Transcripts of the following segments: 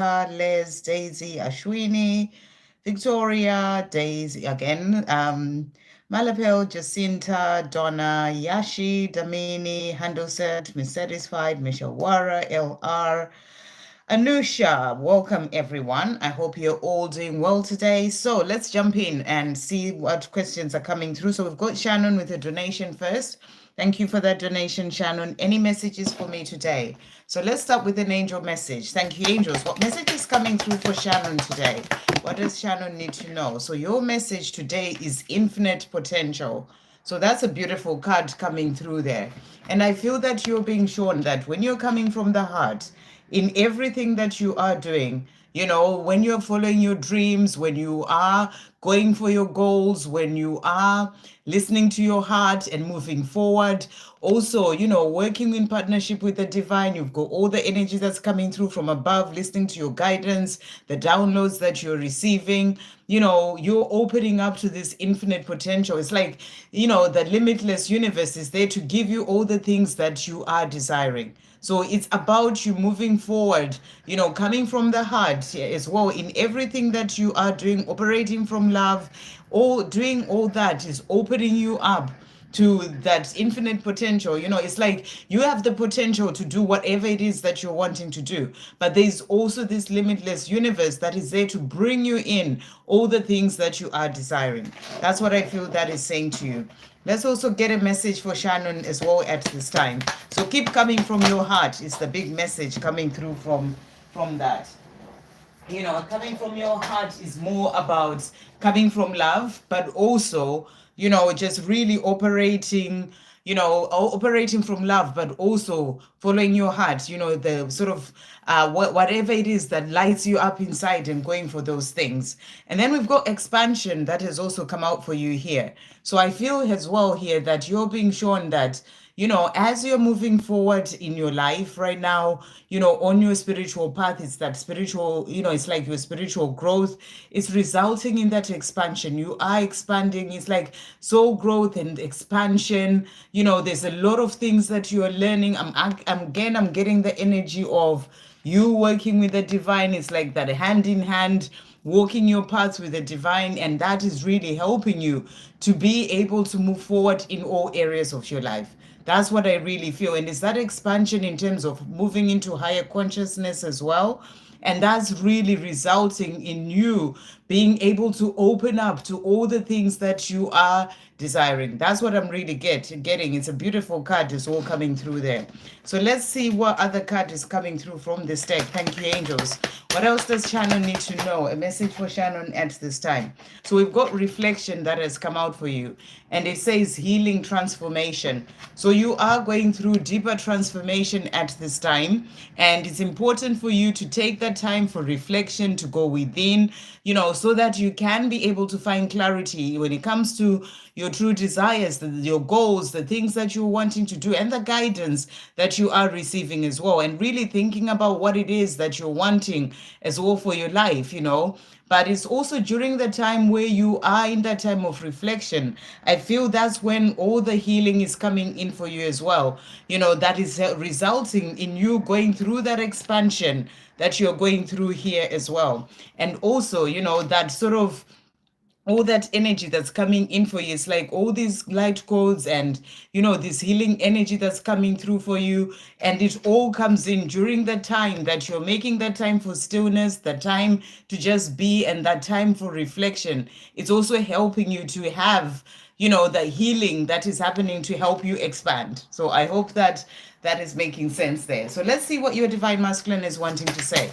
Les, Daisy, Ashwini, Victoria, Daisy again, Malipel, Jacinta, Donna, Yashi, Damini, Handleset, Miss Satisfied, Mishawara, LR, Anushia. Welcome everyone. I hope you're all doing well today. So let's jump in and see what questions are coming through. So we've got Shannon with a donation first. Thank you for that donation, Shannon. Any messages for me today? So let's start with an angel message. Thank you, angels. What message is coming through for Shannon today? What does Shannon need to know? So your message today is infinite potential. So that's a beautiful card coming through there. And I feel that you're being shown that when you're coming from the heart, in everything that you are doing, when you're following your dreams, when you are going for your goals, when you are listening to your heart and moving forward, also, working in partnership with the divine, you've got all the energy that's coming through from above, listening to your guidance, the downloads that you're receiving, you're opening up to this infinite potential. It's like, the limitless universe is there to give you all the things that you are desiring. So it's about you moving forward, coming from the heart as well in everything that you are doing, operating from love, all doing all that is opening you up to that infinite potential. It's like you have the potential to do whatever it is that you're wanting to do, but there's also this limitless universe that is there to bring you in all the things that you are desiring. That's what I feel that is saying to you. Let's also get a message for Shannon as well at this time. So keep coming from your heart is the big message coming through from that. Coming from your heart is more about coming from love, but also, just really operating from love, but also following your heart, the sort of whatever it is that lights you up inside and going for those things. And then we've got expansion that has also come out for you here. So I feel as well here that you're being shown that, as you're moving forward in your life right now, on your spiritual path, it's that spiritual, it's like your spiritual growth is resulting in that expansion. You are expanding. It's like soul growth and expansion. There's a lot of things that you are learning. I'm getting the energy of you working with the divine. It's like that hand in hand, walking your paths with the divine, and that is really helping you to be able to move forward in all areas of your life. That's what I really feel. And it's that expansion in terms of moving into higher consciousness as well. And that's really resulting in you being able to open up to all the things that you are desiring. That's what I'm really getting. It's a beautiful card. It's all coming through there. So let's see what other card is coming through from this deck. Thank you, angels. What else does Shannon need to know? A message for Shannon at this time. So we've got reflection that has come out for you. And it says healing transformation. So you are going through deeper transformation at this time. And it's important for you to take that time for reflection, to go within, so that you can be able to find clarity when it comes to your true desires, your goals, the things that you're wanting to do, and the guidance that you are receiving as well. And really thinking about what it is that you're wanting as well for your life, But it's also during the time where you are in that time of reflection. I feel that's when all the healing is coming in for you as well. That is resulting in you going through that expansion that you're going through here as well. And also, that sort of all that energy that's coming in for you. It's like all these light codes and, this healing energy that's coming through for you. And it all comes in during the time that you're making that time for stillness, the time to just be, and that time for reflection. It's also helping you to have, the healing that is happening to help you expand. So I hope that is making sense there. So let's see what your divine masculine is wanting to say.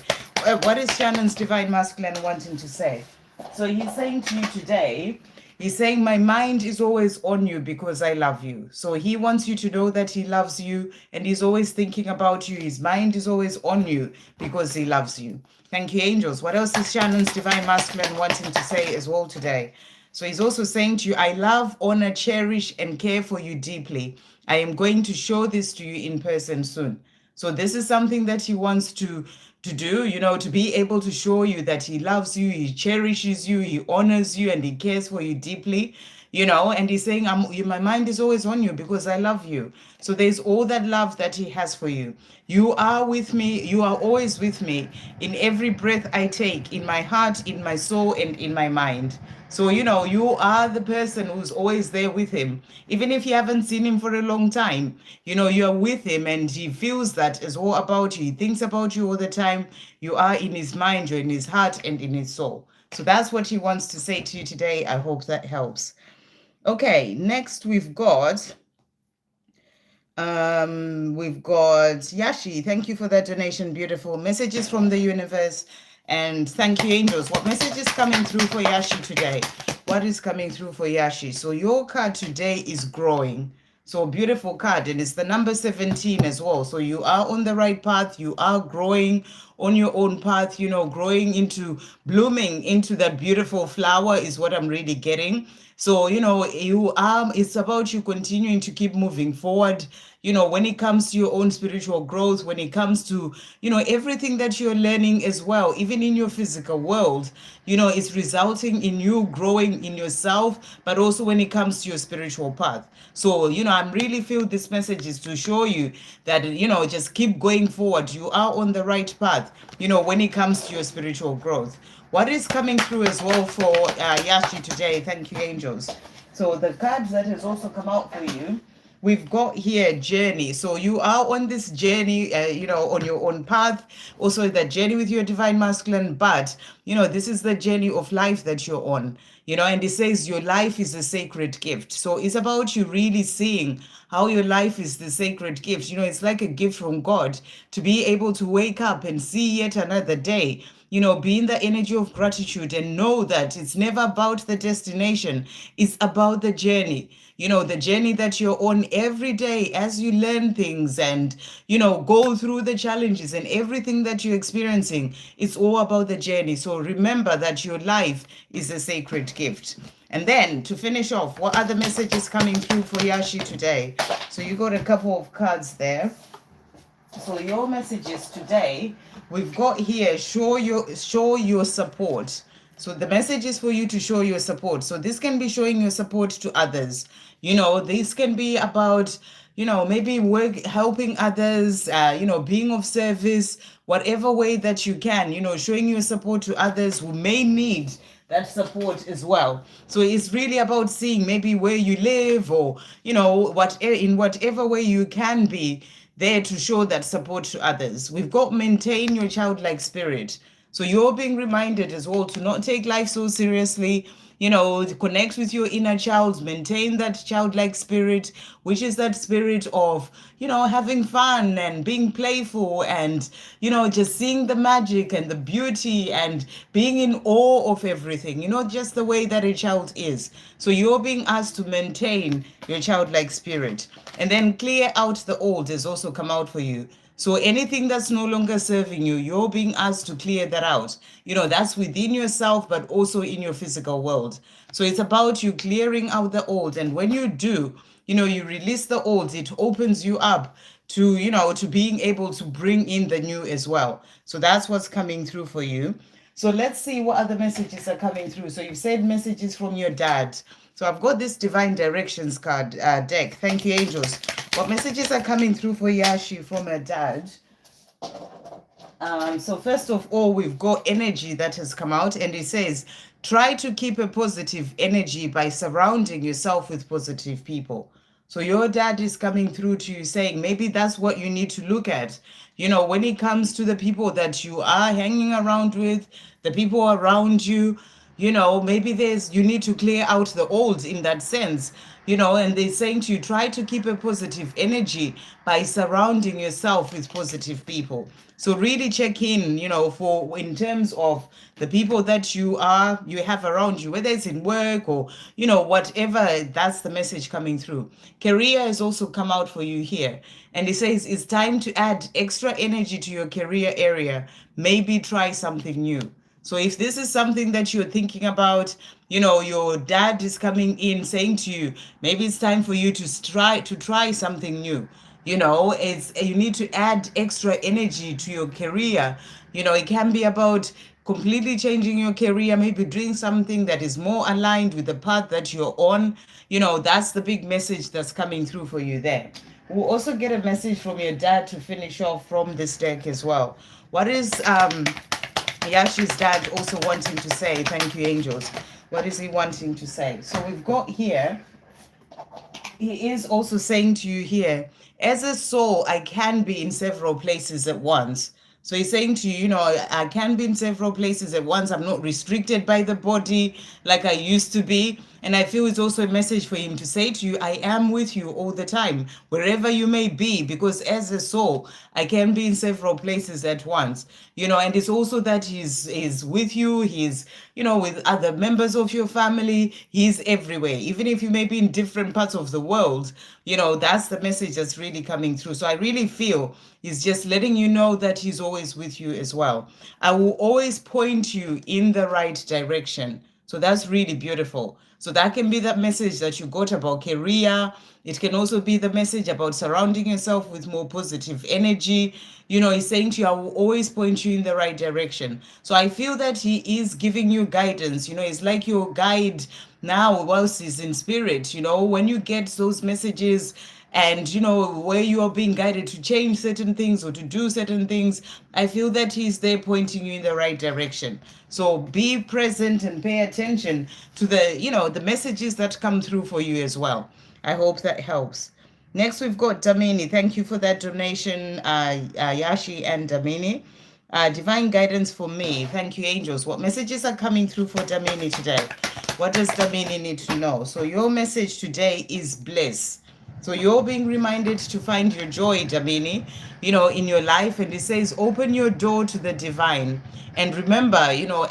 What is Shannon's divine masculine wanting to say? So he's saying to you today, he's saying, my mind is always on you because I love you. So he wants you to know that he loves you and he's always thinking about you. His mind is always on you because he loves you. Thank you, angels. What else is Shannon's divine masculine wanting to say as well today? So he's also saying to you, I love, honor, cherish, and care for you deeply. I am going to show this to you in person soon. So this is something that he wants to do, to be able to show you that he loves you, he cherishes you, he honors you, and he cares for you deeply. and he's saying, my mind is always on you because I love you. So there's all that love that he has for you. You are with me. You are always with me in every breath I take, in my heart, in my soul, and in my mind. So, you are the person who's always there with him. Even if you haven't seen him for a long time, you are with him and he feels that it's all about you. He thinks about you all the time. You are in his mind, you're in his heart, and in his soul. So that's what he wants to say to you today. I hope that helps. Okay, next we've got Yashi. Thank you for that donation. Beautiful messages from the universe. And thank you, angels. What message is coming through for Yashi today? What is coming through for Yashi? So your card today is growing. So beautiful card, and it's the number 17 as well. So you are on the right path. You are growing on your own path, growing into blooming into that beautiful flower is what I'm really getting. So, it's about you continuing to keep moving forward, when it comes to your own spiritual growth, when it comes to, everything that you're learning as well, even in your physical world, it's resulting in you growing in yourself, but also when it comes to your spiritual path. So, I'm really feel this message is to show you that, just keep going forward. You are on the right path, when it comes to your spiritual growth. What is coming through as well for Yashi today? Thank you, angels. So the cards that has also come out for you, we've got here journey. So you are on this journey, on your own path, also that journey with your divine masculine, but, this is the journey of life that you're on, and it says your life is a sacred gift. So it's about you really seeing how your life is the sacred gift. It's like a gift from God to be able to wake up and see yet another day, be in the energy of gratitude and know that it's never about the destination. It's about the journey, the journey that you're on every day as you learn things and, go through the challenges and everything that you're experiencing. It's all about the journey. So remember that your life is a sacred gift. And then to finish off, what other messages coming through for Yashi today? So you got a couple of cards there. So your messages today, we've got here, show your support. So the message is for you to show your support. So this can be showing your support to others. This can be about, maybe helping others, being of service, whatever way that you can, showing your support to others who may need that support as well. So it's really about seeing maybe where you live or, in whatever way you can be there to show that support to others. We've got maintain your childlike spirit. So you're being reminded as well to not take life so seriously, to connect with your inner child, maintain that childlike spirit, which is that spirit of, having fun and being playful and, just seeing the magic and the beauty and being in awe of everything, just the way that a child is. So you're being asked to maintain your childlike spirit and then clear out the old has also come out for you. So anything that's no longer serving you, you're being asked to clear that out. That's within yourself, but also in your physical world. So it's about you clearing out the old. And when you do, you release the old, it opens you up to, to being able to bring in the new as well. So that's what's coming through for you. So let's see what other messages are coming through. So you've said messages from your dad. So I've got this divine directions card deck. Thank you, angels. What messages are coming through for Yashi from her dad? So first of all, we've got energy that has come out, and it says, try to keep a positive energy by surrounding yourself with positive people. So your dad is coming through to you saying, maybe that's what you need to look at. When it comes to the people that you are hanging around with, the people around you, maybe you need to clear out the old in that sense, and they're saying to you, try to keep a positive energy by surrounding yourself with positive people. So really check in, in terms of the people that you have around you, whether it's in work or, whatever, that's the message coming through. Career has also come out for you here. And it says it's time to add extra energy to your career area. Maybe try something new. So if this is something that you're thinking about, your dad is coming in saying to you, maybe it's time for you to try something new. You need to add extra energy to your career. It can be about completely changing your career, maybe doing something that is more aligned with the path that you're on. That's the big message that's coming through for you there. We'll also get a message from your dad to finish off from this deck as well. What is Yashi's dad also wanting to say? Thank you, angels. What is he wanting to say? So we've got here, he is also saying to you here, as a soul, I can be in several places at once. So he's saying to you, I can be in several places at once. I'm not restricted by the body like I used to be. And I feel it's also a message for him to say to you, I am with you all the time, wherever you may be, because as a soul, I can be in several places at once. And it's also that he's with you, he's, with other members of your family, he's everywhere. Even if you may be in different parts of the world, that's the message that's really coming through. So I really feel he's just letting you know that he's always with you as well. I will always point you in the right direction. So that's really beautiful. So that can be that message that you got about career. It can also be the message about surrounding yourself with more positive energy. He's saying to you, I will always point you in the right direction. So I feel that he is giving you guidance. It's like your guide now whilst he's in spirit. When you get those messages, and where you are being guided to change certain things or to do certain things, I feel that he's there pointing you in the right direction. So be present and pay attention to the messages that come through for you as well. I hope that helps. Next, we've got Damini. Thank you for that donation, Yashi and Damini. Divine guidance for me. Thank you, angels. What messages are coming through for Damini today? What does Damini need to know? So your message today is bliss. So you're being reminded to find your joy, Damini, in your life. And it says, open your door to the divine. And remember,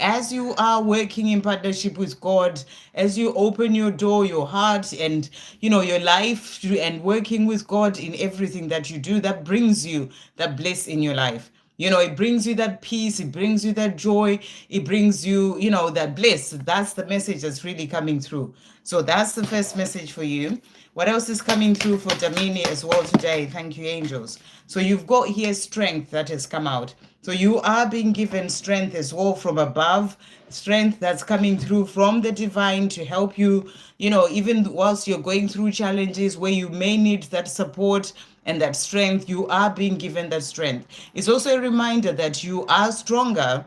as you are working in partnership with God, as you open your door, your heart, and, your life and working with God in everything that you do, that brings you that bliss in your life. It brings you that peace, it brings you that joy, it brings you, that bliss. That's the message that's really coming through. So that's the first message for you. What else is coming through for Damini as well today? Thank you, angels. So you've got here strength that has come out. So you are being given strength as well from above, strength that's coming through from the divine to help you, even whilst you're going through challenges where you may need that support and that strength, you are being given that strength. It's also a reminder that you are stronger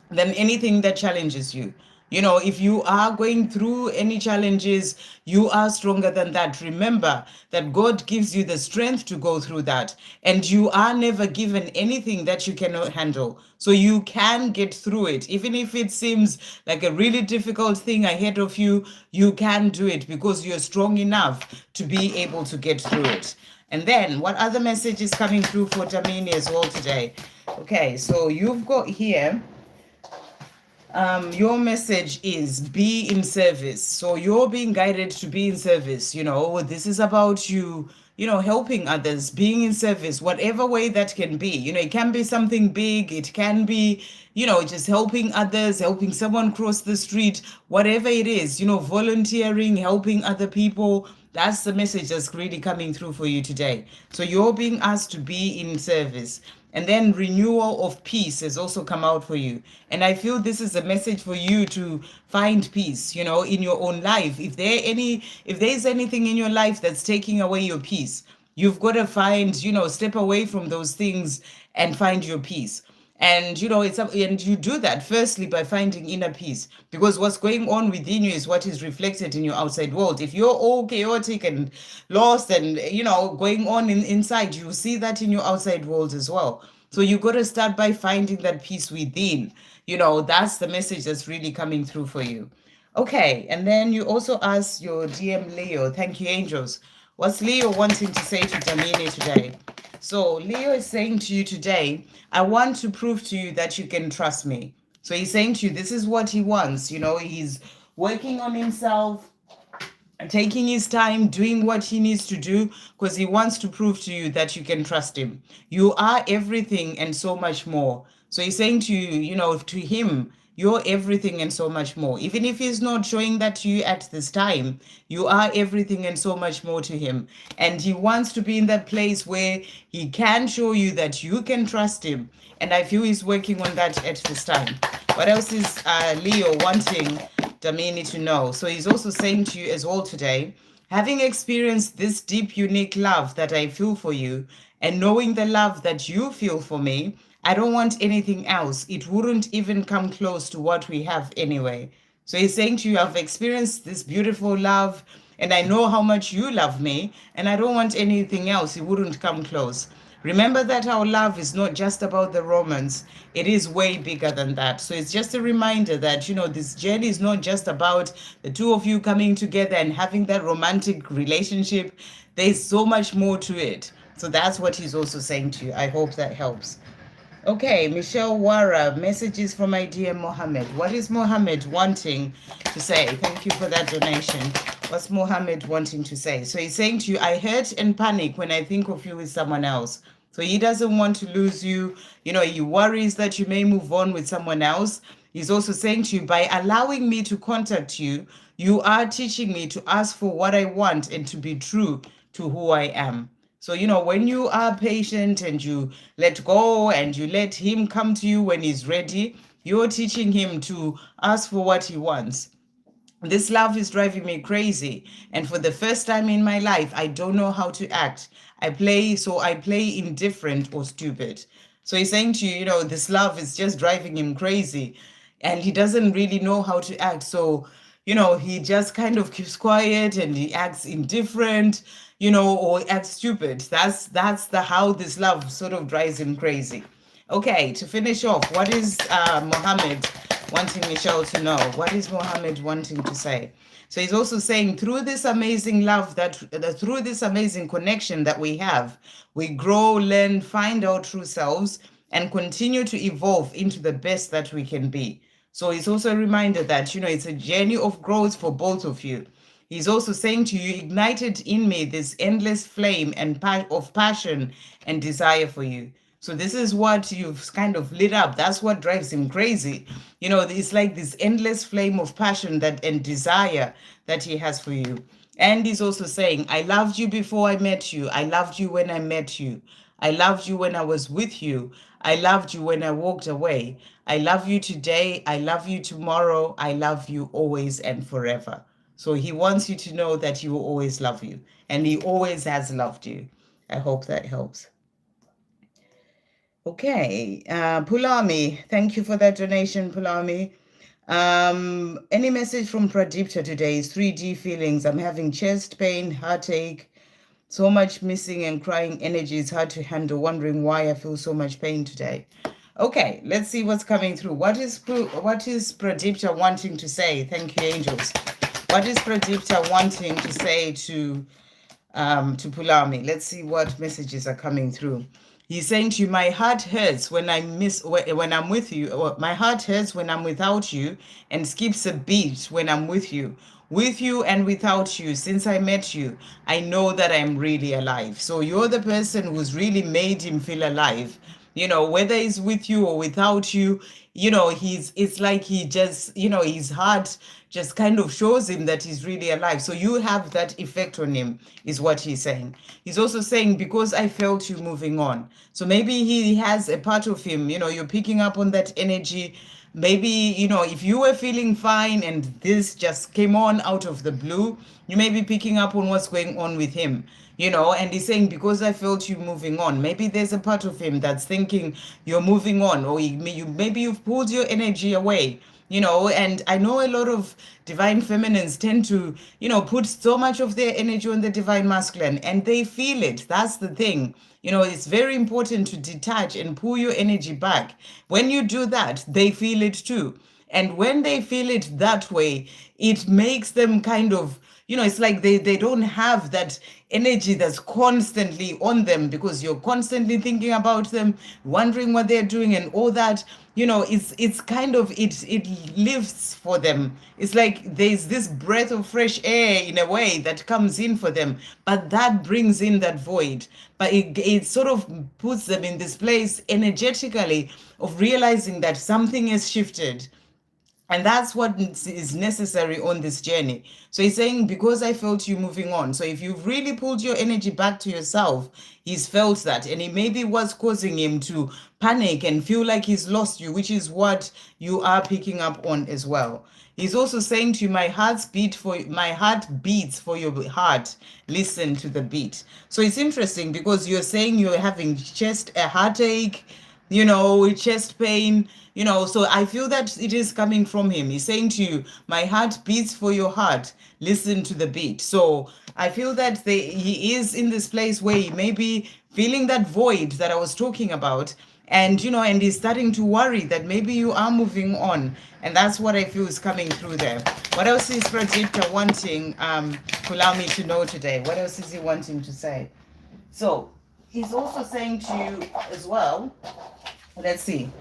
than anything that challenges you. If you are going through any challenges, you are stronger than that. Remember that God gives you the strength to go through that. And you are never given anything that you cannot handle. So you can get through it. Even if it seems like a really difficult thing ahead of you, you can do it because you're strong enough to be able to get through it. And then what other message is coming through for Damini as well today? Okay, so you've got here, your message is be in service. So you're being guided to be in service. This is about you, helping others, being in service, whatever way that can be. It can be something big. It can be, just helping others, helping someone cross the street, whatever it is, volunteering, helping other people. That's the message that's really coming through for you today. So you're being asked to be in service. And then renewal of peace has also come out for you. And I feel this is a message for you to find peace, in your own life. If there's anything in your life that's taking away your peace, you've got to find, step away from those things and find your peace. And and you do that firstly by finding inner peace, because what's going on within you is what is reflected in your outside world. If you're all chaotic and lost and going on inside, you see that in your outside world as well. So you got to start by finding that peace within. That's the message that's really coming through for you. Okay, and then you also ask your DM Leo. Thank you, angels. What's Leo wanting to say to Damini today? So Leo is saying to you today, I want to prove to you that you can trust me. So he's saying to you, this is what he wants. He's working on himself, taking his time, doing what he needs to do, because he wants to prove to you that you can trust him. You are everything and so much more. So he's saying to you, to him, you're everything and so much more. Even if he's not showing that to you at this time, you are everything and so much more to him. And he wants to be in that place where he can show you that you can trust him. And I feel he's working on that at this time. What else is Leo wanting Damini to know? So he's also saying to you as well today, having experienced this deep, unique love that I feel for you, and knowing the love that you feel for me, I don't want anything else. It wouldn't even come close to what we have anyway. So he's saying to you, I've experienced this beautiful love, and I know how much you love me, and I don't want anything else. It wouldn't come close. Remember that our love is not just about the romance, it is way bigger than that. So it's just a reminder that, this journey is not just about the two of you coming together and having that romantic relationship. There's so much more to it. So that's what he's also saying to you. I hope that helps. Okay, Michelle Wara, messages from my dear Mohammed. What is Mohammed wanting to say? Thank you for that donation. What's Mohammed wanting to say? So he's saying to you, I hurt and panic when I think of you with someone else. So he doesn't want to lose you. He worries that you may move on with someone else. He's also saying to you, by allowing me to contact you, you are teaching me to ask for what I want and to be true to who I am. So, when you are patient and you let go and you let him come to you when he's ready, you're teaching him to ask for what he wants. This love is driving me crazy. And for the first time in my life, I don't know how to act. I play indifferent or stupid. So he's saying to you, this love is just driving him crazy and he doesn't really know how to act. So, he just kind of keeps quiet and he acts indifferent, or acts stupid. That's the how this love sort of drives him crazy. Okay, to finish off, what is Mohammed wanting Michelle to know? What is Mohammed wanting to say? So he's also saying through this amazing love through this amazing connection that we have, we grow, learn, find our true selves, and continue to evolve into the best that we can be. So it's also a reminder that, it's a journey of growth for both of you. He's also saying to you, ignited in me this endless flame of passion and desire for you. So this is what you've kind of lit up. That's what drives him crazy. It's like this endless flame of passion and desire that he has for you. And he's also saying, I loved you before I met you. I loved you when I met you. I loved you when I was with you. I loved you when I walked away. I love you today. I love you tomorrow. I love you always and forever. So he wants you to know that he will always love you. And he always has loved you. I hope that helps. Okay, Pulami, thank you for that donation, Pulami. Any message from Pradipta today is 3D feelings. I'm having chest pain, heartache, so much missing and crying energy. It's hard to handle, wondering why I feel so much pain today. Okay, let's see what's coming through. What is Pradipta wanting to say? Thank you, angels. What is Pradipta wanting to say to Pulami? Let's see what messages are coming through. He's saying to you, my heart hurts when I'm with you. Or my heart hurts when I'm without you and skips a beat when I'm with you. With you and without you, since I met you, I know that I'm really alive. So you're the person who's really made him feel alive. Whether he's with you or without you, it's like he just, his heart just kind of shows him that he's really alive. So you have that effect on him, is what he's saying. He's also saying, because I felt you moving on. So maybe he has a part of him, you're picking up on that energy. Maybe, if you were feeling fine and this just came on out of the blue, you may be picking up on what's going on with him, and he's saying, because I felt you moving on. Maybe there's a part of him that's thinking you're moving on, or maybe you've pulled your energy away. And I know a lot of divine feminines tend to, put so much of their energy on the divine masculine, and they feel it. That's the thing. It's very important to detach and pull your energy back. When you do that, they feel it too. And when they feel it that way, it makes them kind of, it's like they don't have that energy that's constantly on them, because you're constantly thinking about them, wondering what they're doing and all that. It's kind of, it lifts for them. It's like there's this breath of fresh air in a way that comes in for them, but that brings in that void. But it sort of puts them in this place energetically of realizing that something has shifted. And that's what is necessary on this journey. So he's saying, because I felt you moving on. So if you've really pulled your energy back to yourself, he's felt that. And it maybe was causing him to panic and feel like he's lost you, which is what you are picking up on as well. He's also saying to you, my heart beats for your heart. Listen to the beat. So it's interesting because you're saying you're having just a heartache, chest pain, so I feel that it is coming from him. He's saying to you, my heart beats for your heart. Listen to the beat. So I feel that he is in this place where he may be feeling that void that I was talking about. And he's starting to worry that maybe you are moving on. And that's what I feel is coming through there. What else is Projector wanting Pulami to know today? What else is he wanting to say? So he's also saying to you as well, let's see.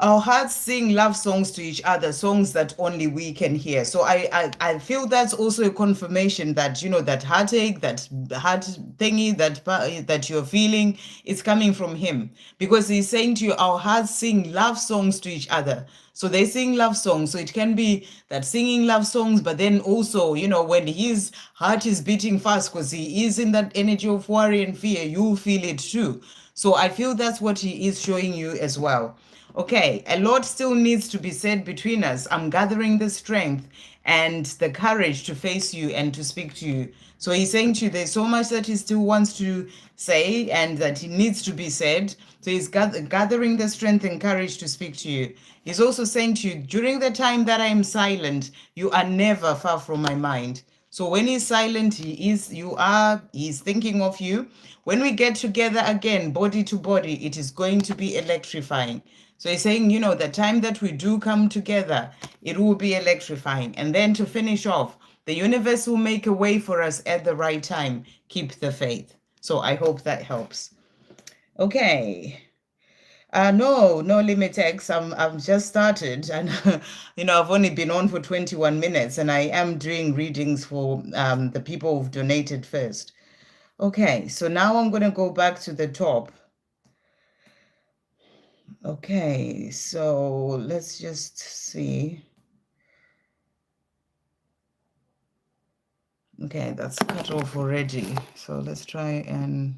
Our hearts sing love songs to each other, songs that only we can hear. So I feel that's also a confirmation that, that heartache, that heart thingy that you're feeling, is coming from him. Because he's saying to you, our hearts sing love songs to each other. So they sing love songs. So it can be that singing love songs, but then also, when his heart is beating fast because he is in that energy of worry and fear, you feel it too. So I feel that's what he is showing you as well. Okay, a lot still needs to be said between us. I'm gathering the strength and the courage to face you and to speak to you. So he's saying to you, there's so much that he still wants to say and that he needs to be said. So he's gathering the strength and courage to speak to you. He's also saying to you, during the time that I am silent, you are never far from my mind. So when he's silent, he's thinking of you. When we get together again, body to body, it is going to be electrifying. So he's saying, the time that we do come together, it will be electrifying. And then to finish off, the universe will make a way for us at the right time. Keep the faith. So I hope that helps. Okay. No Limitex. I've just started, and I've only been on for 21 minutes, and I am doing readings for the people who've donated first. Okay, so now I'm going to go back to the top. Okay, so let's just see. Okay, that's cut off already. So let's try and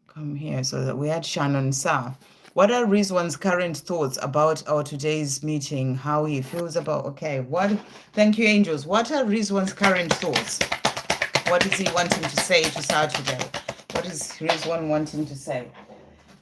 come here. So that we had Shannon Sa. What are Rizwan's current thoughts about our today's meeting? How he feels about, thank you, angels. What are Rizwan's current thoughts? What is he wanting to say to Sa today? What is Rizwan wanting to say?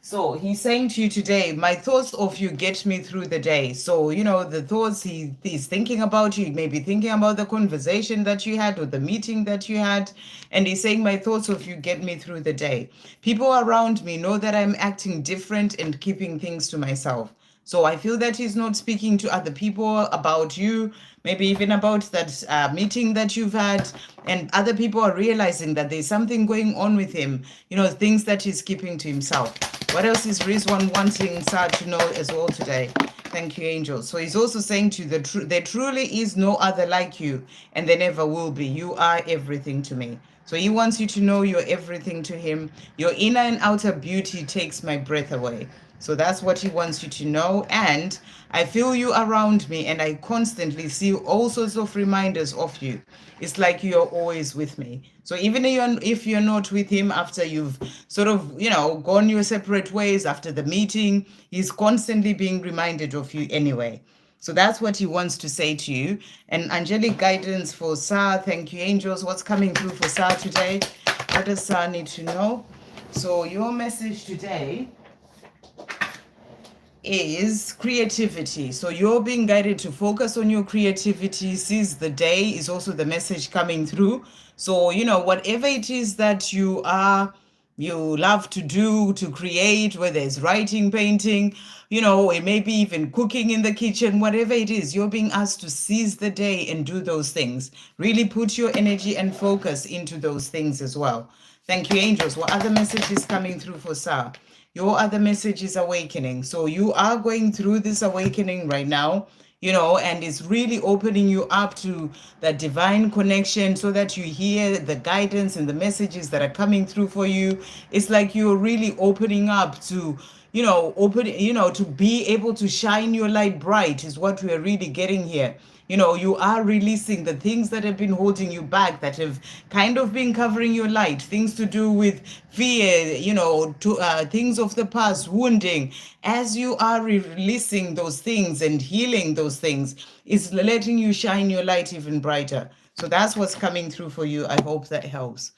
So he's saying to you today, my thoughts of you get me through the day. So, the thoughts he's thinking about you, maybe thinking about the conversation that you had or the meeting that you had. And he's saying, my thoughts of you get me through the day. People around me know that I'm acting different and keeping things to myself. So I feel that he's not speaking to other people about you, maybe even about that meeting that you've had, and other people are realizing that there's something going on with him, things that he's keeping to himself. What else is Rizwan wanting Sa to know as well today? Thank you, angels. So he's also saying to you, there truly is no other like you, and there never will be. You are everything to me. So he wants you to know you're everything to him. Your inner and outer beauty takes my breath away. So that's what he wants you to know. And I feel you around me, and I constantly see all sorts of reminders of you. It's like you're always with me. So even if you're not with him after you've sort of, gone your separate ways after the meeting, he's constantly being reminded of you anyway. So that's what he wants to say to you. And angelic guidance for Sa. Thank you, angels. What's coming through for Sa today? What does Sa need to know? So your message today is creativity. So you're being guided to focus on your creativity. Seize the day is also the message coming through. So, whatever it is that you love to do, to create, whether it's writing, painting, it may be even cooking in the kitchen, whatever it is, you're being asked to seize the day and do those things. Really put your energy and focus into those things as well. Thank you, angels. What other message is coming through for Sa? Your other message is awakening. So you are going through this awakening right now, and it's really opening you up to that divine connection so that you hear the guidance and the messages that are coming through for you. It's like you're really opening up to, open, to be able to shine your light bright is what we're really getting here. You are releasing the things that have been holding you back, that have kind of been covering your light, things to do with fear, things of the past, wounding. As you are releasing those things and healing those things, it's letting you shine your light even brighter. So that's what's coming through for you. I hope that helps.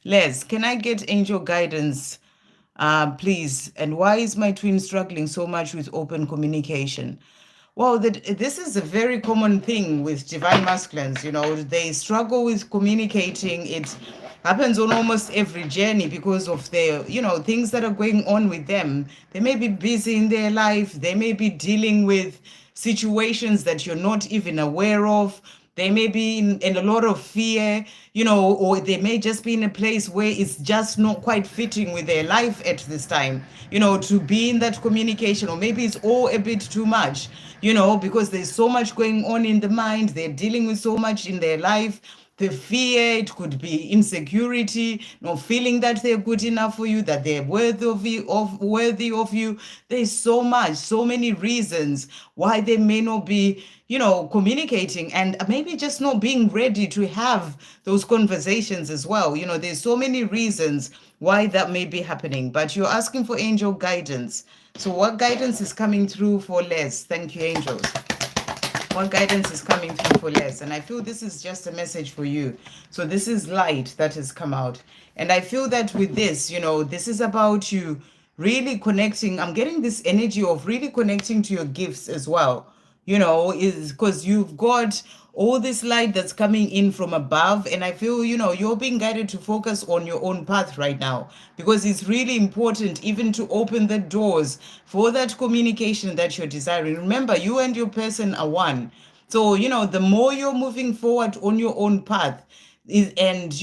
Les, can I get angel guidance, please? And why is my twin struggling so much with open communication? Well, this is a very common thing with divine masculines. They struggle with communicating. It happens on almost every journey because of the, things that are going on with them. They may be busy in their life. They may be dealing with situations that you're not even aware of. They may be in a lot of fear, or they may just be in a place where it's just not quite fitting with their life at this time, to be in that communication, or maybe it's all a bit too much, because there's so much going on in the mind. They're dealing with so much in their life. The fear, it could be insecurity, not feeling that they're good enough for you, that they're worthy of you. There's so much, so many reasons why they may not be, communicating, and maybe just not being ready to have those conversations as well. There's so many reasons why that may be happening, but you're asking for angel guidance. So what guidance is coming through for Les? Thank you, angels. What guidance is coming through for Les? And I feel this is just a message for you. So this is light that has come out. And I feel that with this, this is about you really connecting. I'm getting this energy of really connecting to your gifts as well. Is because you've got all this light that's coming in from above. And I feel, you're being guided to focus on your own path right now, because it's really important even to open the doors for that communication that you're desiring. Remember, you and your person are one. So, the more you're moving forward on your own path, and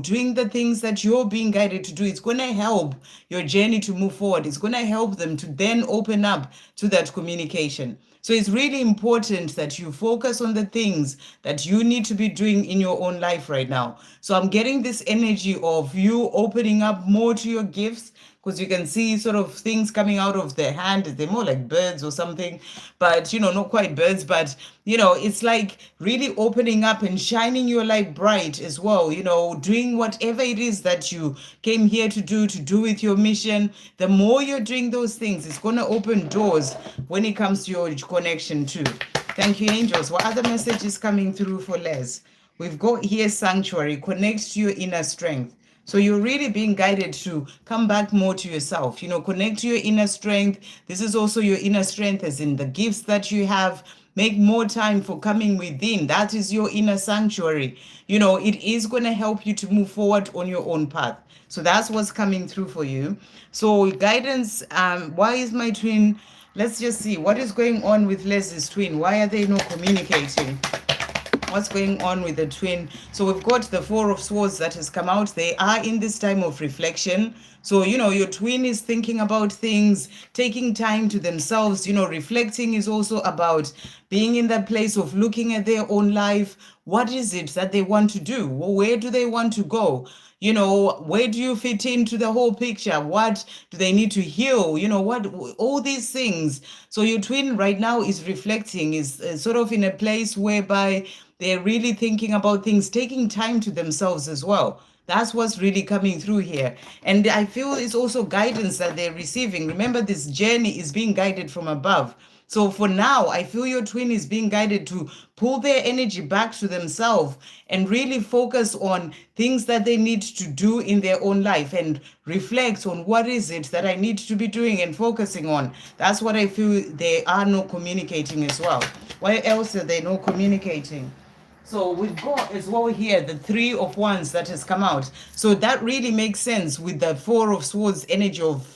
doing the things that you're being guided to do, it's going to help your journey to move forward. It's going to help them to then open up to that communication. So it's really important that you focus on the things that you need to be doing in your own life right now. So I'm getting this energy of you opening up more to your gifts, because you can see sort of things coming out of their hand. They're more like birds or something, but not quite birds, but it's like really opening up and shining your light bright as well, doing whatever it is that you came here to do with your mission. The more you're doing those things, it's going to open doors when it comes to your connection too. Thank you, angels. What other message is coming through for Les? We've got here sanctuary, connect to your inner strength. So you're really being guided to come back more to yourself, connect to your inner strength. This is also your inner strength, as in the gifts that you have. Make more time for coming within. That is your inner sanctuary. It is going to help you to move forward on your own path. So that's what's coming through for you. So guidance, why is my twin? Let's just see what is going on with Leslie's twin. Why are they not communicating? What's going on with the twin? So we've got the Four of Swords that has come out. They are in this time of reflection. So, your twin is thinking about things, taking time to themselves. Reflecting is also about being in that place of looking at their own life. What is it that they want to do? Where do they want to go? Where do you fit into the whole picture? What do they need to heal? All these things. So your twin right now is reflecting, is sort of in a place whereby they're really thinking about things, taking time to themselves as well. That's what's really coming through here. And I feel it's also guidance that they're receiving. Remember, this journey is being guided from above. So for now, I feel your twin is being guided to pull their energy back to themselves and really focus on things that they need to do in their own life and reflect on what is it that I need to be doing and focusing on. That's what I feel they are not communicating as well. Why else are they not communicating? So we've got as well here the Three of Wands that has come out. So that really makes sense with the Four of Swords energy of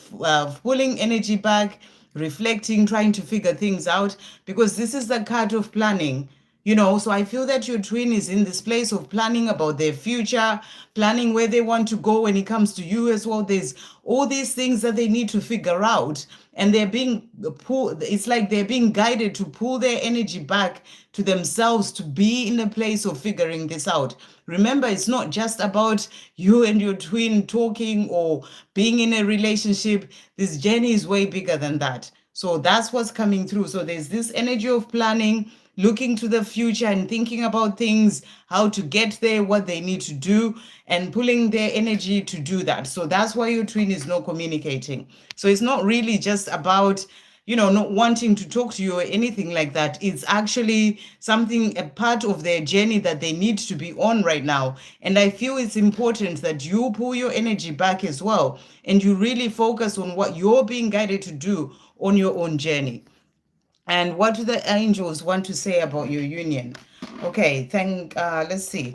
pulling energy back, reflecting, trying to figure things out, because this is the card of planning. So I feel that your twin is in this place of planning about their future, planning where they want to go when it comes to you as well. There's all these things that they need to figure out, and they're being pulled. It's like they're being guided to pull their energy back to themselves to be in a place of figuring this out. Remember, it's not just about you and your twin talking or being in a relationship. This journey is way bigger than that. So that's what's coming through. So there's this energy of planning, looking to the future and thinking about things, how to get there, what they need to do, and pulling their energy to do that. So that's why your twin is not communicating. So it's not really just about, not wanting to talk to you or anything like that. It's actually something, a part of their journey that they need to be on right now. And I feel it's important that you pull your energy back as well, and you really focus on what you're being guided to do on your own journey. And what do the angels want to say about your union? Okay, let's see.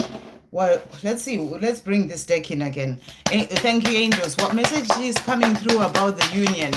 Well, let's see. Let's bring this deck in again. Thank you, angels. What message is coming through about the union?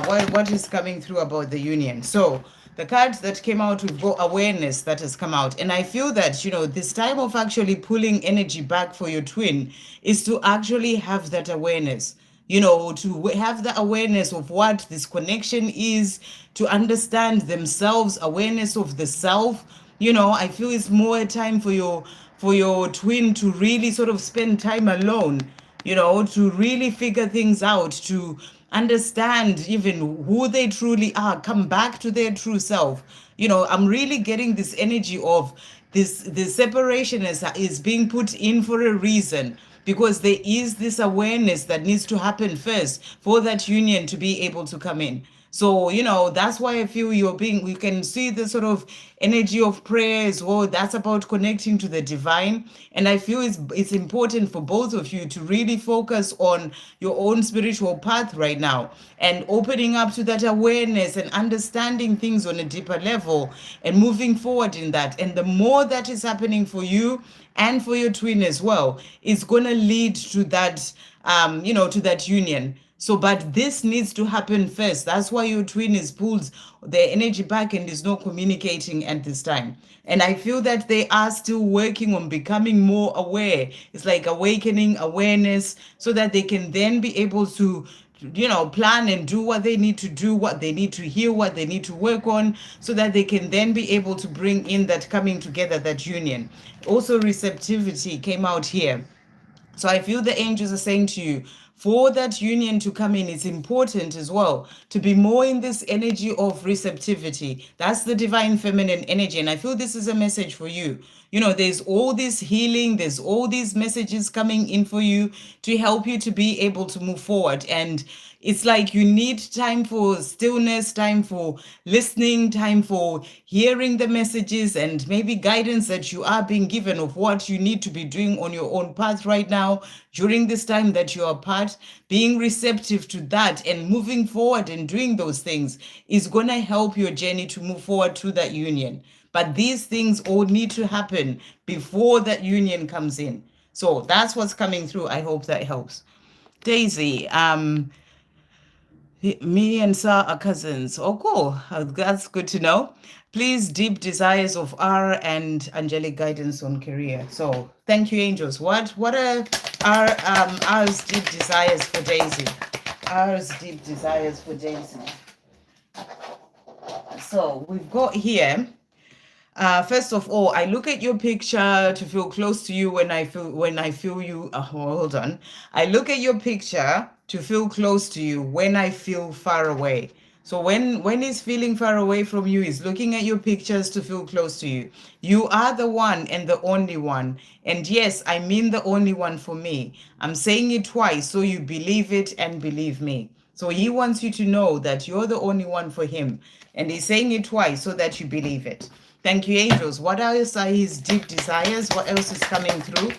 What is coming through about the union? So the cards that came out, we've got awareness that has come out. And I feel that, this time of actually pulling energy back for your twin is to actually have that awareness, to have the awareness of what this connection is, to understand themselves, awareness of the self. I feel it's more a time for your twin to really sort of spend time alone, to really figure things out, to understand even who they truly are, come back to their true self. I'm really getting this energy of this separation is being put in for a reason, because there is this awareness that needs to happen first for that union to be able to come in. So, that's why I feel we can see the sort of energy of prayer as well. That's about connecting to the divine. And I feel it's important for both of you to really focus on your own spiritual path right now and opening up to that awareness and understanding things on a deeper level and moving forward in that. And the more that is happening for you and for your twin as well, it's going to lead to that, to that union. So, but this needs to happen first. That's why your twin is pulled their energy back and is not communicating at this time. And I feel that they are still working on becoming more aware. It's like awakening awareness so that they can then be able to plan and do what they need to do, what they need to heal, what they need to work on, so that they can then be able to bring in that coming together, that union. Also, receptivity came out here. So I feel the angels are saying to you, for that union to come in, it's important as well to be more in this energy of receptivity. That's the divine feminine energy. And I feel this is a message for you. There's all this healing, there's all these messages coming in for you to help you to be able to move forward. And it's like you need time for stillness, time for listening, time for hearing the messages and maybe guidance that you are being given of what you need to be doing on your own path right now during this time that you are apart. Being receptive to that and moving forward and doing those things is going to help your journey to move forward to that union. But these things all need to happen before that union comes in. So that's what's coming through. I hope that helps. Daisy, me and Sir are cousins. Oh, cool. That's good to know. Please, deep desires of R and angelic guidance on career. So, thank you, angels. What are R's deep desires for Daisy? R's deep desires for Daisy. So, we've got here. First of all, I look at your picture to feel close to you when I feel you. Hold on. I look at your picture to feel close to you when I feel far away. So when he's feeling far away from you, he's looking at your pictures to feel close to you. You are the one and the only one. And yes, I mean the only one for me. I'm saying it twice so you believe it and believe me. So he wants you to know that you're the only one for him. And he's saying it twice so that you believe it. Thank you, angels. What else are his deep desires? What else is coming through?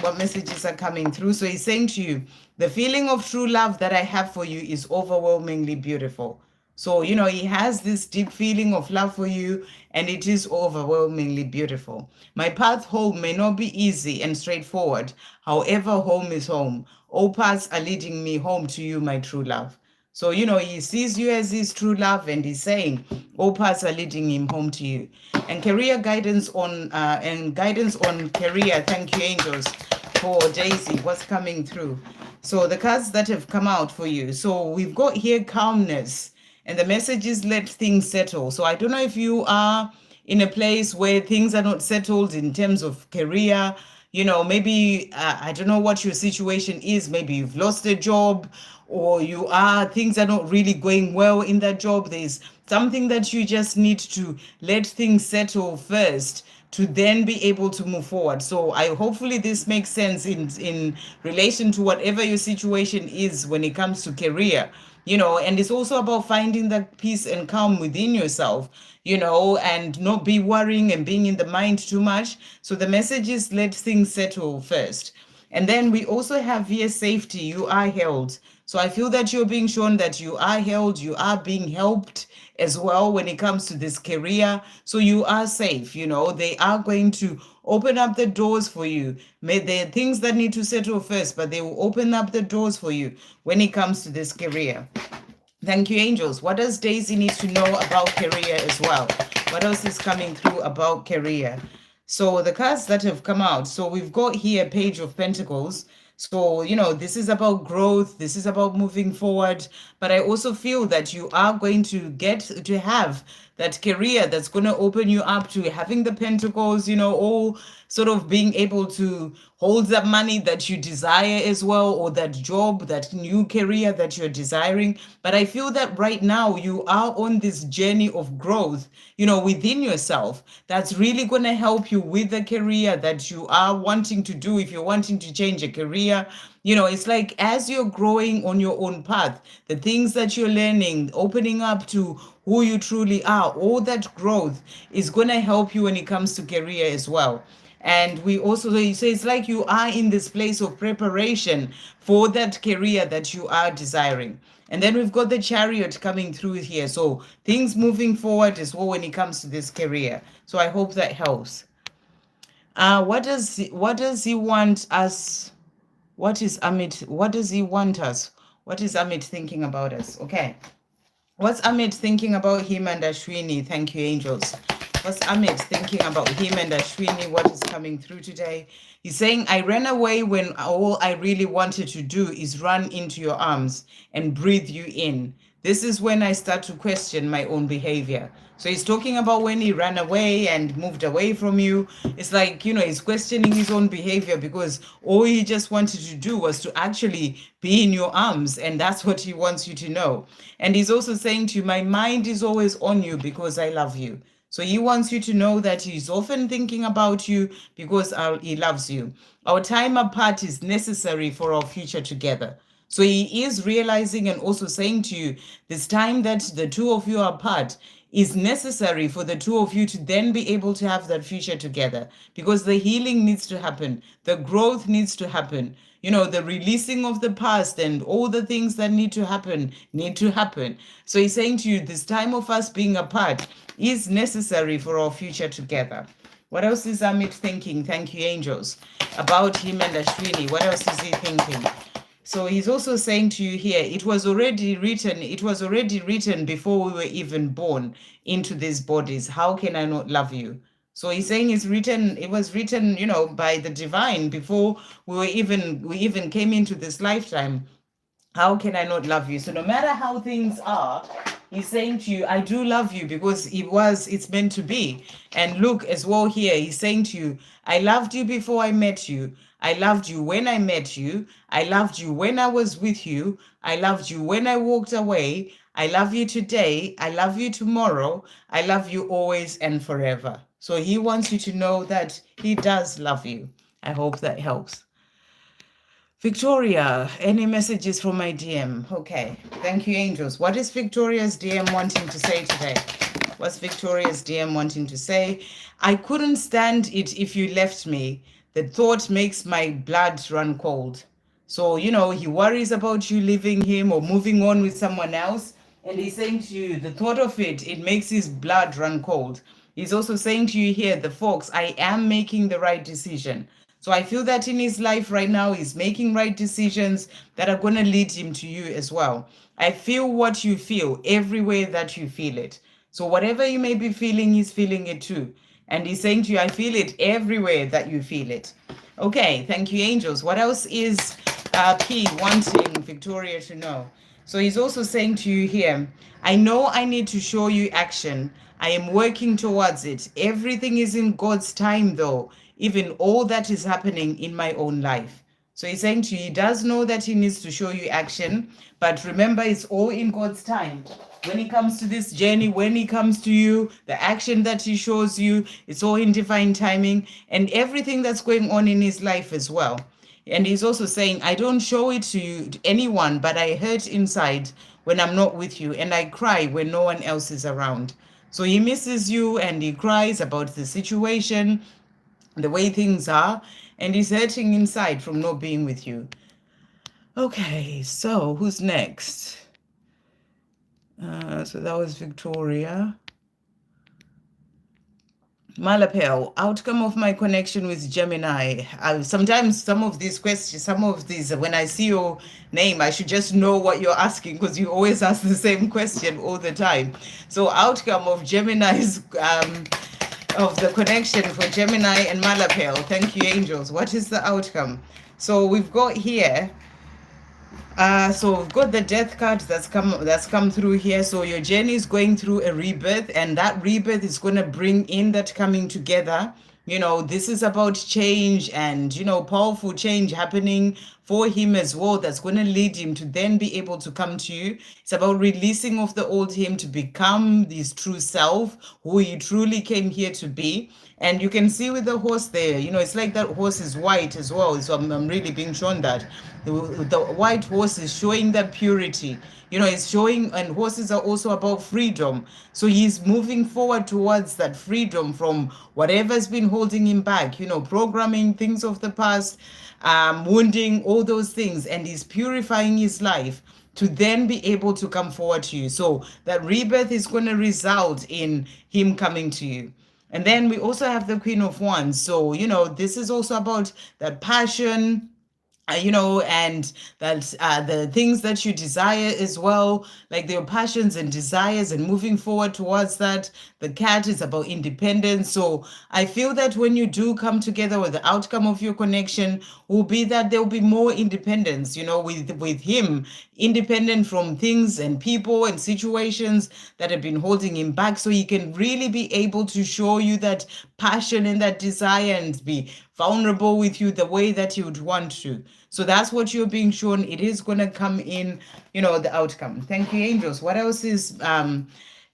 What messages are coming through? So he's saying to you, the feeling of true love that I have for you is overwhelmingly beautiful. So, he has this deep feeling of love for you, and it is overwhelmingly beautiful. My path home may not be easy and straightforward. However, home is home. All paths are leading me home to you, my true love. So, he sees you as his true love, and he's saying all paths are leading him home to you. And career guidance on career. Thank you, angels, for Daisy. What's coming through? So the cards that have come out for you. So we've got here calmness, and the message is let things settle. So I don't know if you are in a place where things are not settled in terms of career. Maybe I don't know what your situation is. Maybe you've lost a job, or things are not really going well in that job. There's something that you just need to let things settle first to then be able to move forward. So I hopefully this makes sense in relation to whatever your situation is when it comes to career. And it's also about finding that peace and calm within yourself, and not be worrying and being in the mind too much. So the message is let things settle first. And then we also have here safety. You are held. So I feel that you're being shown that you are held, you are being helped as well when it comes to this career. So you are safe. They are going to open up the doors for you. There are things that need to settle first, but they will open up the doors for you when it comes to this career. Thank you, angels. What does Daisy need to know about career as well? What else is coming through about career? So the cards that have come out. So we've got here Page of Pentacles. So, this is about growth. This is about moving forward. But I also feel that you are going to get to have that career that's going to open you up to having the pentacles, all sort of being able to hold that money that you desire as well, or that job, that new career that you're desiring. But I feel that right now you are on this journey of growth, within yourself. That's really going to help you with the career that you are wanting to do. If you're wanting to change a career, it's like as you're growing on your own path, the things that you're learning, opening up to who you truly are, all that growth is going to help you when it comes to career as well. And we also say it's like you are in this place of preparation for that career that you are desiring. And then we've got the Chariot coming through here. So things moving forward as well when it comes to this career. So I hope that helps. What does he want us? What is Amit? What does he want us? What is Amit thinking about us? Okay. What's Amit thinking about him and Ashwini? Thank you, angels. What's Amit thinking about him and Ashwini? What is coming through today? He's saying, I ran away when all I really wanted to do is run into your arms and breathe you in. This is when I start to question my own behavior. So he's talking about when he ran away and moved away from you. It's like, he's questioning his own behavior because all he just wanted to do was to actually be in your arms. And that's what he wants you to know. And he's also saying to you, my mind is always on you because I love you. So he wants you to know that he's often thinking about you because he loves you. Our time apart is necessary for our future together. So he is realizing and also saying to you, this time that the two of you are apart is necessary for the two of you to then be able to have that future together, because the healing needs to happen. The growth needs to happen. The releasing of the past and all the things that need to happen. So he's saying to you, this time of us being apart is necessary for our future together. What else is Amit thinking? Thank you, angels. About him and Ashwini. What else is he thinking? So he's also saying to you here, it was already written before we were even born into these bodies. How can I not love you? So he's saying it was written, by the divine before we even came into this lifetime. How can I not love you? So no matter how things are, he's saying to you, I do love you because it's meant to be. And look as well here, he's saying to you, I loved you before I met you. I loved you when I met you. I loved you when I was with you. I loved you when I walked away. I love you today. I love you tomorrow. I love you always and forever. So he wants you to know that he does love you. I hope that helps. Victoria, any messages from my DM? Okay, thank you, angels. What is Victoria's DM wanting to say today? What's Victoria's DM wanting to say? I couldn't stand it if you left me. The thought makes my blood run cold. So, he worries about you leaving him or moving on with someone else. And he's saying to you, the thought of it makes his blood run cold. He's also saying to you here, the Fox, I am making the right decision. So I feel that in his life right now, he's making right decisions that are going to lead him to you as well. I feel what you feel everywhere that you feel it. So whatever you may be feeling, he's feeling it too. And he's saying to you, I feel it everywhere that you feel it. Okay, thank you, angels. What else is P wanting Victoria to know? So he's also saying to you here, I know I need to show you action. I am working towards it. Everything is in God's time, though, even all that is happening in my own life. So he's saying to you, he does know that he needs to show you action, but remember, it's all in God's time. When he comes to this journey, when he comes to you, the action that he shows you, it's all in divine timing, and everything that's going on in his life as well. And he's also saying, I don't show it to you, to anyone, but I hurt inside when I'm not with you, and I cry when no one else is around. So he misses you and he cries about the situation, the way things are, and he's hurting inside from not being with you. Okay, so who's next? So that was Victoria. Malipel, outcome of my connection with Gemini. Sometimes some of these questions, when I see your name, I should just know what you're asking because you always ask the same question all the time. So outcome of Gemini's, of the connection for Gemini and Malipel. Thank you, angels. What is the outcome? So we've got here, so we've got the death card that's come through here. So your journey is going through a rebirth, and that rebirth is going to bring in that coming together. This is about change and, powerful change happening for him as well. That's going to lead him to then be able to come to you. It's about releasing of the old him to become his true self, who he truly came here to be. And you can see with the horse there, it's like that horse is white as well. So I'm really being shown that. The white horse is showing that purity. It's showing, and horses are also about freedom. So he's moving forward towards that freedom from whatever's been holding him back, programming, things of the past, wounding, all those things. And he's purifying his life to then be able to come forward to you. So that rebirth is going to result in him coming to you. And then we also have the Queen of Wands. So, this is also about that passion, and that the things that you desire as well, like their passions and desires and moving forward towards that. The cat is about independence. So I feel that when you do come together, with the outcome of your connection will be that there will be more independence, with him, independent from things and people and situations that have been holding him back. So he can really be able to show you that passion and that desire and be vulnerable with you the way that you would want to. So that's what you're being shown. It is going to come in, the outcome. Thank you, angels. What else is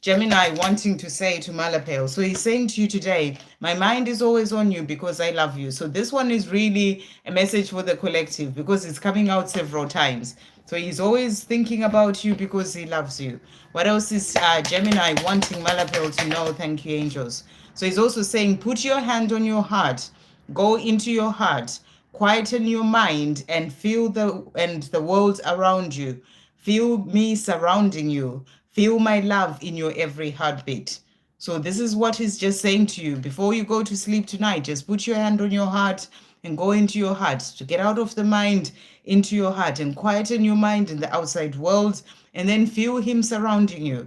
Gemini wanting to say to Malipel? So he's saying to you today, my mind is always on you because I love you. So this one is really a message for the collective because it's coming out several times. So he's always thinking about you because he loves you. What else is Gemini wanting Malipel to know? Thank you, angels. So he's also saying, put your hand on your heart, go into your heart, quieten your mind, and feel the world around you. Feel me surrounding you. Feel my love in your every heartbeat. So this is what he's just saying to you. Before you go to sleep tonight, just put your hand on your heart and go into your heart to get out of the mind into your heart and quieten your mind in the outside world, and then feel him surrounding you.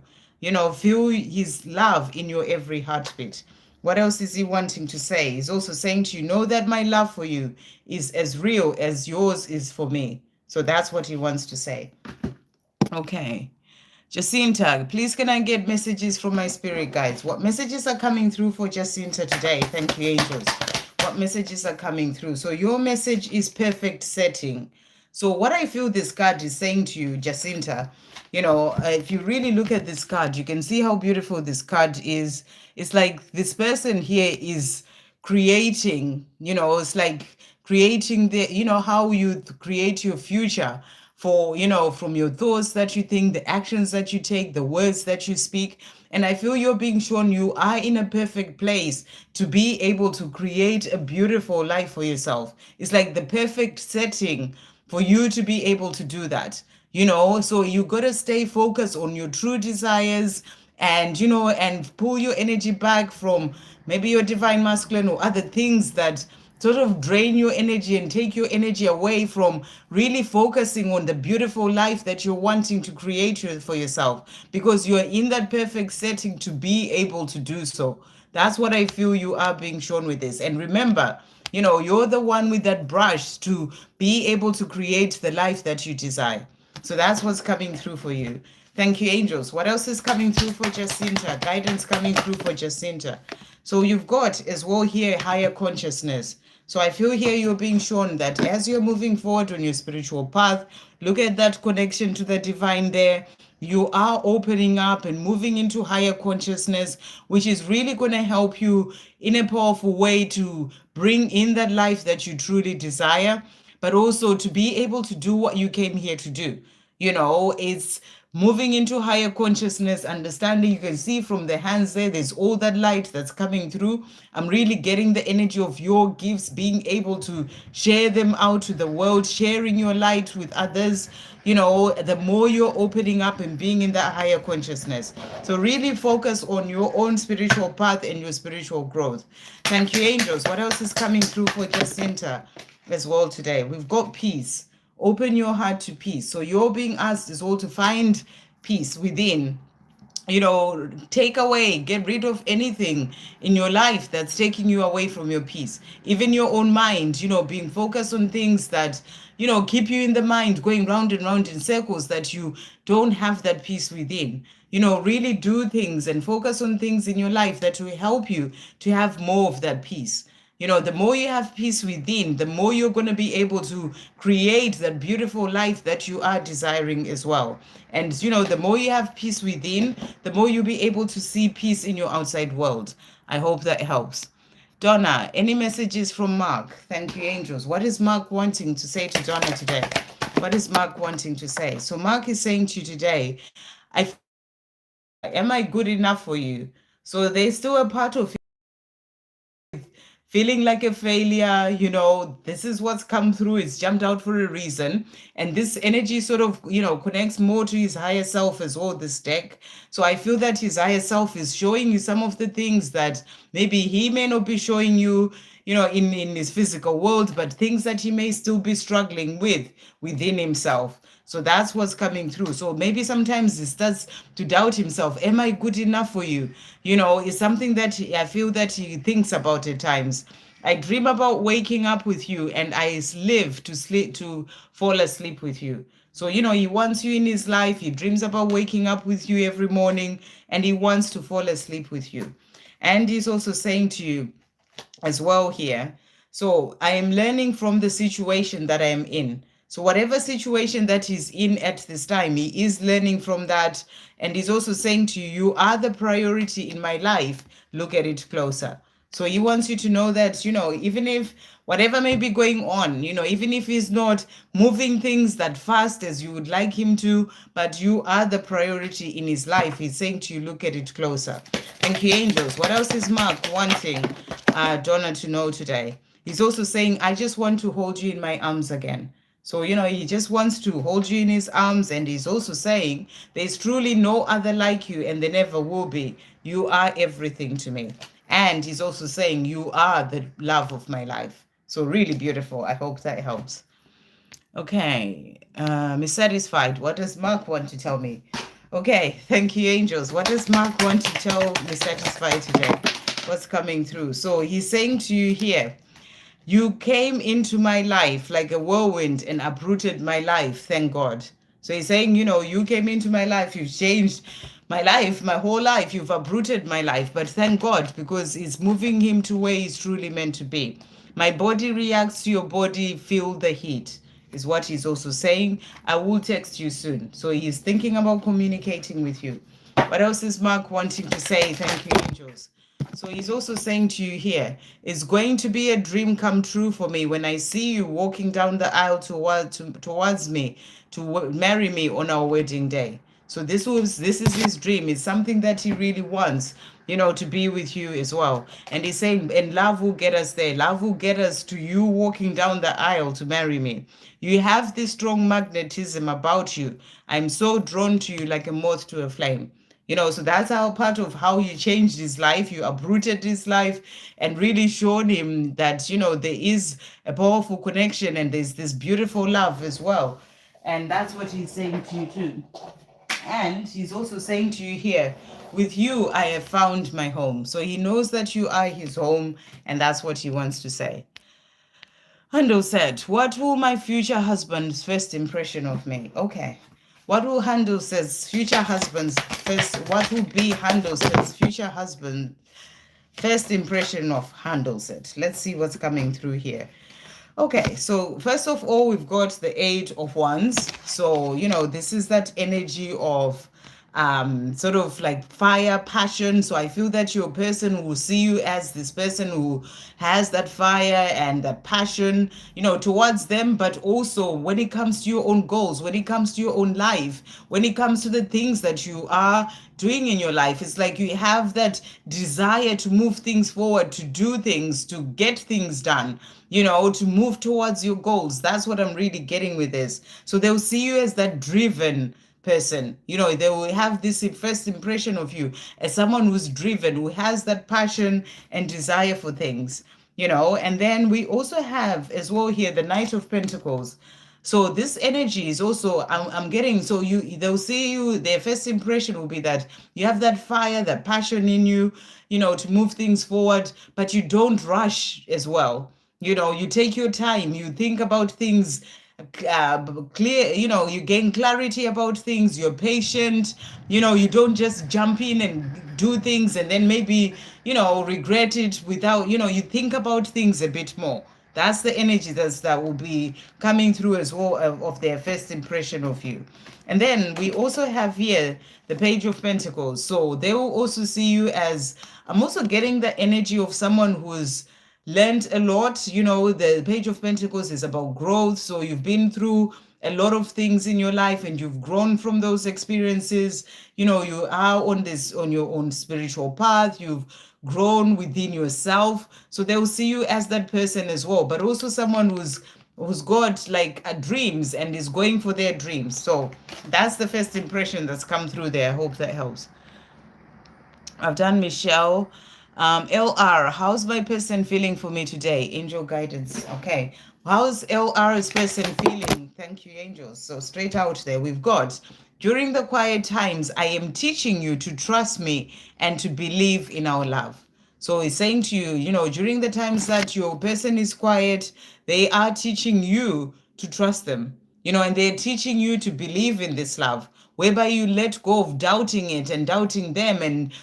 Feel his love in your every heartbeat. What else is he wanting to say? He's also saying to you, know that my love for you is as real as yours is for me. So that's what he wants to say. Okay. Jacinta, please can I get messages from my spirit guides? What messages are coming through for Jacinta today? Thank you, angels. What messages are coming through? So your message is perfect setting. So what I feel this card is saying to you, Jacinta, if you really look at this card, you can see how beautiful this card is. It's like this person here is creating, it's like creating how you create your future for, from your thoughts that you think, the actions that you take, the words that you speak. And I feel you're being shown you are in a perfect place to be able to create a beautiful life for yourself. It's like the perfect setting for you to be able to do that. So you got to stay focused on your true desires and, and pull your energy back from maybe your divine masculine or other things that sort of drain your energy and take your energy away from really focusing on the beautiful life that you're wanting to create for yourself, because you're in that perfect setting to be able to do so. That's what I feel you are being shown with this. And remember, you're the one with that brush to be able to create the life that you desire. So that's what's coming through for you. Thank you, angels. What else is coming through for Justinta? Guidance coming through for Justinta. So you've got as well here higher consciousness. So I feel here you're being shown that as you're moving forward on your spiritual path, look at that connection to the divine there. You are opening up and moving into higher consciousness, which is really going to help you in a powerful way to bring in that life that you truly desire, but also to be able to do what you came here to do. It's moving into higher consciousness, understanding. You can see from the hands there's all that light that's coming through. I'm really getting the energy of your gifts, being able to share them out to the world, sharing your light with others. The more you're opening up and being in that higher consciousness. So really focus on your own spiritual path and your spiritual growth. Thank you, angels. What else is coming through for Jacinta as well today? We've got peace. Open your heart to peace. So you're being asked as well to find peace within. Take away, get rid of anything in your life that's taking you away from your peace. Even your own mind, being focused on things that, keep you in the mind going round and round in circles, that you don't have that peace within. Really do things and focus on things in your life that will help you to have more of that peace. The more you have peace within, the more you're going to be able to create that beautiful life that you are desiring as well. And, the more you have peace within, the more you'll be able to see peace in your outside world. I hope that helps. Donna, any messages from Mark? Thank you, angels. What is Mark wanting to say to Donna today? What is Mark wanting to say? So Mark is saying to you today, am I good enough for you? So there's still a part of feeling like a failure. This is what's come through. It's jumped out for a reason. And this energy sort of, connects more to his higher self as well, this deck. So I feel that his higher self is showing you some of the things that maybe he may not be showing you, in his physical world, but things that he may still be struggling with within himself. So that's what's coming through. So maybe sometimes he starts to doubt himself. Am I good enough for you? It's something that I feel that he thinks about at times. I dream about waking up with you, and I live to fall asleep with you. So, he wants you in his life. He dreams about waking up with you every morning, and he wants to fall asleep with you. And he's also saying to you as well here, so I am learning from the situation that I am in. So whatever situation that he's in at this time, he is learning from that. And he's also saying to you, you are the priority in my life. Look at it closer. So he wants you to know that, even if whatever may be going on, even if he's not moving things that fast as you would like him to, but you are the priority in his life. He's saying to you, look at it closer. Thank you, angels. What else is Mark wanting Donna to know today? He's also saying, I just want to hold you in my arms again. So, he just wants to hold you in his arms. And he's also saying, there's truly no other like you, and there never will be. You are everything to me. And he's also saying, you are the love of my life. So really beautiful. I hope that helps. Okay. Miss Satisfied, what does Mark want to tell me? Okay. Thank you, angels. What does Mark want to tell Miss Satisfied today? What's coming through? So he's saying to you here, you came into my life like a whirlwind and uprooted my life. Thank God. So he's saying, you came into my life. You've changed my life, my whole life. You've uprooted my life. But thank God, because it's moving him to where he's truly meant to be. My body reacts to your body. Feel the heat, is what he's also saying. I will text you soon. So he's thinking about communicating with you. What else is Mark wanting to say? Thank you, angels. So he's also saying to you here, it's going to be a dream come true for me when I see you walking down the aisle towards me to marry me on our wedding day. So this is his dream. It's something that he really wants, to be with you as well. And he's saying, and love will get us there. Love will get us to you walking down the aisle to marry me. You have this strong magnetism about you. I'm so drawn to you like a moth to a flame. So that's how part of how you changed his life. You uprooted his life and really showed him that, there is a powerful connection and there's this beautiful love as well. And that's what he's saying to you too. And he's also saying to you here, with you, I have found my home. So he knows that you are his home, and that's what he wants to say. Hundle said, what will my future husband's first impression of me? Okay. What will Hundle says future husband's first, what will be Hundle says future husband first impression of Hundle said? Let's see what's coming through here. Okay, so first of all, we've got the Eight of Wands. So, this is that energy of sort of like fire, passion. So I feel that your person will see you as this person who has that fire and that passion, towards them. But also when it comes to your own goals, when it comes to your own life, when it comes to the things that you are doing in your life, it's like you have that desire to move things forward, to do things, to get things done, to move towards your goals. That's what I'm really getting with this. So they'll see you as that driven person. They will have this first impression of you as someone who's driven, who has that passion and desire for things. And then we also have as well here the Knight of Pentacles. So this energy is also, I'm getting, so they'll see you, their first impression will be that you have that fire, that passion in you, to move things forward, but you don't rush as well. You take your time, you think about things clear, you gain clarity about things, you're patient, you don't just jump in and do things and then maybe, regret it without, you think about things a bit more. That's the energy that will be coming through as well of their first impression of you. And then we also have here the Page of Pentacles. So they will also see you as, I'm also getting the energy of someone who's learned a lot. The Page of Pentacles is about growth. So you've been through a lot of things in your life and you've grown from those experiences. You are on your own spiritual path. You've grown within yourself. So they'll see you as that person as well, but also someone who's got like dreams and is going for their dreams. So that's the first impression that's come through there. I hope that helps. I've done Michelle. LR, how's my person feeling for me today? Angel guidance. Okay. How's LR's person feeling? Thank you, angels. So straight out there, we've got, during the quiet times, I am teaching you to trust me and to believe in our love. So he's saying to you, during the times that your person is quiet, they are teaching you to trust them, and they're teaching you to believe in this love, whereby you let go of doubting it and doubting them and,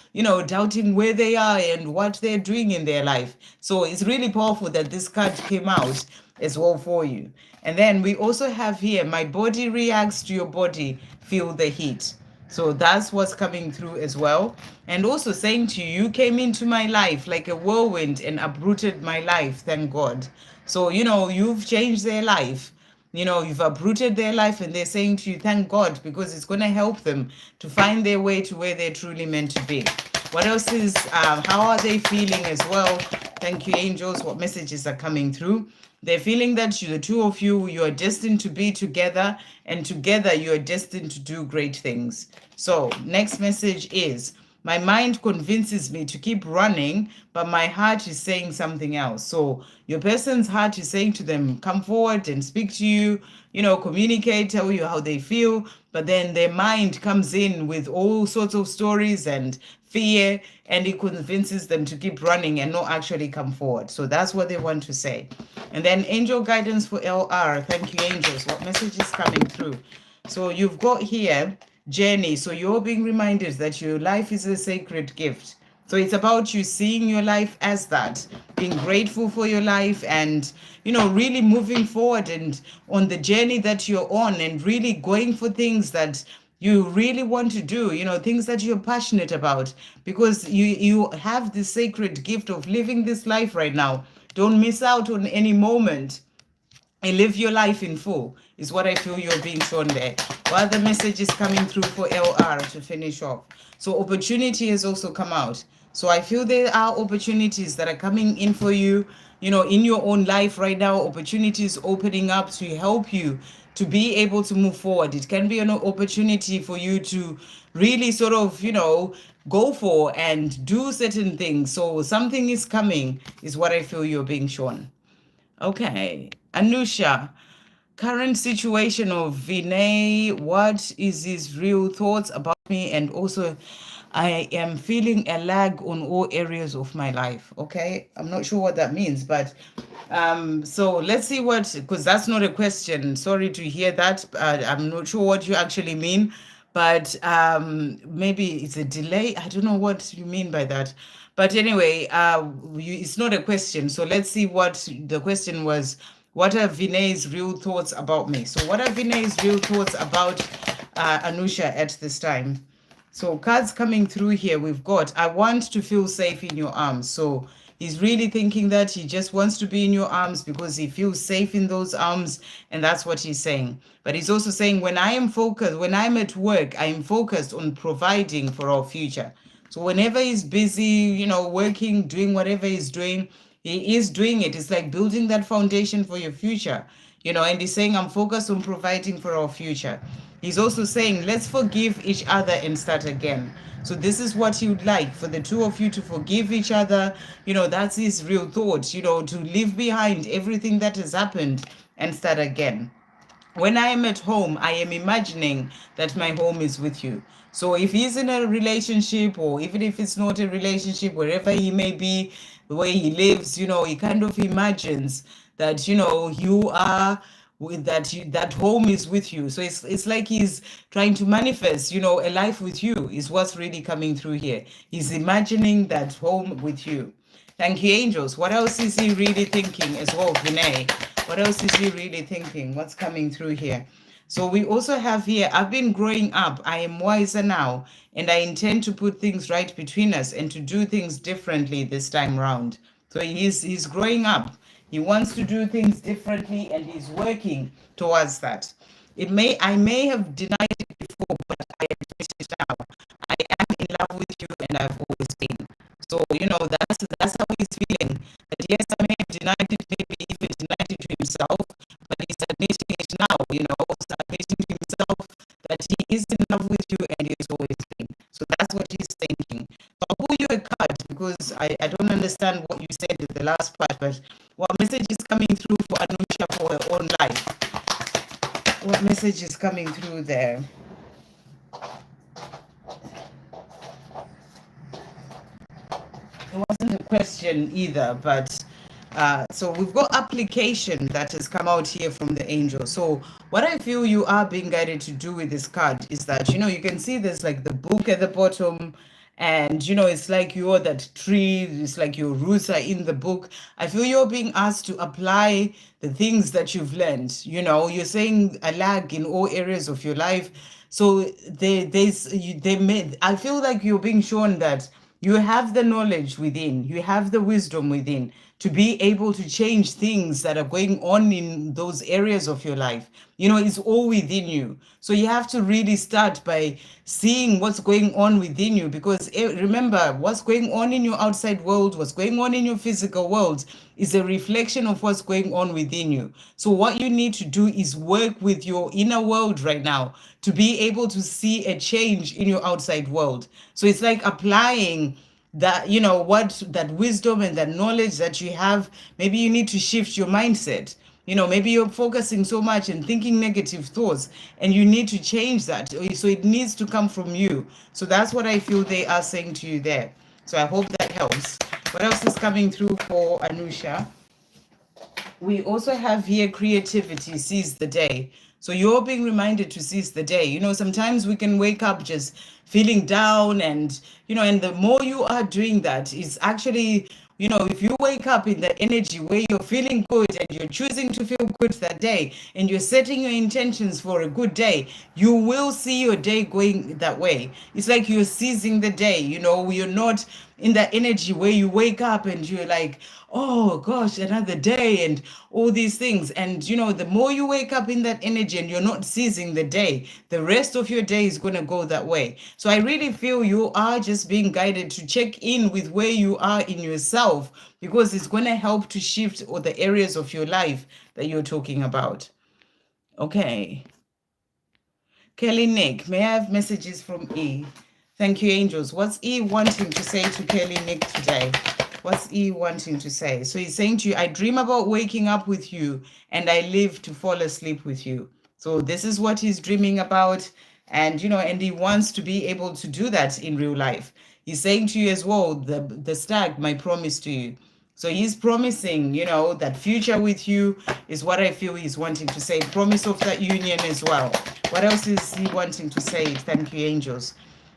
doubting where they are and what they're doing in their life. So it's really powerful that this card came out as well for you. And then we also have here, my body reacts to your body, feel the heat. So that's what's coming through as well. And also saying to you, you came into my life like a whirlwind and uprooted my life, thank God. So, you've changed their life. You've uprooted their life and they're saying to you, thank God, because it's going to help them to find their way to where they're truly meant to be. What else is, how are they feeling as well? Thank you, angels. What messages are coming through? They're feeling that the two of you, you are destined to be together, and together you are destined to do great things. So next message is, my mind convinces me to keep running, but my heart is saying something else. So your person's heart is saying to them, come forward and speak to you, communicate, tell you how they feel. But then their mind comes in with all sorts of stories and fear, and it convinces them to keep running and not actually come forward. So that's what they want to say. And then angel guidance for LR. Thank you, angels. What message is coming through? So you've got here, journey. So you're being reminded that your life is a sacred gift. So it's about you seeing your life as that, being grateful for your life and, really moving forward and on the journey that you're on and really going for things that you really want to do, things that you're passionate about, because you have this sacred gift of living this life right now. Don't miss out on any moment and live your life in full is what I feel you're being shown there. While the message is coming through for LR to finish off. So opportunity has also come out. So I feel there are opportunities that are coming in for you, in your own life right now, opportunities opening up to help you to be able to move forward. It can be an opportunity for you to really sort of, go for and do certain things. So something is coming, is what I feel you're being shown. Okay. Anusha, current situation of Vinay, what is his real thoughts about me? And also, I am feeling a lag on all areas of my life. Okay. I'm not sure what that means, but so let's see what, because that's not a question. Sorry to hear that. I'm not sure what you actually mean, but maybe it's a delay. I don't know what you mean by that. But anyway, it's not a question. So let's see what the question was. What are Vinay's real thoughts about me? So what are Vinay's real thoughts about Anusha at this time? So cards coming through here, we've got, I want to feel safe in your arms. So he's really thinking that he just wants to be in your arms because he feels safe in those arms. And that's what he's saying. But he's also saying, when I am focused, when I'm at work, I am focused on providing for our future. So whenever he's busy, working, doing whatever he's doing, he is doing it. It's like building that foundation for your future, and he's saying, I'm focused on providing for our future. He's also saying, let's forgive each other and start again. So this is what he would like, for the two of you to forgive each other. That's his real thought, to leave behind everything that has happened and start again. When I am at home, I am imagining that my home is with you. So if he's in a relationship, or even if it's not a relationship, wherever he may be, the way he lives, he kind of imagines that, you are with that home is with you. So it's like he's trying to manifest, a life with you is what's really coming through here. He's imagining that home with you. Thank you, angels. What else is he really thinking as well, Vinay? What else is he really thinking? What's coming through here? So we also have here, I've been growing up. I am wiser now, and I intend to put things right between us and to do things differently this time round. So he's growing up. He wants to do things differently, and he's working towards that. I may have denied it before, but I admit it now. I am in love with you, and I've always been. So, that's how he's feeling. That yes, I may have denied it, maybe even denied it to himself, but he's admitting it now, also admitting to himself that he is in love with you and he's always been. So that's what he's thinking. So I'll pull you a card because I don't understand what you said in the last part, but what message is coming through for Anushia for her own life? What message is coming through there? It wasn't a question either, but so we've got application that has come out here from the angel. So what I feel you are being guided to do with this card is that, you can see there's like the book at the bottom, and it's like you're that tree, it's like your roots are in the book. I feel you're being asked to apply the things that you've learned. You're saying a lag in all areas of your life. So I feel like you're being shown that you have the knowledge within, you have the wisdom within to be able to change things that are going on in those areas of your life. It's all within you. So you have to really start by seeing what's going on within you, because remember, what's going on in your outside world, what's going on in your physical world is a reflection of what's going on within you. So what you need to do is work with your inner world right now to be able to see a change in your outside world. So it's like applying that, what that wisdom and that knowledge that you have. Maybe you need to shift your mindset. Maybe you're focusing so much and thinking negative thoughts, and you need to change that. So it needs to come from you. So that's what I feel they are saying to you there. So I hope that helps. What else is coming through for Anusha? We also have here creativity, seize the day. So you're being reminded to seize the day. Sometimes we can wake up just feeling down, and and the more you are doing that, it's actually, if you wake up in the energy where you're feeling good and you're choosing to feel good that day, and you're setting your intentions for a good day, you will see your day going that way. It's like you're seizing the day. You're not in that energy where you wake up and you're like, oh gosh, another day and all these things. And the more you wake up in that energy and you're not seizing the day, the rest of your day is going to go that way. So I really feel you are just being guided to check in with where you are in yourself, because it's going to help to shift all the areas of your life that you're talking about. Okay. Kelly Nick, may I have messages from E? Thank you, angels. What's E wanting to say to Kelly Nick today? What's E wanting to say? So he's saying to you, I dream about waking up with you and I live to fall asleep with you. So this is what he's dreaming about. And, and he wants to be able to do that in real life. He's saying to you as well, the stag, my promise to you. So he's promising, that future with you is what I feel he's wanting to say. Promise of that union as well. What else is he wanting to say? Thank you, angels.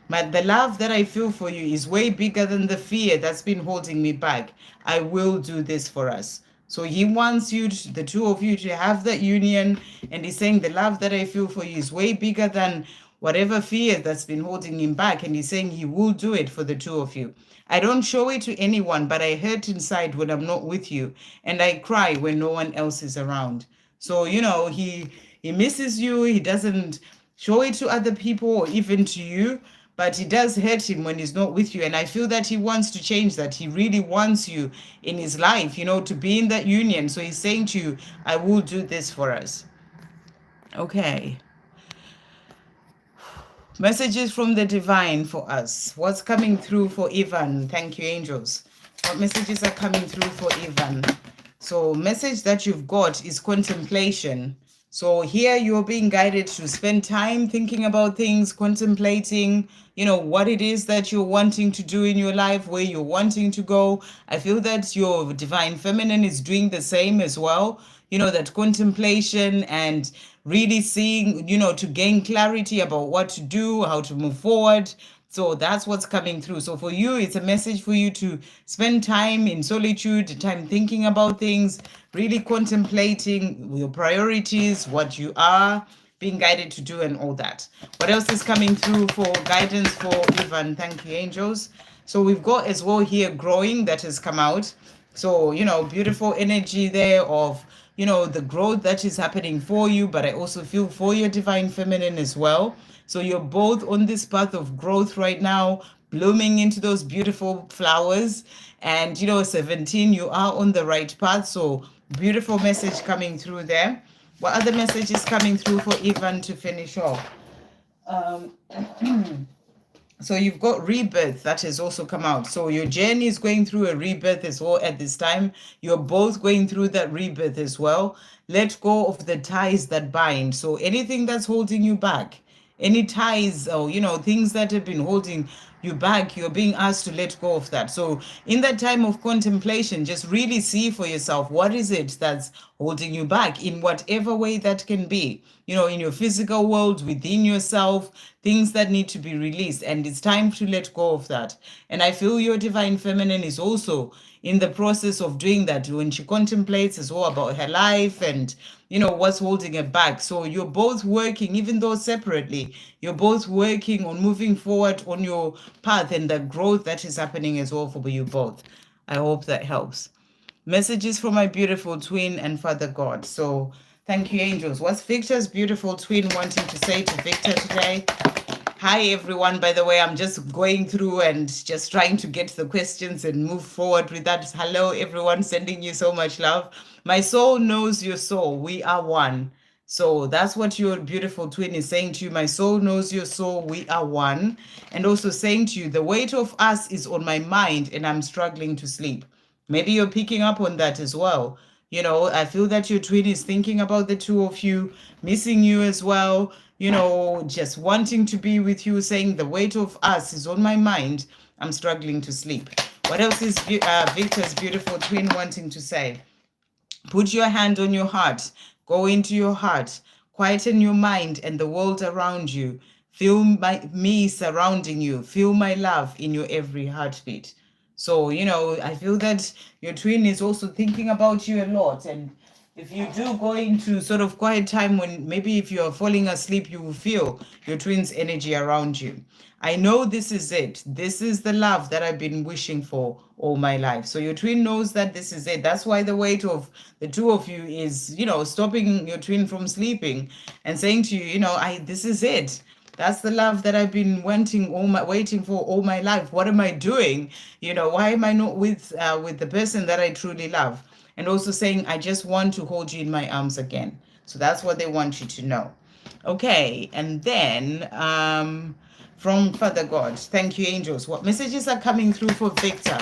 But the love that I feel for you is way bigger than the fear that's been holding me back. I will do this for us. So he wants you, the two of you, to have that union. And he's saying the love that I feel for you is way bigger than whatever fear that's been holding him back. And he's saying he will do it for the two of you. I don't show it to anyone, but I hurt inside when I'm not with you. And I cry when no one else is around. So, he misses you. He doesn't show it to other people or even to you, but it does hurt him when he's not with you. And I feel that he wants to change that. He really wants you in his life, to be in that union. So he's saying to you, I will do this for us. Okay. Messages from the divine for us. What's coming through for Ivan? Thank you, angels. What messages are coming through for Ivan? So message that you've got is contemplation. So here you're being guided to spend time thinking about things, contemplating, what it is that you're wanting to do in your life, where you're wanting to go. I feel that your divine feminine is doing the same as well. That contemplation and really seeing, to gain clarity about what to do, how to move forward. So that's what's coming through. So for you, it's a message for you to spend time in solitude, time thinking about things, really contemplating your priorities, what you are being guided to do and all that. What else is coming through for guidance for Ivan? Thank you, angels. So we've got as well here growing that has come out. So, beautiful energy there of, the growth that is happening for you, but I also feel for your divine feminine as well. So you're both on this path of growth right now, blooming into those beautiful flowers. And, 17, you are on the right path. So beautiful message coming through there. What other message is coming through for Ivan to finish off? So you've got rebirth that has also come out. So your journey is going through a rebirth as well at this time. You're both going through that rebirth as well. Let go of the ties that bind. So anything that's holding you back, any ties or, things that have been holding you back, you're being asked to let go of that. So in that time of contemplation, just really see for yourself, what is it that's holding you back in whatever way that can be, in your physical world, within yourself, things that need to be released. And it's time to let go of that. And I feel your divine feminine is also in the process of doing that when she contemplates as well about her life and what's holding her back. So you're both working, even though separately, you're both working on moving forward on your path and the growth that is happening as well for you both. I hope that helps. Messages from my beautiful twin and Father God. So thank you, angels. What's Victor's beautiful twin wanting to say to Victor today? Hi, everyone. By the way, I'm just going through and just trying to get the questions and move forward with that. Hello, everyone. Sending you so much love. My soul knows your soul. We are one. So that's what your beautiful twin is saying to you. My soul knows your soul. We are one. And also saying to you, the weight of us is on my mind and I'm struggling to sleep. Maybe you're picking up on that as well. I feel that your twin is thinking about the two of you, missing you as well, just wanting to be with you, saying the weight of us is on my mind. I'm struggling to sleep. What else is Victor's beautiful twin wanting to say? Put your hand on your heart. Go into your heart. Quieten your mind and the world around you. Feel me surrounding you. Feel my love in your every heartbeat. So, I feel that your twin is also thinking about you a lot and, if you do go into sort of quiet time when maybe if you're falling asleep, you will feel your twin's energy around you. I know this is it. This is the love that I've been wishing for all my life. So your twin knows that this is it. That's why the weight of the two of you is, stopping your twin from sleeping and saying to you, this is it. That's the love that I've been waiting for all my life. What am I doing? Why am I not with the person that I truly love? And also saying, I just want to hold you in my arms again. So that's what they want you to know. Okay, and then from Father God, thank you, angels. What messages are coming through for Victor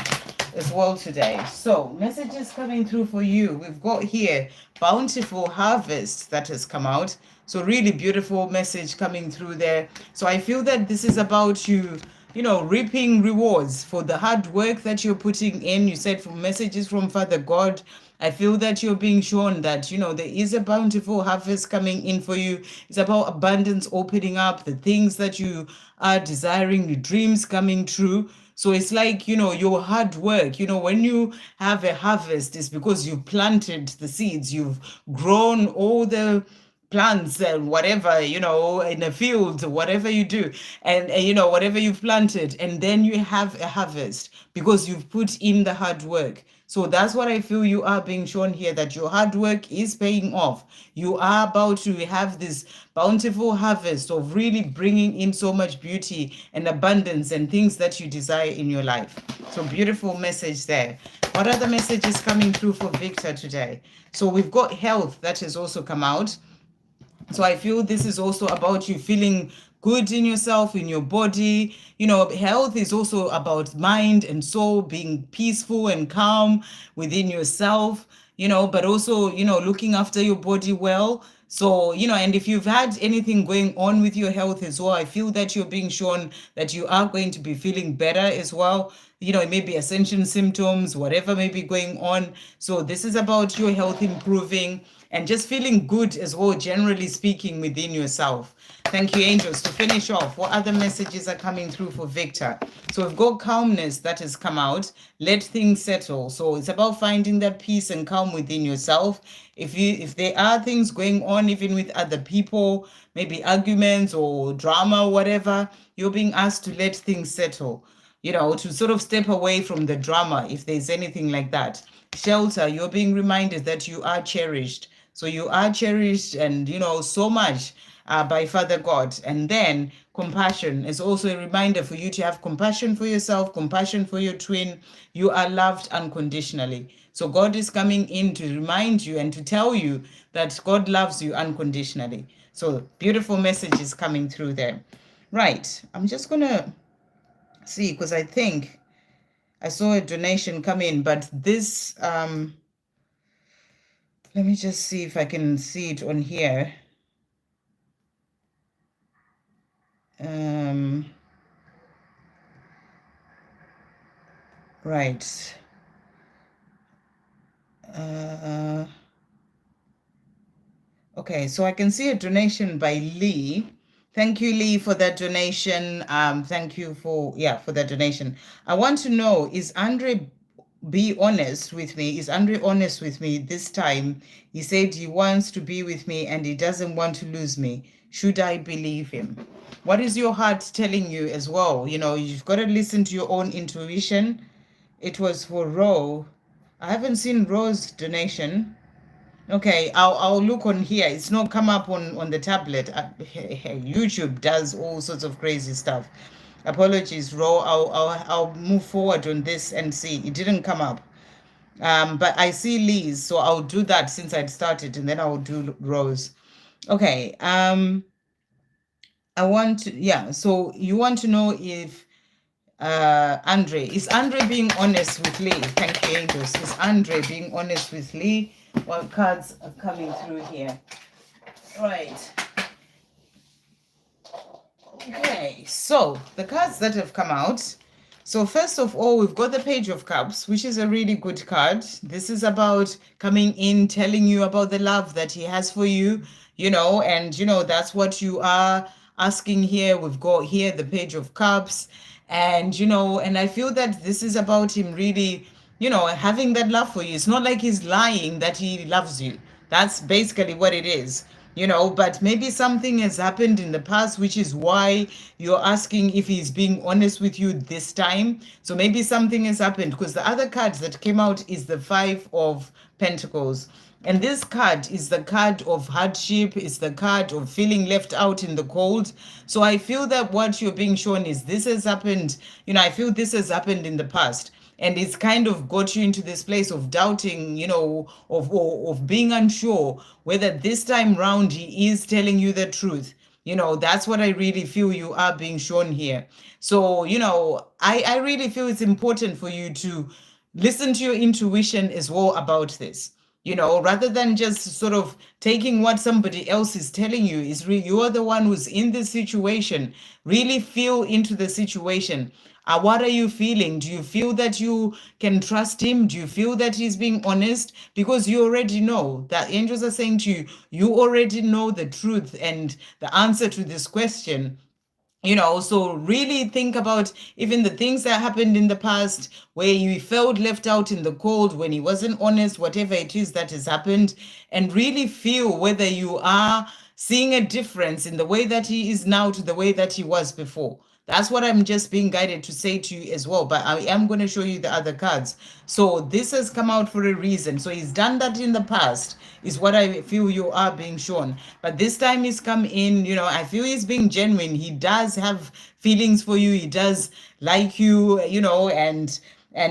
as well today? So, messages coming through for you. We've got here bountiful harvest that has come out. So, really beautiful message coming through there. So, I feel that this is about you, reaping rewards for the hard work that you're putting in. You said from messages from Father God. I feel that you're being shown that, there is a bountiful harvest coming in for you. It's about abundance opening up, the things that you are desiring, the dreams coming true. So it's like, your hard work, when you have a harvest, it's because you've planted the seeds, you've grown all the plants and whatever, in a field, whatever you do, and whatever you've planted, and then you have a harvest because you've put in the hard work. So that's what I feel you are being shown here, that your hard work is paying off. You are about to have this bountiful harvest of really bringing in so much beauty and abundance and things that you desire in your life. So beautiful message there. What other messages coming through for Victor today? So we've got health that has also come out. So I feel this is also about you feeling good in yourself, in your body. Health is also about mind and soul, being peaceful and calm within yourself, but also, looking after your body well. So, and if you've had anything going on with your health as well, I feel that you're being shown that you are going to be feeling better as well. It may be ascension symptoms, whatever may be going on. So this is about your health improving and just feeling good as well, generally speaking, within yourself. Thank you, angels. To finish off, what other messages are coming through for Victor? So we've got calmness that has come out. Let things settle. So it's about finding that peace and calm within yourself. If there are things going on, even with other people, maybe arguments or drama or whatever, you're being asked to let things settle. To sort of step away from the drama, if there's anything like that. Shelter, you're being reminded that you are cherished. So you are cherished and, so much by Father God. And then compassion is also a reminder for you to have compassion for yourself, compassion for your twin. You are loved unconditionally. So God is coming in to remind you and to tell you that God loves you unconditionally. So beautiful messages coming through there. Right. I'm just going to see, because I think I saw a donation come in, but this, let me just see if I can see it on here. Right. Okay, so I can see a donation by Lee. Thank you, Lee, for that donation. Thank you for that donation. I want to know, is Andre honest with me? Is Andre honest with me this time? He said he wants to be with me and he doesn't want to lose me. Should I believe him? What is your heart telling you as well? You've got to listen to your own intuition. It was for Ro. I haven't seen Ro's donation. Okay, I'll look on here. It's not come up on the tablet. YouTube does all sorts of crazy stuff. Apologies, Ro. I'll move forward on this and see. It didn't come up. But I see Lee's, so I'll do that since I'd started, and then I'll do Ro's. Okay. I want to, so you want to know if is Andre being honest with Lee? Thank you, angels. Is Andre being honest with Lee? What cards are coming through here? Right. Okay, so the cards that have come out. So first of all, we've got the Page of Cups, which is a really good card. This is about coming in, telling you about the love that he has for you, and, that's what you are asking here. We've got here the Page of Cups, and, and I feel that this is about him really, having that love for you. It's not like he's lying that he loves you. That's basically what it is, but maybe something has happened in the past, which is why you're asking if he's being honest with you this time. So maybe something has happened, because the other cards that came out is the Five of Pentacles. And this card is the card of hardship, it's the card of feeling left out in the cold. So I feel that what you're being shown is this has happened, I feel this has happened in the past. And it's kind of got you into this place of doubting, of being unsure whether this time round he is telling you the truth. That's what I really feel you are being shown here. So, I really feel it's important for you to listen to your intuition as well about this, rather than just sort of taking what somebody else is telling you. You're the one who's in this situation. Really feel into the situation. What are you feeling? Do you feel that you can trust him? Do you feel that he's being honest? Because you already know that angels are saying to you, you already know the truth and the answer to this question. So really think about even the things that happened in the past where you felt left out in the cold, when he wasn't honest, whatever it is that has happened, and really feel whether you are seeing a difference in the way that he is now to the way that he was before. That's what I'm just being guided to say to you as well. But I am going to show you the other cards. So this has come out for a reason. So he's done that in the past, is what I feel you are being shown. But this time he's come in, I feel he's being genuine. He does have feelings for you. He does like you, and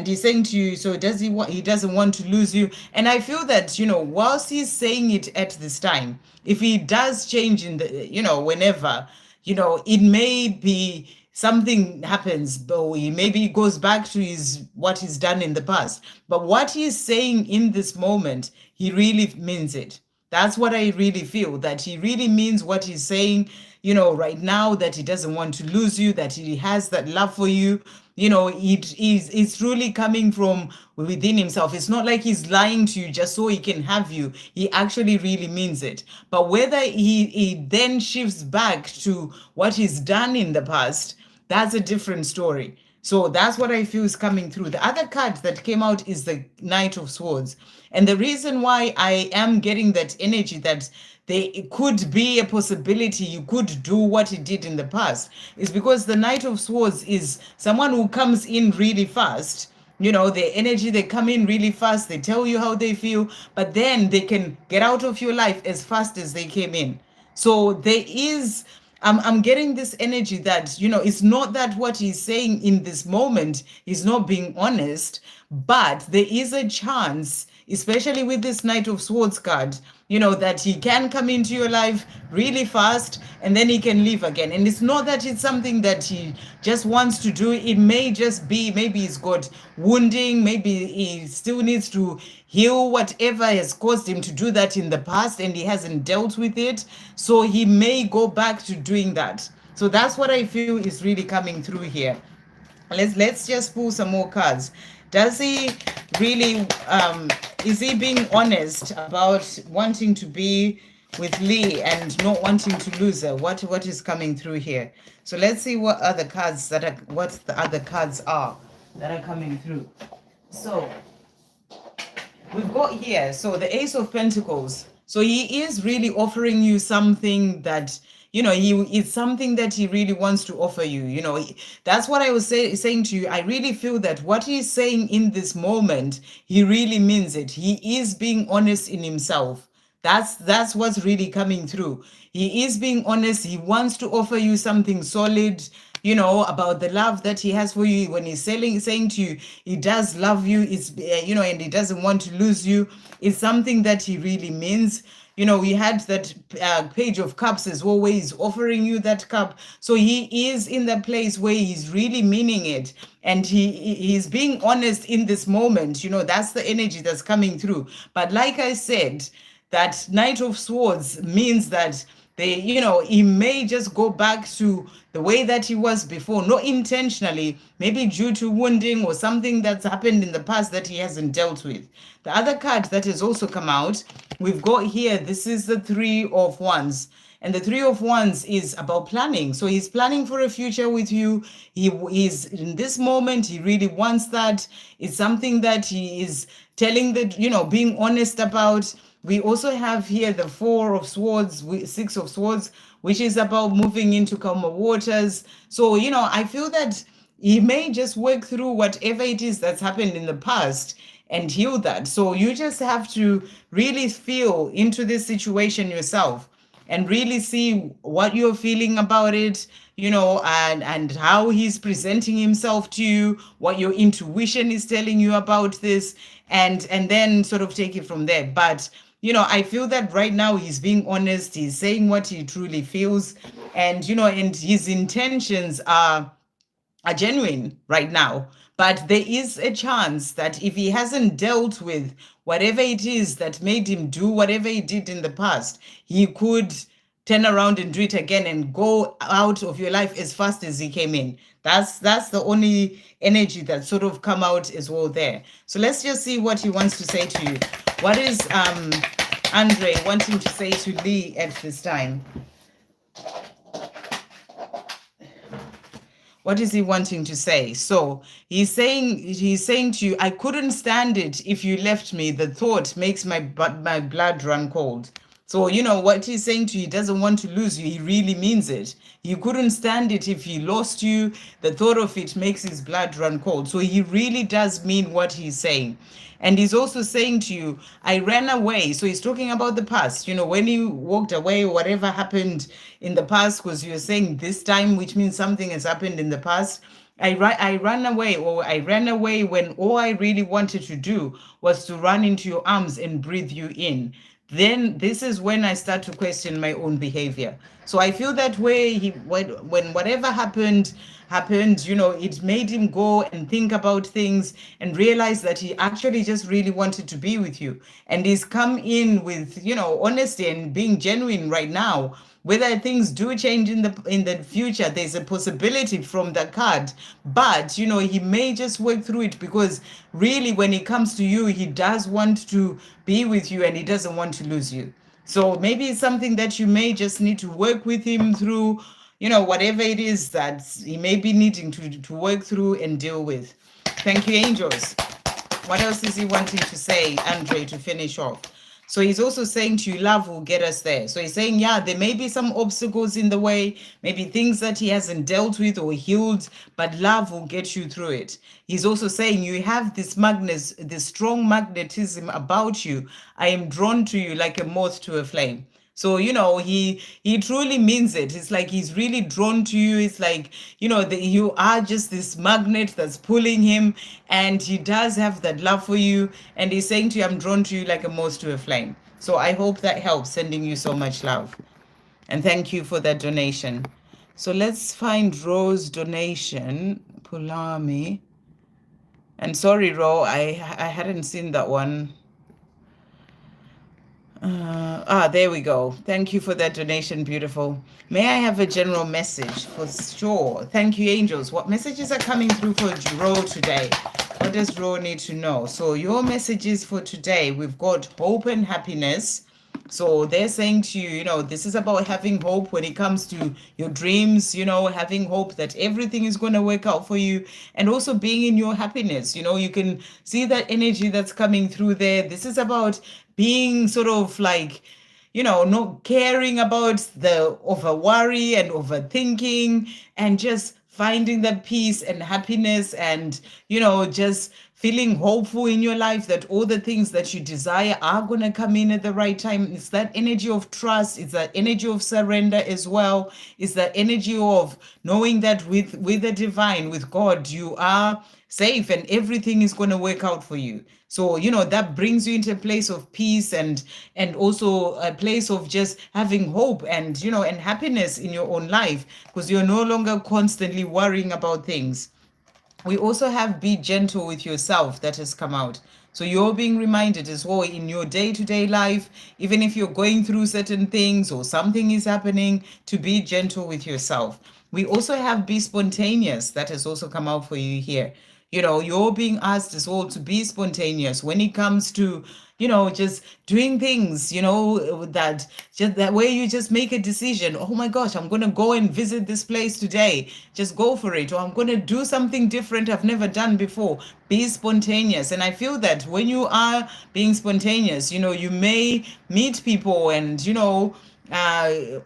he's saying to you, so he doesn't want to lose you. And I feel that, whilst he's saying it at this time, if he does change in the, whenever, it may be something happens, but maybe he goes back to what he's done in the past. But what he's saying in this moment, he really means it. That's what I really feel, that he really means what he's saying, right now, that he doesn't want to lose you, that he has that love for you. It's truly coming from within himself. It's not like he's lying to you just so he can have you. He actually really means it. But whether he then shifts back to what he's done in the past, that's a different story. So that's what I feel is coming through. The other card that came out is the Knight of Swords. And the reason why I am getting that energy that it could be a possibility you could do what he did in the past is because the Knight of Swords is someone who comes in really fast. Their energy, they come in really fast, they tell you how they feel, but then they can get out of your life as fast as they came in. So there is, I'm getting this energy that, it's not that what he's saying in this moment is not being honest, but there is a chance, especially with this Knight of Swords card, that he can come into your life really fast and then he can leave again. And it's not that it's something that he just wants to do. It may just be, maybe he's got wounding, maybe he still needs to heal whatever has caused him to do that in the past and he hasn't dealt with it. So he may go back to doing that. So that's what I feel is really coming through here. Let's just pull some more cards. Does he really, is he being honest about wanting to be with Lee and not wanting to lose her? What is coming through here? So let's see what other cards what the other cards are that are coming through. So we've got here, so the Ace of Pentacles. So he is really offering you something that, it's something that he really wants to offer you. That's what I was saying to you. I really feel that what he's saying in this moment, he really means it. He is being honest in himself. That's what's really coming through. He is being honest. He wants to offer you something solid, about the love that he has for you. When he's saying to you, he does love you, it's, and he doesn't want to lose you. It's something that he really means. We had that Page of Cups as well, where he's offering you that cup. So he is in the place where he's really meaning it. And he's being honest in this moment. That's the energy that's coming through. But like I said, that Knight of Swords means that he may just go back to the way that he was before, not intentionally, maybe due to wounding or something that's happened in the past that he hasn't dealt with. The other card that has also come out, we've got here, this is the Three of Wands. And the Three of Wands is about planning. So he's planning for a future with you. He is in this moment, he really wants that. It's something that he is telling being honest about. We also have here the Four of Swords, Six of Swords, which is about moving into calmer waters. So, I feel that he may just work through whatever it is that's happened in the past and heal that. So you just have to really feel into this situation yourself and really see what you're feeling about it, and how he's presenting himself to you, what your intuition is telling you about this, and then sort of take it from there. But I feel that right now he's being honest, he's saying what he truly feels, and his intentions are genuine right now. But there is a chance that if he hasn't dealt with whatever it is that made him do whatever he did in the past, he could turn around and do it again and go out of your life as fast as he came in. That's the only energy that sort of come out as well there. So let's just see what he wants to say to you. What is Andre wanting to say to Lee at this time? What is he wanting to say? So he's saying to you, I couldn't stand it if you left me. The thought makes my blood run cold. So, what he's saying to you, he doesn't want to lose you. He really means it. He couldn't stand it if he lost you. The thought of it makes his blood run cold. So he really does mean what he's saying. And he's also saying to you, I ran away. So he's talking about the past, when you walked away, whatever happened in the past, because you're saying this time, which means something has happened in the past. I ran away, or I ran away when all I really wanted to do was to run into your arms and breathe you in. Then this is when I start to question my own behavior. So I feel that way when whatever happened, it made him go and think about things and realize that he actually just really wanted to be with you. And he's come in with, honesty and being genuine right now. Whether things do change in the future, there's a possibility from the card. But, he may just work through it, because really when it comes to you, he does want to be with you and he doesn't want to lose you. So maybe it's something that you may just need to work with him through, whatever it is that he may be needing to work through and deal with. Thank you, angels. What else is he wanting to say, Andre, to finish off? So he's also saying to you, love will get us there. So he's saying, yeah, there may be some obstacles in the way, maybe things that he hasn't dealt with or healed, but love will get you through it. He's also saying you have this strong magnetism about you. I am drawn to you like a moth to a flame. So, he truly means it. It's like he's really drawn to you. It's like, you are just this magnet that's pulling him, and he does have that love for you. And he's saying to you, I'm drawn to you like a moth to a flame. So I hope that helps, sending you so much love. And thank you for that donation. So let's find Ro's donation, Pulami. And sorry, Ro, I hadn't seen that one. There we go. Thank you for that donation, beautiful. May I have a general message? For sure. Thank you, angels. What messages are coming through for Ro today? What does Ro need to know? So your messages for today, we've got hope and happiness. So they're saying to you, this is about having hope when it comes to your dreams, having hope that everything is going to work out for you, and also being in your happiness. You can see that energy that's coming through there. This is about being sort of like, not caring about the over worry and overthinking, and just finding that peace and happiness, and, just feeling hopeful in your life that all the things that you desire are going to come in at the right time. It's that energy of trust. It's that energy of surrender as well. It's that energy of knowing that with the divine, with God, you are safe and everything is going to work out for you. So, that brings you into a place of peace and also a place of just having hope and, and happiness in your own life, because you're no longer constantly worrying about things. We also have be gentle with yourself that has come out. So you're being reminded as well in your day-to-day life, even if you're going through certain things or something is happening, to be gentle with yourself. We also have be spontaneous that has also come out for you here. You're being asked as well to be spontaneous when it comes to, just doing things, that just that way you just make a decision. Oh my gosh, I'm going to go and visit this place today. Just go for it. Or I'm going to do something different I've never done before. Be spontaneous. And I feel that when you are being spontaneous, you may meet people and,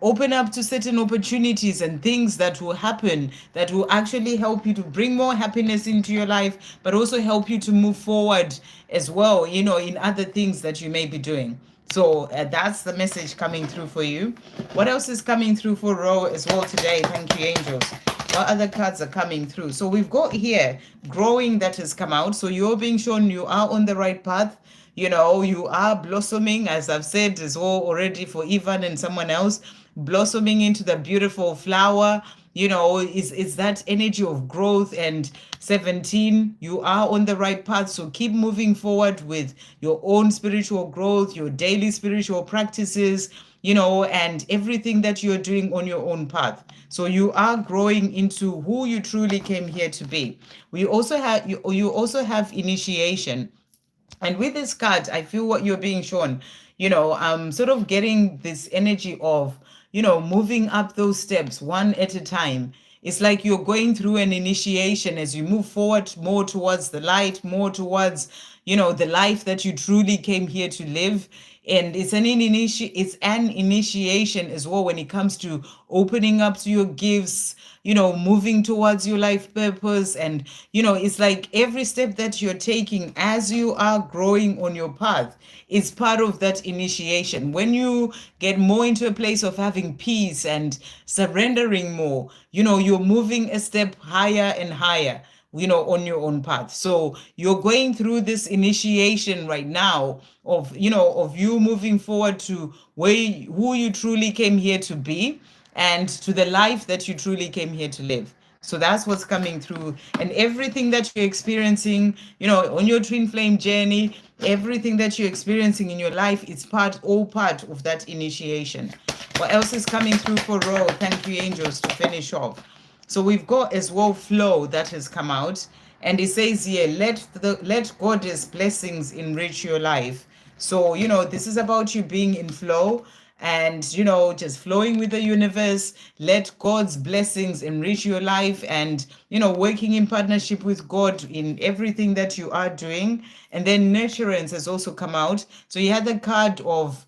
open up to certain opportunities and things that will happen that will actually help you to bring more happiness into your life, but also help you to move forward as well, in other things that you may be doing. So that's the message coming through for you. What else is coming through for Ro as well today? Thank you, angels. What other cards are coming through? So we've got here growing that has come out. So you're being shown you are on the right path. You are blossoming, as I've said as well already for Ivan and someone else, blossoming into the beautiful flower. Is that energy of growth. And 17, you are on the right path. So keep moving forward with your own spiritual growth, your daily spiritual practices, and everything that you're doing on your own path. So you are growing into who you truly came here to be. You also have initiation. And with this card, I feel what you're being shown, I'm sort of getting this energy of, moving up those steps one at a time. It's like you're going through an initiation as you move forward more towards the light, more towards, the life that you truly came here to live. And it's an initiation as well when it comes to opening up to your gifts, moving towards your life purpose. And it's like every step that you're taking as you are growing on your path is part of that initiation. When you get more into a place of having peace and surrendering more, you're moving a step higher and higher, on your own path. So you're going through this initiation right now of you moving forward to who you truly came here to be, and to the life that you truly came here to live. So that's what's coming through. And everything that you're experiencing, on your twin flame journey, everything that you're experiencing in your life, it's all part of that initiation. What else is coming through for Ro? Thank you, angels, to finish off. So we've got as well flow that has come out. And it says here, let God's blessings enrich your life. So, this is about you being in flow and, just flowing with the universe. Let God's blessings enrich your life and, working in partnership with God in everything that you are doing. And then nurturance has also come out. So you had the card of,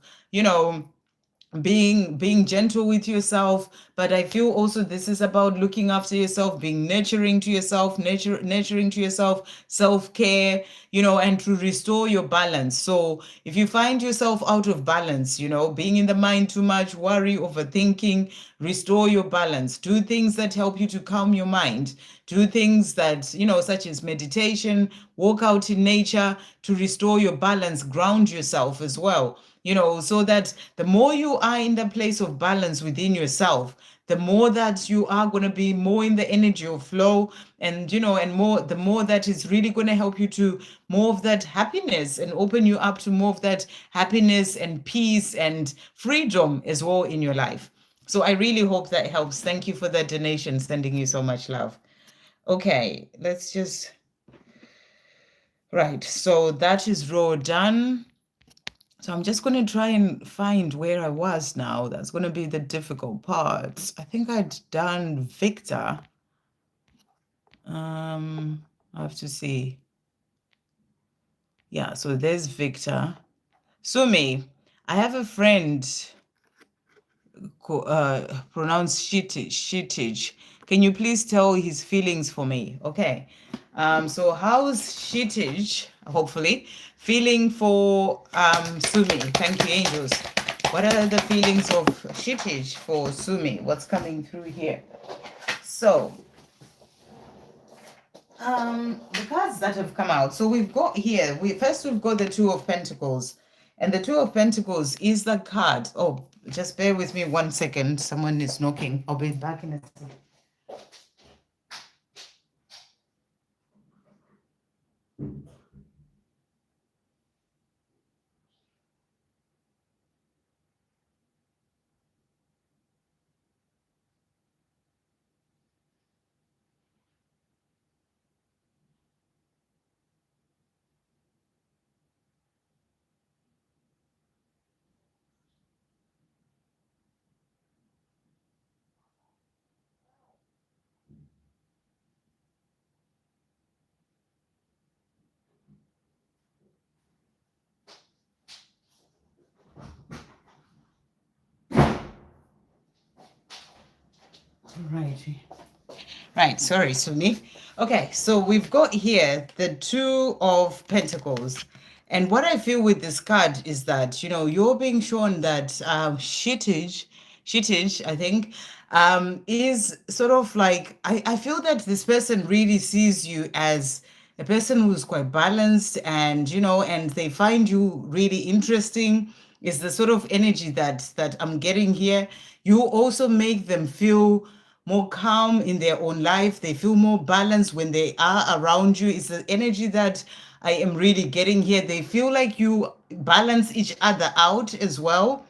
being gentle with yourself, but I feel also this is about looking after yourself, being nurturing to yourself, nurturing to yourself, self-care, and to restore your balance. So if you find yourself out of balance, being in the mind too much, worry, overthinking, restore your balance. Do things that help you to calm your mind. Do things that, such as meditation, walk out in nature to restore your balance, ground yourself as well, so that the more you are in the place of balance within yourself, the more that you are going to be more in the energy of flow. And the more that is really going to help you to more of that happiness and open you up to more of that happiness and peace and freedom as well in your life. So I really hope that helps. Thank you for that donation. Sending you so much love. Okay, let's just, right, so that is raw done. So I'm just going to try and find where I was now. That's going to be the difficult part. I think I'd done Victor. I have to see. Yeah, so there's Victor. Sumi, I have a friend pronounced Shitage. Can you please tell his feelings for me? Okay. So how's Shitage, hopefully, feeling for Sumi? Thank you, angels. What are the feelings of Shitage for Sumi? What's coming through here? So, the cards that have come out. So we've got here, we've got the Two of Pentacles. And the Two of Pentacles is the card. Oh, just bear with me 1 second. Someone is knocking. I'll be back in a second. Right. Right, sorry, Sumi. Okay, so we've got here the Two of Pentacles. And what I feel with this card is that, you're being shown that shittage, I think, is sort of like, I feel that this person really sees you as a person who's quite balanced and, and they find you really interesting is the sort of energy that I'm getting here. You also make them feel more calm in their own life. They feel more balanced when they are around you. It's the energy that I am really getting here. They feel like you balance each other out as well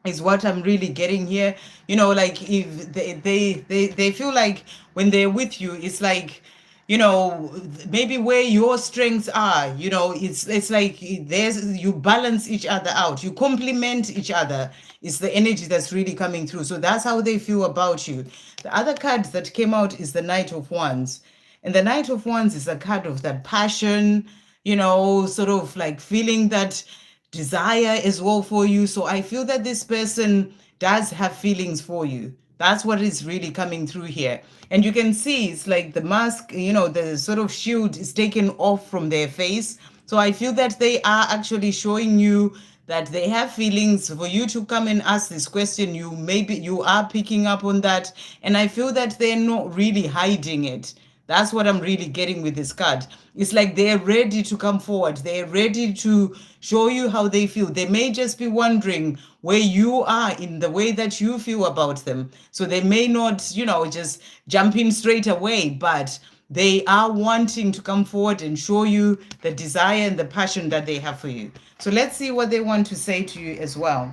is what I'm really getting here. Like if they feel like when they're with you, it's like, maybe where your strengths are, it's like you balance each other out, you complement each other. It's the energy that's really coming through. So that's how they feel about you. The other card that came out is the Knight of Wands. And the Knight of Wands is a card of that passion, sort of like feeling that desire as well for you. So I feel that this person does have feelings for you. That's what is really coming through here. And you can see it's like the mask, the sort of shield is taken off from their face. So I feel that they are actually showing you that they have feelings for you to come and ask this question. You are picking up on that. And I feel that they're not really hiding it. That's what I'm really getting with this card. It's like they're ready to come forward. They're ready to show you how they feel. They may just be wondering where you are in the way that you feel about them. So they may not, just jump in straight away, but they are wanting to come forward and show you the desire and the passion that they have for you. So let's see what they want to say to you as well.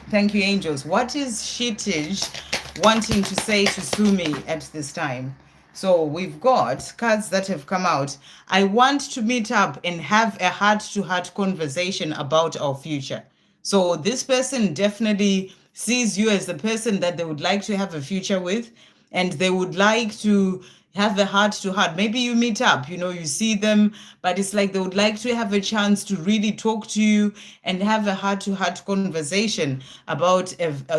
Thank you, angels. What is Shittage wanting to say to Sumi at this time? So we've got cards that have come out. I want to meet up and have a heart-to-heart conversation about our future. So this person definitely sees you as the person that they would like to have a future with, and they would like to have a heart to heart. Maybe you meet up, you see them, but it's like they would like to have a chance to really talk to you and have a heart to heart conversation about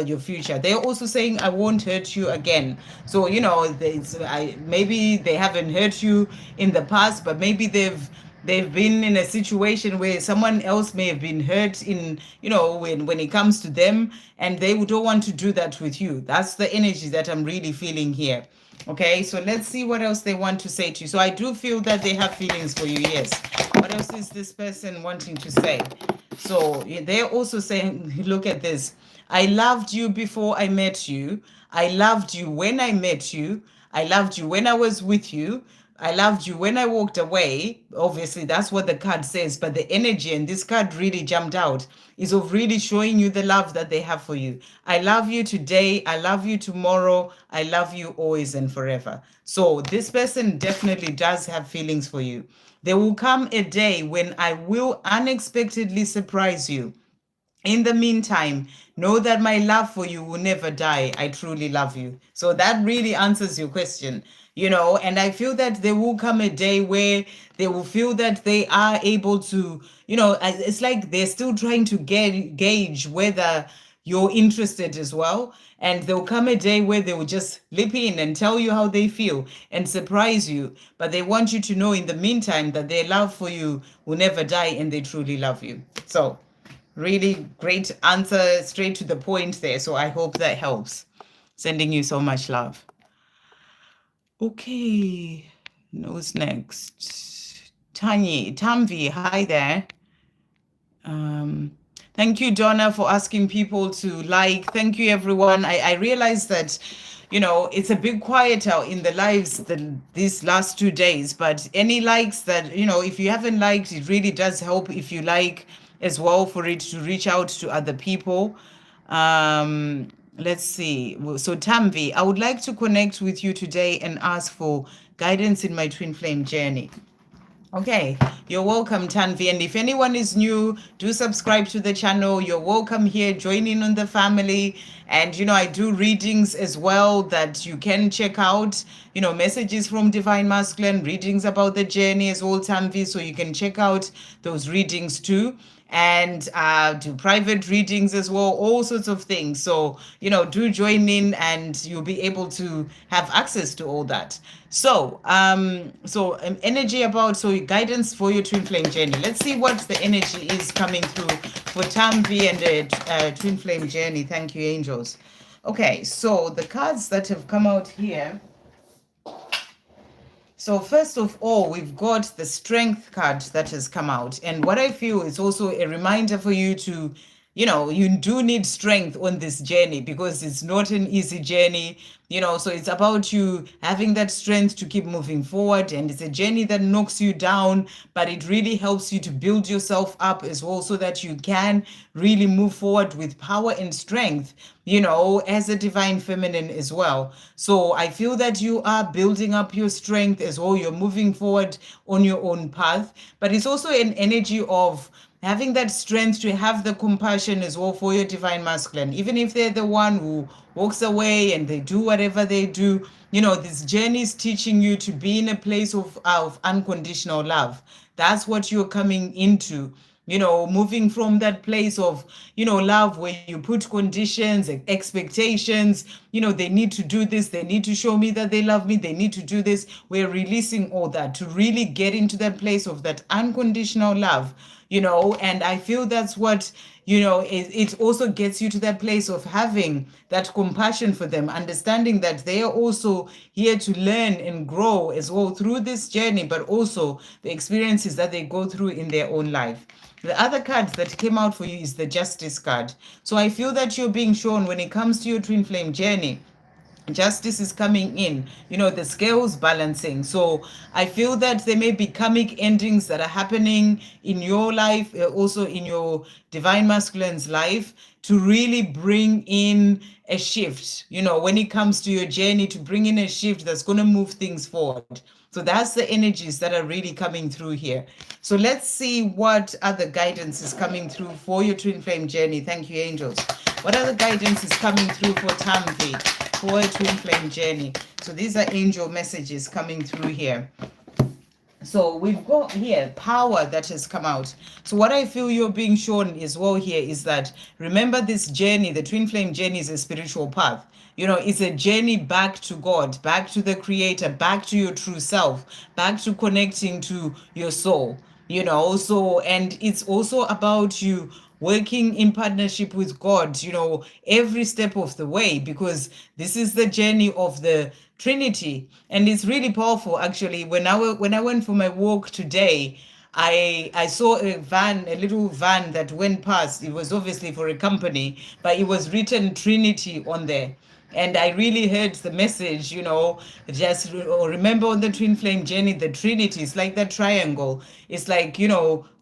your future. They're also saying, I won't hurt you again. So, maybe they haven't hurt you in the past, but maybe they've been in a situation where someone else may have been hurt in, when it comes to them, and they don't want to do that with you. That's the energy that I'm really feeling here. Okay, so let's see what else they want to say to you. So I do feel that they have feelings for you, yes. What else is this person wanting to say? So they're also saying, look at this. I loved you before I met you. I loved you when I met you. I loved you when I was with you. I loved you when I walked away. Obviously, that's what the card says, but the energy, and this card really jumped out, is of really showing you the love that they have for you. I love you today. I love you tomorrow. I love you always and forever. So this person definitely does have feelings for you. There will come a day when I will unexpectedly surprise you. In the meantime, know that my love for you will never die. I truly love you. So that really answers your question, and I feel that there will come a day where they will feel that they are able to, it's like they're still trying to gauge whether you're interested as well. And there'll come a day where they will just leap in and tell you how they feel and surprise you. But they want you to know in the meantime that their love for you will never die and they truly love you. So really great answer, straight to the point there. So I hope that helps. Sending you so much love. Okay, who's next? Tanvi, hi there. Thank you, Donna, for asking people to like. Thank you, everyone. I realized that, it's a bit quieter in the lives these last 2 days, but any likes that, if you haven't liked, it really does help if you like as well for it to reach out to other people. Let's see. So Tamvi, I would like to connect with you today and ask for guidance in my twin flame journey. Okay, you're welcome, Tanvi. And if anyone is new, do subscribe to the channel. You're welcome here. Join in on the family. And, I do readings as well that you can check out, messages from Divine Masculine, readings about the journey as well, Tanvi. So you can check out those readings too. And do private readings as well, all sorts of things. So, do join in and you'll be able to have access to all that. So energy about, so guidance for your twin flame journey. Let's see what the energy is coming through for Tanvi and the twin flame journey. Thank you, angels. Okay, so the cards that have come out here. So first of all, we've got the strength card that has come out. And what I feel is also a reminder for you to, you do need strength on this journey because it's not an easy journey, so it's about you having that strength to keep moving forward. And it's a journey that knocks you down, but it really helps you to build yourself up as well so that you can really move forward with power and strength, as a divine feminine as well. So I feel that you are building up your strength as well. You're moving forward on your own path, but it's also an energy of having that strength to have the compassion as well for your divine masculine, even if they're the one who walks away and they do whatever they do. This journey is teaching you to be in a place of unconditional love. That's what you're coming into, moving from that place of, love where you put conditions, expectations, they need to do this, they need to show me that they love me, they need to do this. We're releasing all that to really get into that place of that unconditional love, and I feel that's what, it also gets you to that place of having that compassion for them, understanding that they are also here to learn and grow as well through this journey, but also the experiences that they go through in their own life. The other card that came out for you is the Justice card. So I feel that you're being shown when it comes to your twin flame journey, justice is coming in, the scales balancing. So I feel that there may be karmic endings that are happening in your life, also in your divine masculine's life, to really bring in a shift, when it comes to your journey, to bring in a shift that's going to move things forward. So that's the energies that are really coming through here. So let's see what other guidance is coming through for your twin flame journey. Thank you, angels. What other guidance is coming through for Tanvi, for a twin flame journey? So these are angel messages coming through here. So we've got here power that has come out. So what I feel you're being shown as well here is that, remember, this journey, the twin flame journey, is a spiritual path. It's a journey back to God, back to the creator, back to your true self, back to connecting to your soul, so, and it's also about you working in partnership with God, every step of the way, because this is the journey of the Trinity. And it's really powerful. Actually, when I went for my walk today, I saw a little van that went past. It was obviously for a company, but it was written Trinity on there. And I really heard the message, just remember on the twin flame journey, the Trinity is like that triangle. It's like,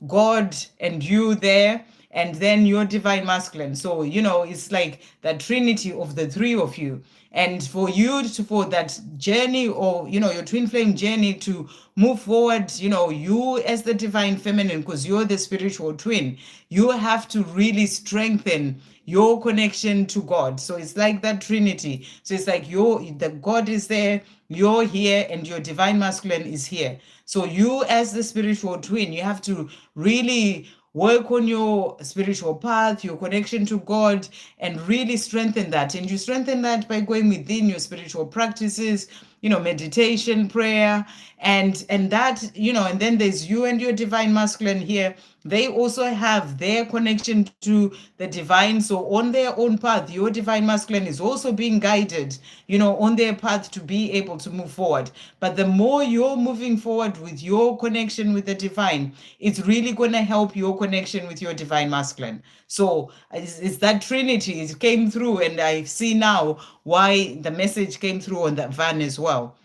God and you there, and then your divine masculine. So, it's like that Trinity of the three of you. And for you for that journey, or, your twin flame journey to move forward, you as the divine feminine, because you're the spiritual twin, you have to really strengthen your connection to God. So it's like that Trinity. So it's like the God is there, you're here, and your divine masculine is here. So you as the spiritual twin, you have to really work on your spiritual path, your connection to God, and really strengthen that. And you strengthen that by going within your spiritual practices, meditation, prayer, and that, and then there's you and your divine masculine here. They also have their connection to the divine. So on their own path, your divine masculine is also being guided, on their path to be able to move forward. But the more you're moving forward with your connection with the divine, it's really going to help your connection with your divine masculine. So it's that Trinity. It came through, and I see now why the message came through on that van as well.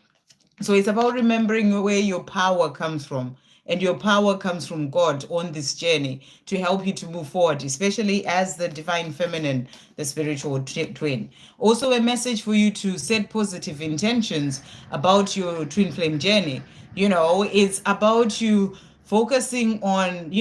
So it's about remembering where your power comes from and your power comes from God on this journey to help you to move forward, especially as the divine feminine, the spiritual twin. Also, a message for you to set positive intentions about your twin flame journey. It's about you focusing on,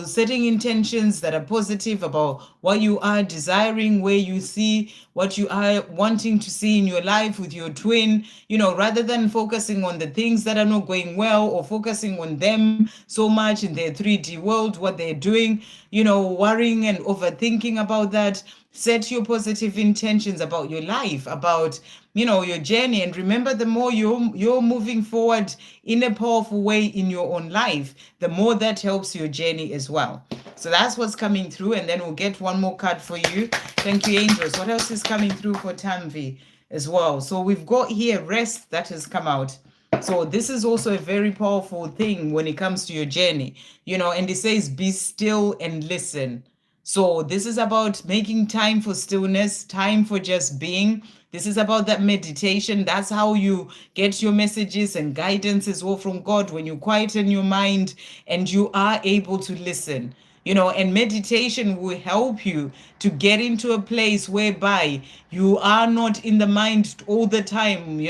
setting intentions that are positive about what you are desiring, where you see what you are wanting to see in your life with your twin, rather than focusing on the things that are not going well or focusing on them so much in their 3D world, what they're doing, worrying and overthinking about that. Set your positive intentions about your life, about your journey, and remember, the more you're moving forward in a powerful way in your own life, the more that helps your journey as well. So that's what's coming through, and then we'll get one more card for you. Thank you, angels. What else is coming through for Tanvi as well? So we've got here rest that has come out. So this is also a very powerful thing when it comes to your journey, and it says be still and listen. So this is about making time for stillness, time for just being. This is about that meditation. That's how you get your messages and guidance as well from God, when you quieten your mind and you are able to listen. And meditation will help you to get into a place whereby you are not in the mind all the time,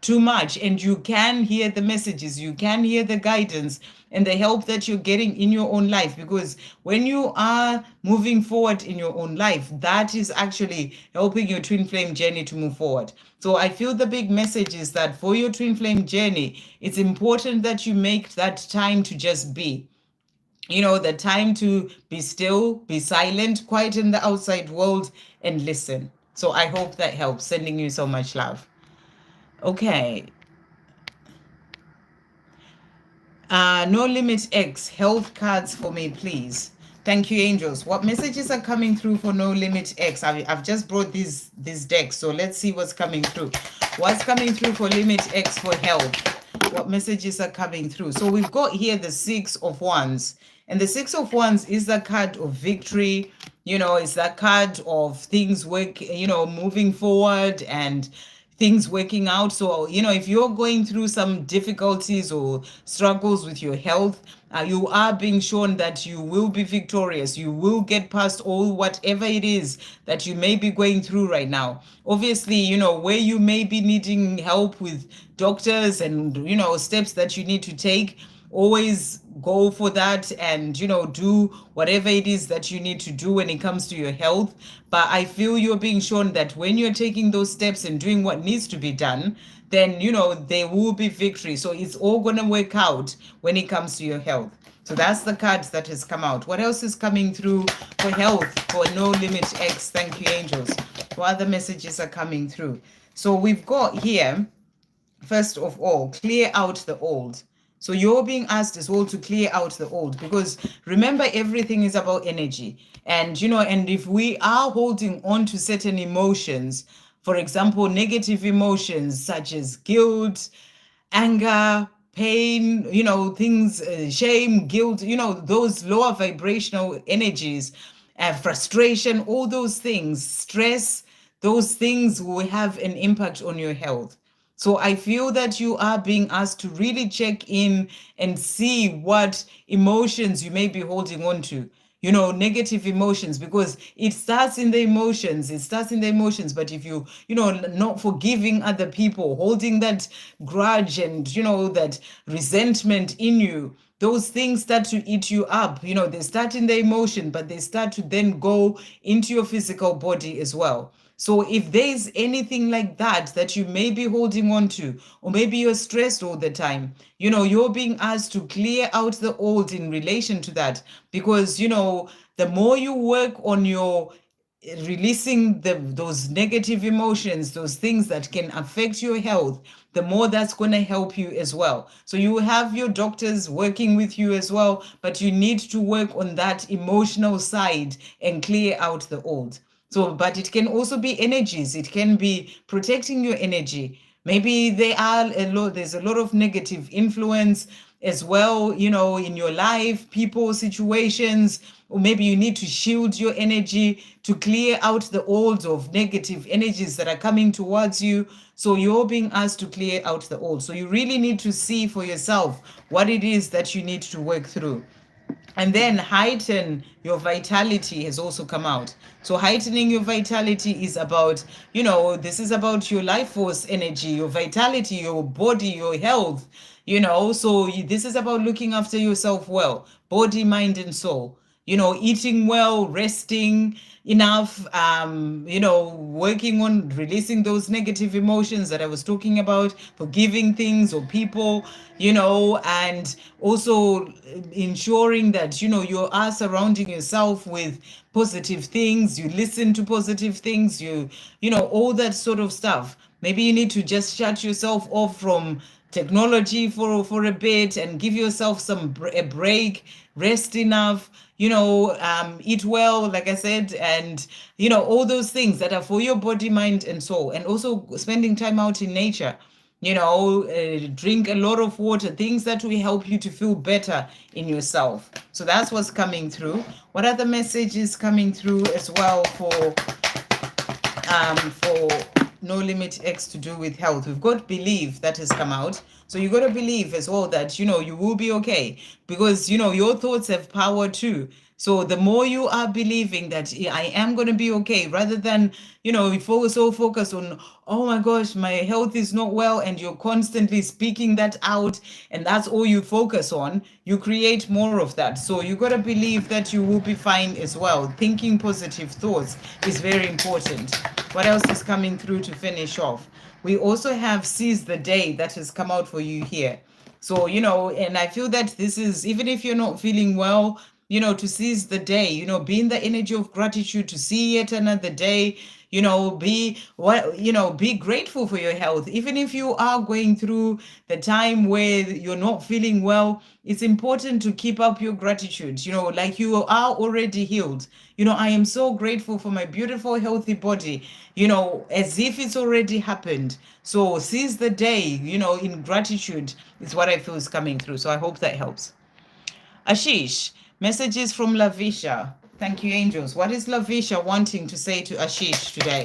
too much, and you can hear the messages, you can hear the guidance and the help that you're getting in your own life. Because when you are moving forward in your own life, that is actually helping your twin flame journey to move forward. So I feel the big message is that for your twin flame journey, it's important that you make that time to just be. The time to be still, be silent, quiet in the outside world, and listen. So I hope that helps. Sending you so much love. Okay. No Limit X, health cards for me, please. Thank you, angels. What messages are coming through for No Limit X? I've just brought these decks, so let's see what's coming through. What's coming through for Limit X for health? What messages are coming through? So we've got here the Six of Wands. And the Six of Wands is the card of victory. It's that card of things moving forward and things working out. So, if you're going through some difficulties or struggles with your health, you are being shown that you will be victorious. You will get past all whatever it is that you may be going through right now. Obviously, where you may be needing help with doctors and, steps that you need to take, always go for that and do whatever it is that you need to do when it comes to your health. But I feel you're being shown that when you're taking those steps and doing what needs to be done, then there will be victory. So it's all going to work out when it comes to your health. So that's the cards that has come out. What else is coming through for health for No Limit X? Thank you, angels. What other messages are coming through? So we've got here, first of all, clear out the old. So you're being asked as well to clear out the old, because remember, everything is about energy. And, and if we are holding on to certain emotions, for example, negative emotions such as guilt, anger, pain, things, shame, guilt, those lower vibrational energies, frustration, all those things, stress, those things will have an impact on your health. So I feel that you are being asked to really check in and see what emotions you may be holding on to, negative emotions, because it starts in the emotions. But if you, not forgiving other people, holding that grudge and, that resentment in you, those things start to eat you up. They start in the emotion, but they start to then go into your physical body as well. So if there's anything like that you may be holding on to, or maybe you're stressed all the time, you're being asked to clear out the old in relation to that. Because, the more you work on your releasing those negative emotions, those things that can affect your health, the more that's going to help you as well. So you have your doctors working with you as well, but you need to work on that emotional side and clear out the old. So, but it can also be energies. It can be protecting your energy. Maybe there's a lot of negative influence as well, in your life, people, situations, or maybe you need to shield your energy to clear out the old of negative energies that are coming towards you. So you're being asked to clear out the old. So you really need to see for yourself what it is that you need to work through. And then heighten your vitality has also come out. So heightening your vitality is about, this is about your life force energy, your vitality, your body, your health, so this is about looking after yourself well, body, mind, and soul, eating well, resting enough, working on releasing those negative emotions that I was talking about, forgiving things or people, and also ensuring that, you are surrounding yourself with positive things, you listen to positive things, all that sort of stuff. Maybe you need to just shut yourself off from technology for a bit and give yourself a break, rest enough, eat well, like I said, and all those things that are for your body, mind, and soul. And also spending time out in nature, drink a lot of water, things that will help you to feel better in yourself. So that's what's coming through. What other message is coming through as well for No Limit X to do with health? We've got belief that has come out. So you got to believe as well that, you will be okay, because, your thoughts have power too. So the more you are believing that I am going to be okay, rather than, so focus on, oh my gosh, my health is not well, and you're constantly speaking that out, and that's all you focus on, you create more of that. So you got to believe that you will be fine as well. Thinking positive thoughts is very important. What else is coming through to finish off? We also have Seize the Day that has come out for you here. So, and I feel that this is, even if you're not feeling well, to seize the day, be in the energy of gratitude to see yet another day, be grateful for your health. Even if you are going through the time where you're not feeling well, it's important to keep up your gratitude, like you are already healed. I am so grateful for my beautiful, healthy body, as if it's already happened. So seize the day, in gratitude is what I feel is coming through. So I hope that helps. Ashish, messages from Lavisha. Thank you, angels. What is Lavisha wanting to say to Ashish today?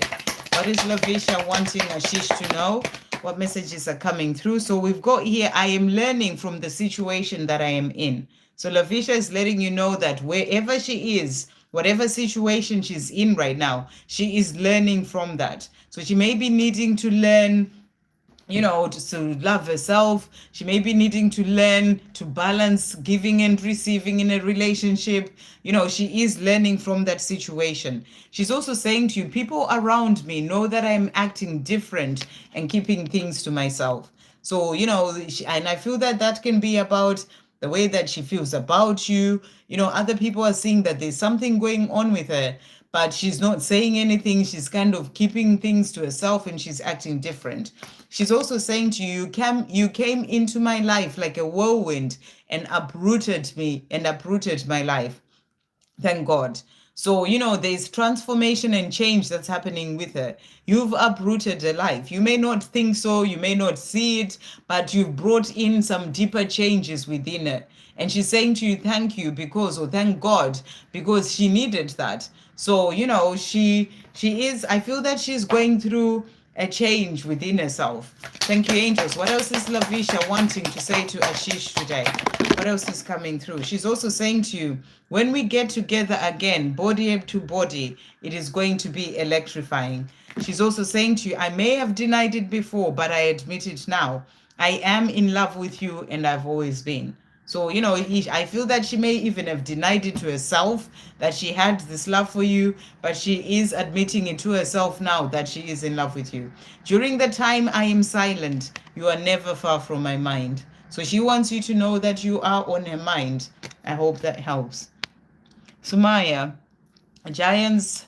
What is Lavisha wanting Ashish to know? What messages are coming through? So we've got here, I am learning from the situation that I am in. So Lavisha is letting you know that wherever she is, whatever situation she's in right now, she is learning from that. So she may be needing to learn, to love herself. She may be needing to learn to balance giving and receiving in a relationship. She is learning from that situation. She's also saying to you, people around me know that I'm acting different and keeping things to myself. So, and I feel that that can be about the way that she feels about you. Other people are seeing that there's something going on with her, but she's not saying anything. She's kind of keeping things to herself, and she's acting different. She's also saying to you, you came into my life like a whirlwind and uprooted me and uprooted my life. Thank God. So, there's transformation and change that's happening with her. You've uprooted her life. You may not think so, you may not see it, but you've brought in some deeper changes within her. And she's saying to you, thank you, thank God, because she needed that. So, she is, I feel that she's going through a change within herself. Thank you, angels. What else is Lavisha wanting to say to Ashish today? What else is coming through? She's also saying to you, when we get together again, body to body, it is going to be electrifying. She's also saying to you, I may have denied it before, but I admit it now. I am in love with you, and I've always been. So, I feel that she may even have denied it to herself, that she had this love for you, but she is admitting it to herself now that she is in love with you. During the time I am silent, you are never far from my mind. So she wants you to know that you are on her mind. I hope that helps. Somaya, Giant's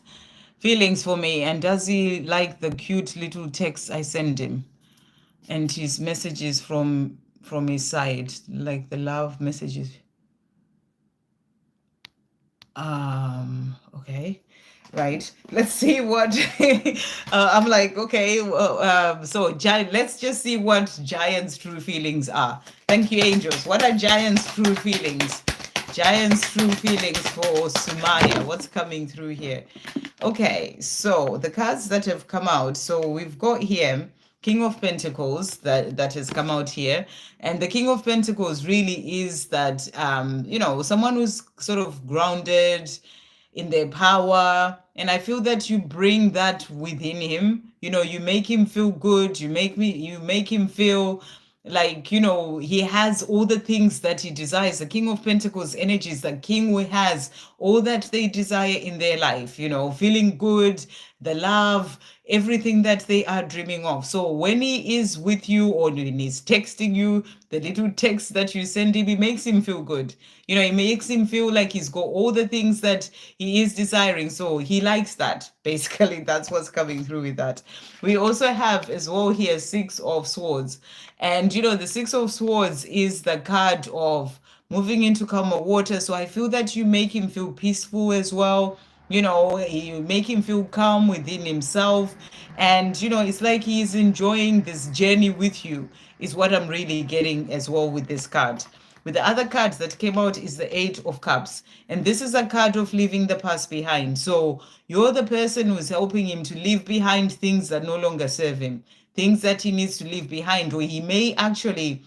feelings for me, and does he like the cute little texts I send him? And his messages from his side, like the love messages. Okay, right, let's see what I'm like, okay, so Giant, let's just see what Giant's true feelings are. Thank you, angels. What are Giants' true feelings? Giants' true feelings for Somaya. What's coming through here? Okay, so the cards that have come out. So we've got here King of Pentacles that has come out here, and the King of Pentacles really is that someone who's sort of grounded in their power, and I feel that you bring that within him. You make him feel good. You make him feel like he has all the things that he desires. The King of Pentacles energy is the king who has all that they desire in their life, feeling good, the love, everything that they are dreaming of. So when he is with you, or when he's texting you, the little text that you send him, it makes him feel good. It makes him feel like he's got all the things that he is desiring. So he likes that. Basically, that's what's coming through with that. We also have as well here Six of Swords. And the Six of Swords is the card of moving into calmer water. So I feel that you make him feel peaceful as well. You make him feel calm within himself. And, it's like he's enjoying this journey with you, is what I'm really getting as well with this card. With the other cards that came out is the Eight of Cups. And this is a card of leaving the past behind. So you're the person who's helping him to leave behind things that no longer serve him, things that he needs to leave behind, or he may actually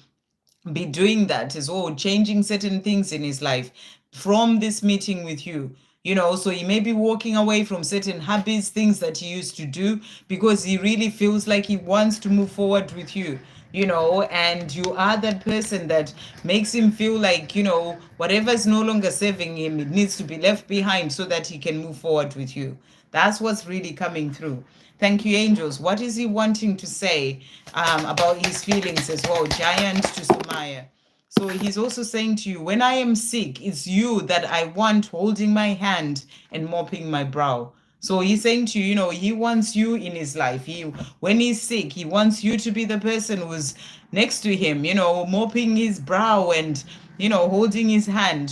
be doing that as well, changing certain things in his life from this meeting with you. So he may be walking away from certain habits, things that he used to do, because he really feels like he wants to move forward with you. And you are that person that makes him feel like, whatever is no longer serving him, it needs to be left behind so that he can move forward with you. That's what's really coming through. Thank you, angels. What is he wanting to say about his feelings as well? Giant to Somaya. So he's also saying to you, when I am sick, it's you that I want holding my hand and mopping my brow. So he's saying to you, he wants you in his life. When he's sick, he wants you to be the person who's next to him, mopping his brow and, holding his hand,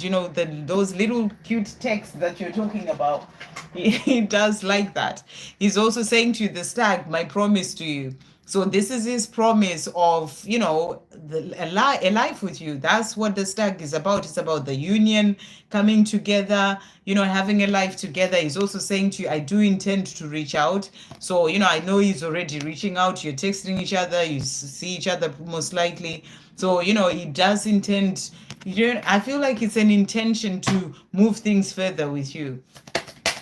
those little cute texts that you're talking about. He does like that. He's also saying to you, the stag, my promise to you. So this is his promise of, a life with you. That's what the stag is about. It's about the union, coming together, having a life together. He's also saying to you, I do intend to reach out. So, I know he's already reaching out. You're texting each other. You see each other most likely. So, he does intend. I feel like it's an intention to move things further with you.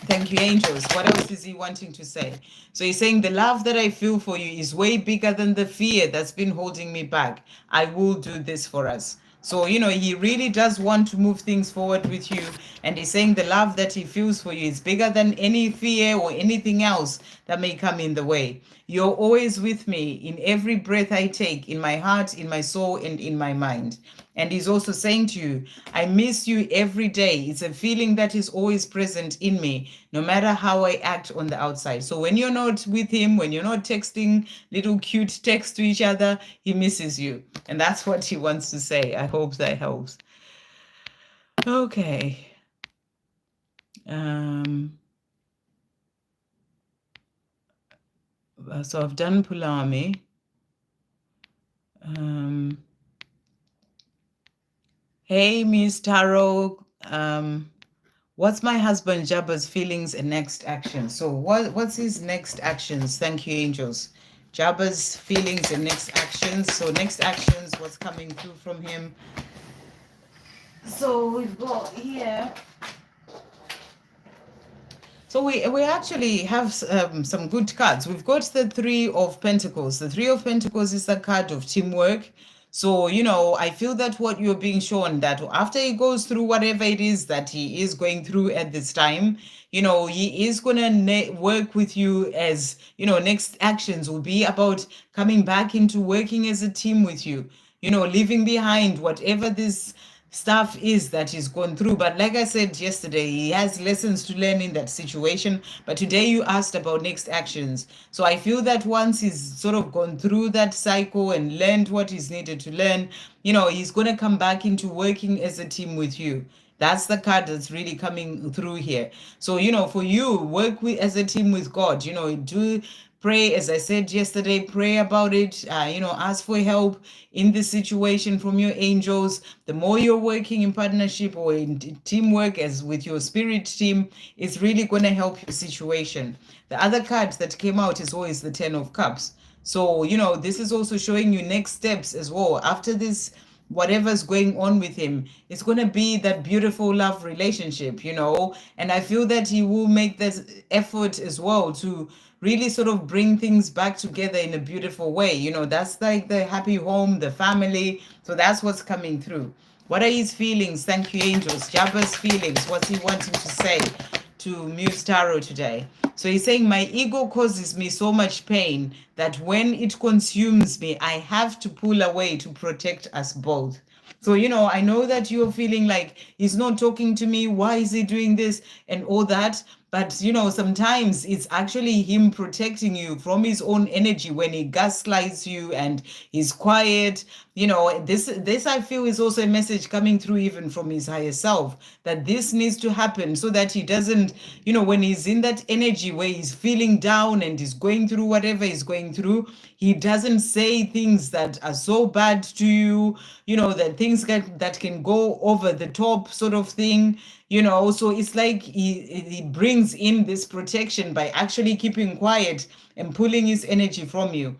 Thank you, angels. What else is he wanting to say? So he's saying, the love that I feel for you is way bigger than the fear that's been holding me back. I will do this for us. So, he really does want to move things forward with you. And he's saying the love that he feels for you is bigger than any fear or anything else that may come in the way. You're always with me in every breath I take, in my heart, in my soul, and in my mind. And he's also saying to you, I miss you every day. It's a feeling that is always present in me, no matter how I act on the outside. So when you're not with him, when you're not texting little cute texts to each other, he misses you. And that's what he wants to say. I hope that helps. Okay. So I've done Pulami. Hey, Miss Taro. What's my husband Jabba's feelings and next actions? So what's his next actions? Thank you, angels. Jabba's feelings and next actions. So next actions, what's coming through from him? So we've got here. So we actually have some good cards. We've got the Three of Pentacles. The Three of Pentacles is a card of teamwork. So, I feel that what you're being shown, that after he goes through whatever it is that he is going through at this time, he is going to work with you as, next actions will be about coming back into working as a team with you, leaving behind whatever this stuff is that he's gone through. But like I said yesterday, he has lessons to learn in that situation. But today you asked about next actions. So I feel that once he's sort of gone through that cycle and learned what he's needed to learn, he's going to come back into working as a team with you. That's the card that's really coming through here. So, for you, work as a team with God, do Pray, as I said yesterday, pray about it. Ask for help in this situation from your angels. The more you're working in partnership or in teamwork, as with your spirit team, it's really going to help your situation. The other card that came out is always the Ten of Cups. So, this is also showing you next steps as well. After this, whatever's going on with him, it's going to be that beautiful love relationship, and I feel that he will make this effort as well to really sort of bring things back together in a beautiful way. That's like the happy home, the family. So that's what's coming through. What are his feelings? Thank you, angels. Jabba's feelings. What's he wanting to say to Muse Tarot today? So he's saying, my ego causes me so much pain that when it consumes me, I have to pull away to protect us both. So, I know that you're feeling like he's not talking to me. Why is he doing this and all that? But, sometimes it's actually him protecting you from his own energy when he gaslights you and he's quiet. This I feel is also a message coming through even from his higher self, that this needs to happen so that he doesn't, when he's in that energy where he's feeling down and he's going through whatever he's going through, he doesn't say things that are so bad to you, that things that can go over the top sort of thing. So it's like he brings in this protection by actually keeping quiet and pulling his energy from you.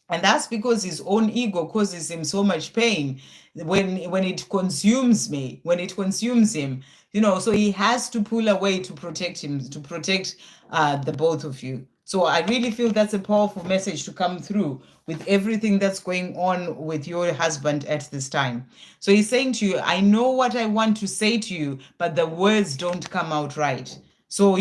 And that's because his own ego causes him so much pain when it consumes him, so he has to pull away to protect him, to protect the both of you. So I really feel that's a powerful message to come through with everything that's going on with your husband at this time. So he's saying to you, I know what I want to say to you, but the words don't come out right. So,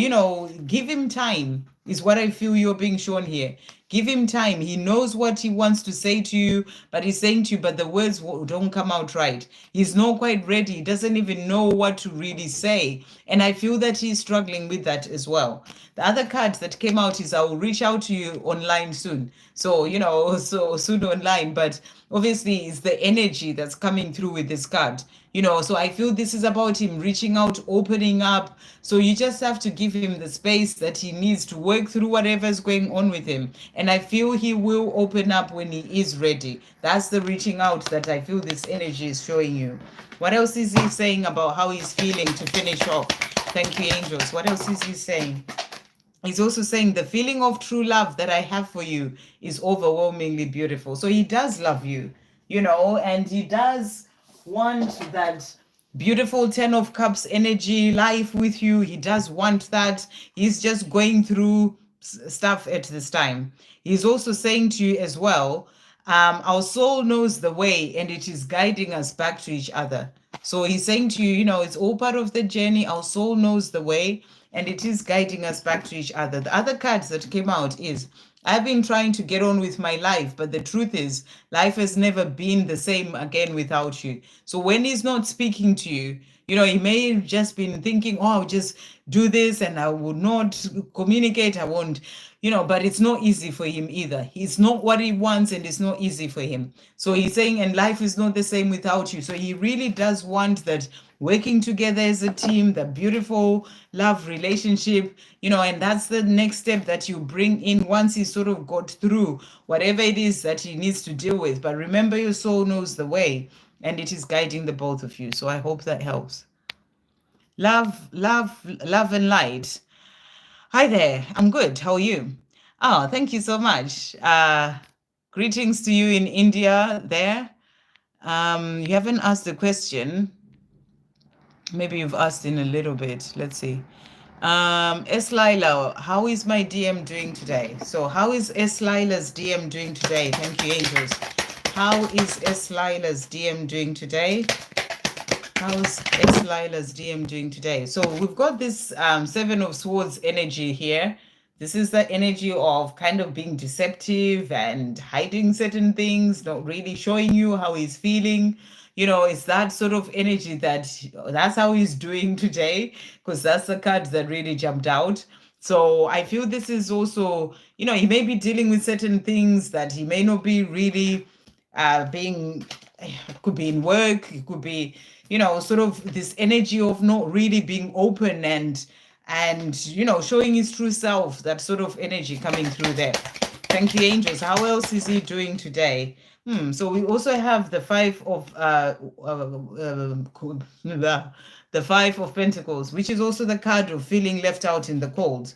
give him time, is what I feel you're being shown here. Give him time. He knows what he wants to say to you, but he's saying to you, but the words don't come out right. He's not quite ready. He doesn't even know what to really say. And I feel that he's struggling with that as well. The other card that came out is, I will reach out to you online soon. So, so soon online, but obviously it's the energy that's coming through with this card. So I feel this is about him reaching out, opening up. So you just have to give him the space that he needs to work through whatever's going on with him. And I feel he will open up when he is ready. That's the reaching out that I feel this energy is showing you. What else is he saying about how he's feeling to finish off? Thank you, angels. What else is he saying? He's also saying the feeling of true love that I have for you is overwhelmingly beautiful. So he does love you, and he does want that beautiful Ten of Cups energy life with you. He does want that. He's just going through stuff at this time. He's also saying to you as well, our soul knows the way and it is guiding us back to each other. So he's saying to you, it's all part of the journey. Our soul knows the way and it is guiding us back to each other. The other cards that came out is, I've been trying to get on with my life, but the truth is life has never been the same again without you. So when he's not speaking to you, he may have just been thinking, oh, I'll just do this and I will not communicate. I won't, but it's not easy for him either. It's not what he wants and it's not easy for him. So he's saying, and life is not the same without you. So he really does want that working together as a team, the beautiful love relationship, and that's the next step that you bring in once he sort of got through whatever it is that he needs to deal with. But remember, your soul knows the way and it is guiding the both of you. So I hope that helps. Love, love, love and light. Hi there. I'm good. How are you? Oh, thank you so much. Greetings to you in India there. You haven't asked the question. Maybe you've asked in a little bit. Let's see. Esla, how is my DM doing today? So how is Esla's DM doing today? Thank you, angels. How is Esla's DM doing today? How's Esla's DM doing today? So we've got this Seven of Swords energy here. This is the energy of kind of being deceptive and hiding certain things, not really showing you how he's feeling. It's that sort of energy that's how he's doing today, because that's the card that really jumped out. So I feel this is also, he may be dealing with certain things that he may not be really it could be in work, it could be, sort of this energy of not really being open and and, you know, showing his true self, that sort of energy coming through there. Thank you, angels. How else is he doing today? So we also have the the Five of Pentacles, which is also the card of feeling left out in the cold.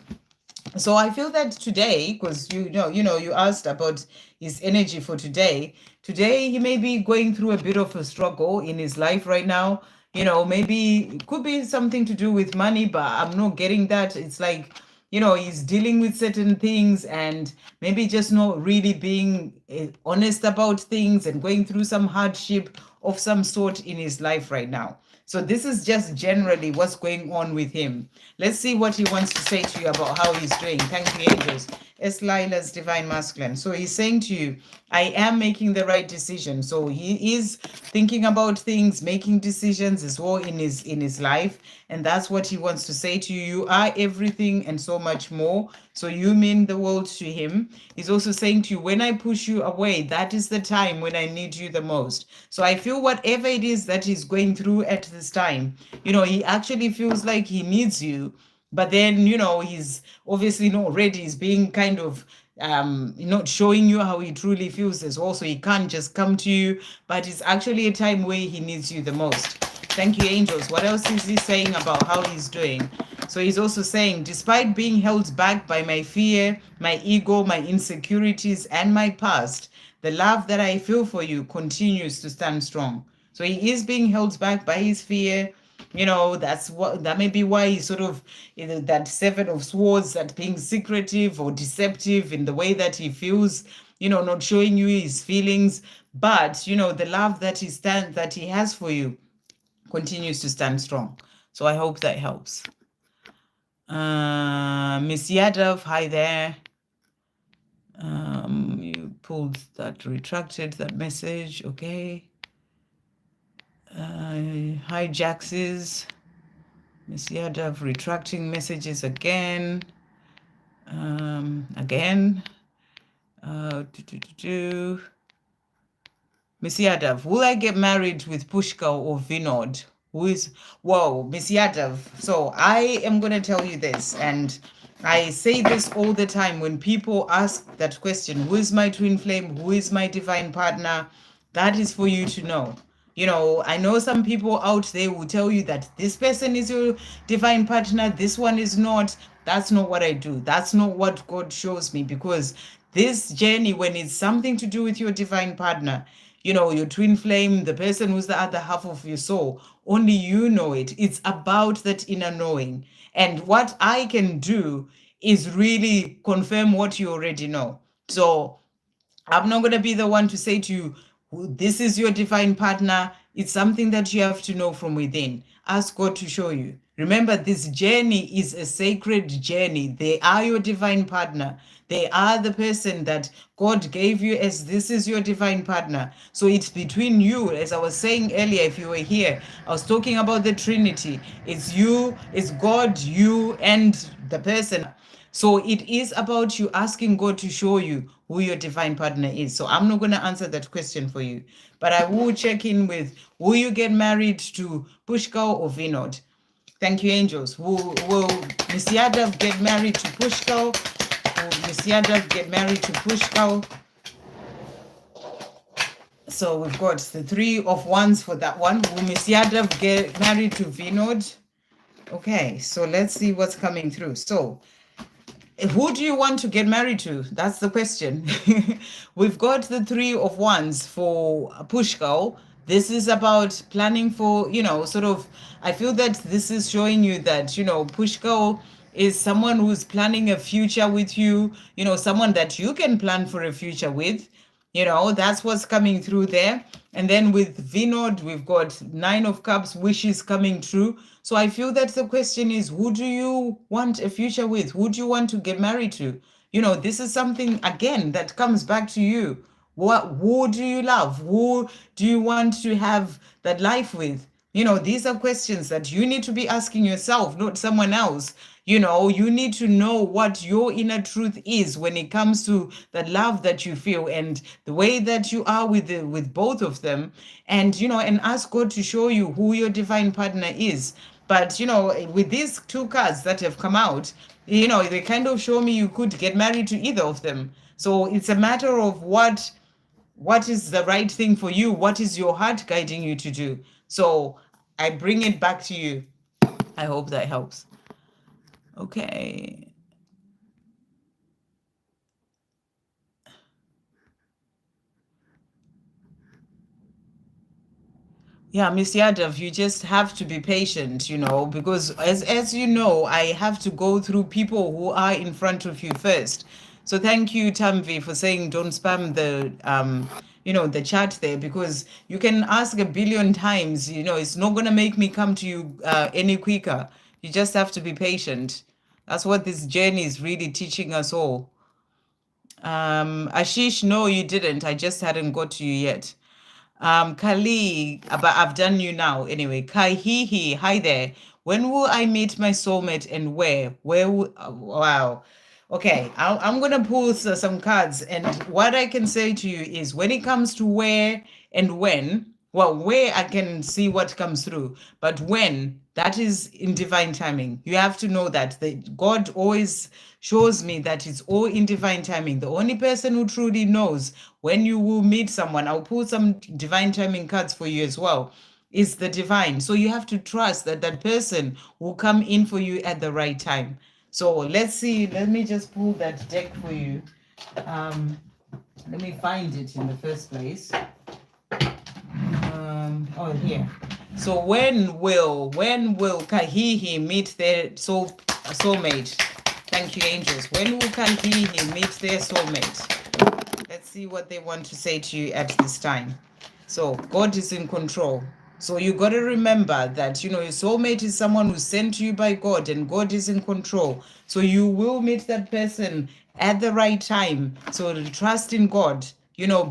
So I feel that today, because you asked about his energy for today. Today he may be going through a bit of a struggle in his life right now. Maybe it could be something to do with money, but I'm not getting that. It's like, he's dealing with certain things and maybe just not really being honest about things and going through some hardship of some sort in his life right now. So this is just generally what's going on with him. Let's see what he wants to say to you about how he's doing. Thank you, angels. Eslila's divine masculine. So he's saying to you, I am making the right decision. So he is thinking about things, making decisions as well in his life. And that's what he wants to say to you. You are everything and so much more. So you mean the world to him. He's also saying to you, when I push you away, that is the time when I need you the most. So I feel whatever it is that he's going through at this time, he actually feels like he needs you. But then, he's obviously not ready. He's being kind of not showing you how he truly feels as well. So he can't just come to you, but it's actually a time where he needs you the most. Thank you, angels. What else is he saying about how he's doing? So he's also saying, despite being held back by my fear, my ego, my insecurities, and my past, the love that I feel for you continues to stand strong. So he is being held back by his fear. That may be why he's sort of that Seven of Swords, that being secretive or deceptive in the way that he feels, not showing you his feelings. But, the love that he has for you continues to stand strong. So I hope that helps. Miss Yadav, hi there. You pulled that, retracted that message. Okay. Hi, Jaxis. Miss Yadav retracting messages again. Miss Yadav, will I get married with Pushka or Vinod? Whoa, Miss Yadav. So I am going to tell you this, and I say this all the time when people ask that question, who is my twin flame? Who is my divine partner? That is for you to know. I know some people out there will tell you that this person is your divine partner, this one is not. That's not what I do. That's not what God shows me, because this journey, when it's something to do with your divine partner, your twin flame, the person who's the other half of your soul, only you know it. It's about that inner knowing. And what I can do is really confirm what you already know. So I'm not going to be the one to say to you, this is your divine partner. It's something that you have to know from within. Ask God to show you. Remember, this journey is a sacred journey. They are your divine partner. They are the person that God gave you as this is your divine partner. So it's between you. As I was saying earlier, if you were here, I was talking about the Trinity. It's you, it's God, you, and the person. So it is about you asking God to show you who your divine partner is. So I'm not going to answer that question for you, but I will check in with, will you get married to Pushkal or Vinod? Thank you, angels. Will Miss Yadav get married to Pushkal? Will Miss Yadav get married to Pushkal? So we've got the Three of Wands for that one. Will Miss Yadav get married to Vinod? Okay, so let's see what's coming through. So who do you want to get married to? That's the question. We've got the Three of Wands for Pushkal. This is about planning for, sort of, I feel that this is showing you that, Pushkal is someone who's planning a future with you, someone that you can plan for a future with. That's what's coming through there. And then with Vinod, we've got Nine of Cups, wishes coming true. So I feel that the question is, who do you want a future with? Who do you want to get married to? This is something, again, that comes back to you. Who do you love? Who do you want to have that life with? These are questions that you need to be asking yourself, not someone else. You need to know what your inner truth is when it comes to the love that you feel and the way that you are with both of them. And, and ask God to show you who your divine partner is. But with these two cards that have come out, they kind of show me you could get married to either of them. So it's a matter of what is the right thing for you, what is your heart guiding you to do. So I bring it back to you. I hope that helps. Okay. Yeah, Miss Yadav, you just have to be patient, because as you know, I have to go through people who are in front of you first. So thank you, Tanvi, for saying don't spam the chat there, because you can ask a billion times, it's not gonna make me come to you any quicker. You just have to be patient. That's what this journey is really teaching us all. Ashish, no, you didn't. I just hadn't got to you yet. Kali, but I've done you now. Anyway, Kaihihi, hi there. When will I meet my soulmate and where? Wow. Okay, I'm gonna pull some cards, and what I can say to you is when it comes to where and when, well, where I can see what comes through, but when, that is in divine timing. You have to know that God always shows me that it's all in divine timing. The only person who truly knows when you will meet someone, I'll pull some divine timing cards for you as well, is the divine. So you have to trust that that person will come in for you at the right time. So let's see. Let me just pull that deck for you. Let me find it in the first place. Oh, here. So when will Kihei meet their soulmate? Thank you, angels. When will Kihei meet their soulmate? Let's see what they want to say to you at this time. So God is in control. So you got to remember that, your soulmate is someone who's sent to you by God, and God is in control. So you will meet that person at the right time. So trust in God,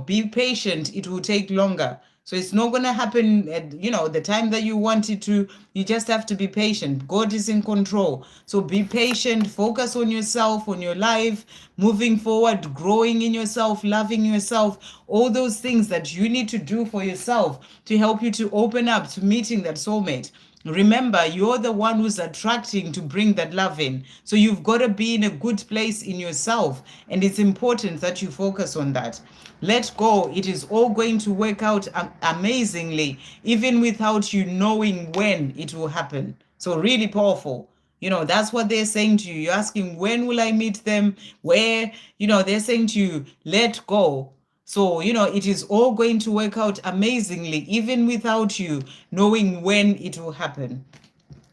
be patient. It will take longer. So it's not going to happen at, the time that you want it to. You just have to be patient. God is in control. So be patient, focus on yourself, on your life, moving forward, growing in yourself, loving yourself, all those things that you need to do for yourself to help you to open up to meeting that soulmate. Remember, you're the one who's attracting to bring that love in. So you've got to be in a good place in yourself. And it's important that you focus on that. Let go. It is all going to work out amazingly, even without you knowing when it will happen. So really powerful. That's what they're saying to you. You're asking, when will I meet them? Where? They're saying to you, let go. So, it is all going to work out amazingly, even without you knowing when it will happen.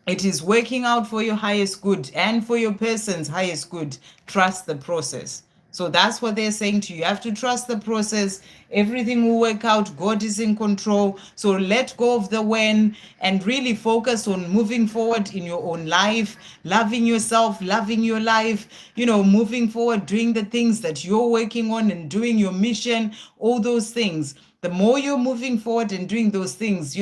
It is working out for your highest good and for your person's highest good. Trust the process. So that's what they're saying to you. You have to trust the process. Everything will work out. God is in control. So let go of the when and really focus on moving forward in your own life, loving yourself, loving your life, moving forward, doing the things that you're working on and doing your mission, all those things. The more you're moving forward and doing those things,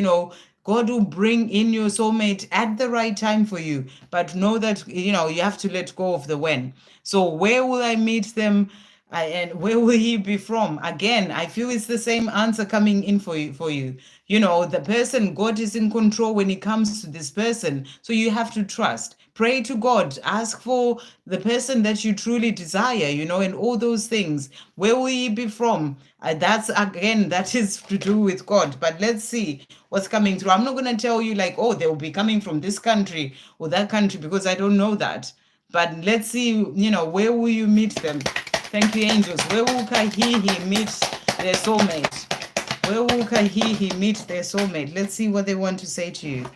God will bring in your soulmate at the right time for you. But know that, you have to let go of the when. So where will I meet them? And where will he be from? Again, I feel it's the same answer coming in for you. The person, God is in control when it comes to this person. So you have to trust. Pray to God. Ask for the person that you truly desire, and all those things. Where will he be from? That is to do with God. But let's see what's coming through. I'm not going to tell you like, oh, they'll be coming from this country or that country, because I don't know that. But let's see, where will you meet them? Thank you, angels. Where will Kihei meet their soulmate? Where will Kihei meet their soulmate? Let's see what they want to say to you.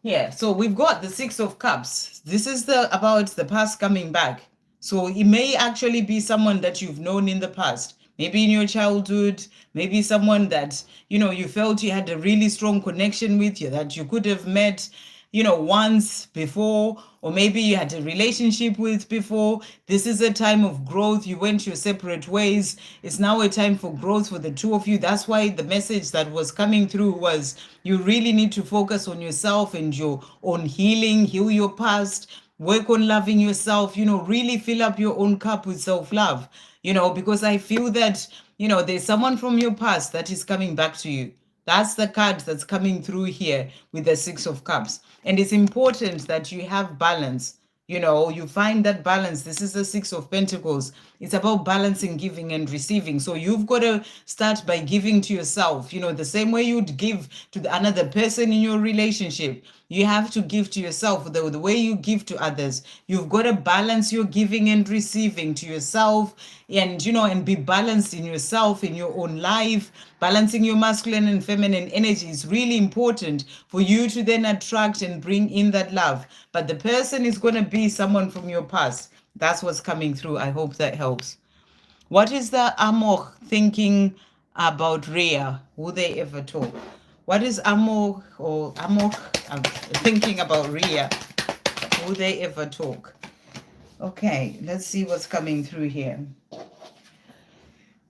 Yeah, so we've got the Six of Cups. This is about the past coming back. So it may actually be someone that you've known in the past. Maybe in your childhood, maybe someone that, you felt you had a really strong connection with, that you could have met, once before, or maybe you had a relationship with before. This is a time of growth. You went your separate ways. It's now a time for growth for the two of you. That's why the message that was coming through was you really need to focus on yourself and your own healing, heal your past, work on loving yourself, really fill up your own cup with self-love, because I feel that, there's someone from your past that is coming back to you. That's the card that's coming through here with the Six of Cups. And it's important that you have balance. You know, you find that balance. This is the Six of Pentacles. It's about balancing giving and receiving. So you've got to start by giving to yourself. You know, the same way you'd give to another person in your relationship, you have to give to yourself. The way you give to others, you've got to balance your giving and receiving to yourself, and, you know, and be balanced in yourself, in your own life. Balancing your masculine and feminine energy is really important for you to then attract and bring in that love. But the person is going to be someone from your past. That's what's coming through. I hope that helps. What is the Amok thinking about Rhea? Will they ever talk? What is Amok thinking about Rhea? Will they ever talk? Okay, let's see what's coming through here.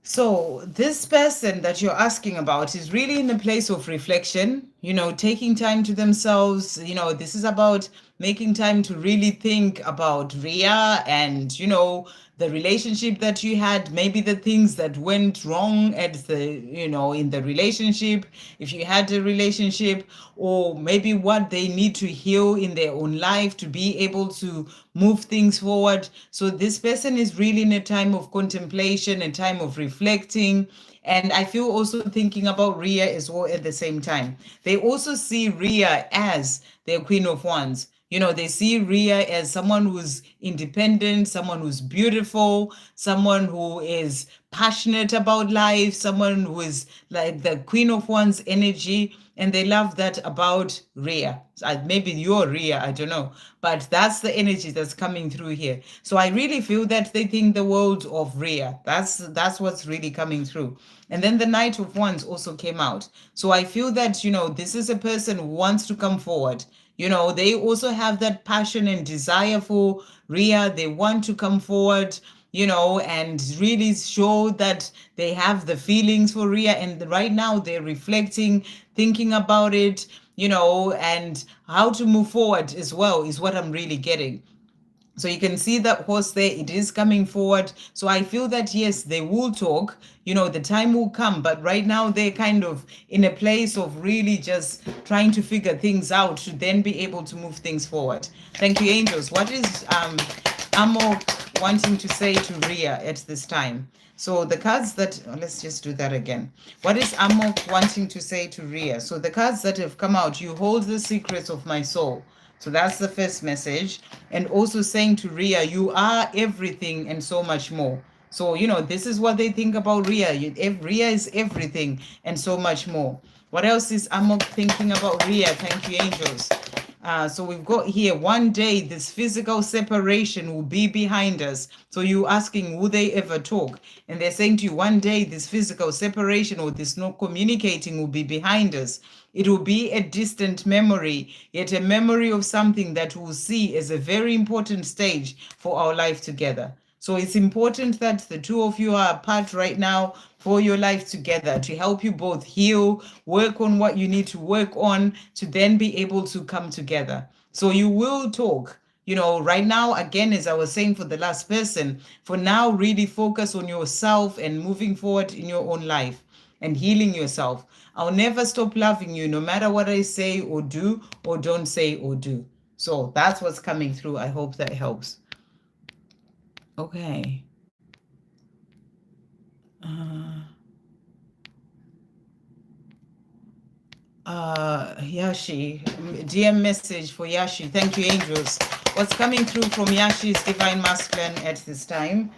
So this person that you're asking about is really in a place of reflection, you know, taking time to themselves. You know, this is about making time to really think about Rhea and, you know, the relationship that you had, maybe the things that went wrong at the, you know, in the relationship, if you had a relationship, or maybe what they need to heal in their own life to be able to move things forward. So this person is really in a time of contemplation, a time of reflecting. And I feel also thinking about Rhea as well at the same time. They also see Rhea as their Queen of Wands. You know, they see Rhea as someone who's independent, someone who's beautiful, someone who is passionate about life, someone who is like the Queen of Wands energy. And they love that about Rhea. Maybe you're Rhea, I don't know. But that's the energy that's coming through here. So I really feel that they think the world of Rhea. That's what's really coming through. And then the Knight of Wands also came out. So I feel that, you know, this is a person who wants to come forward. You know, they also have that passion and desire for Rhea. They want to come forward, you know, and really show that they have the feelings for Rhea. And right now they're reflecting, thinking about it, you know, and how to move forward as well is what I'm really getting. So you can see that horse there, it is coming forward. So I feel that, yes, they will talk, you know, the time will come. But right now they're kind of in a place of really just trying to figure things out to then be able to move things forward. Thank you, angels. What is Amok wanting to say to Rhea at this time? So the cards that, let's just do that again. What is Amok wanting to say to Rhea? So the cards that have come out, you hold the secrets of my soul. So that's the first message. And also saying to Rhea, you are everything and so much more. So, you know, this is what they think about Rhea. Rhea is everything and so much more. What else is Amok thinking about Rhea? Thank you, angels. So we've got here, one day this physical separation will be behind us. So you asking, will they ever talk? And they're saying to you, one day this physical separation or this no communicating will be behind us. It will be a distant memory, yet a memory of something that we'll see as a very important stage for our life together. So it's important that the two of you are apart right now for your life together, to help you both heal, work on what you need to work on, to then be able to come together. So you will talk. You know, right now, again, as I was saying for the last person, for now, really focus on yourself and moving forward in your own life and healing yourself. I'll never stop loving you, no matter what I say or do or don't say or do. So that's what's coming through. I hope that helps. Okay. Yashi, DM message for Yashi. Thank you, angels. What's coming through from Yashi's divine masculine at this time?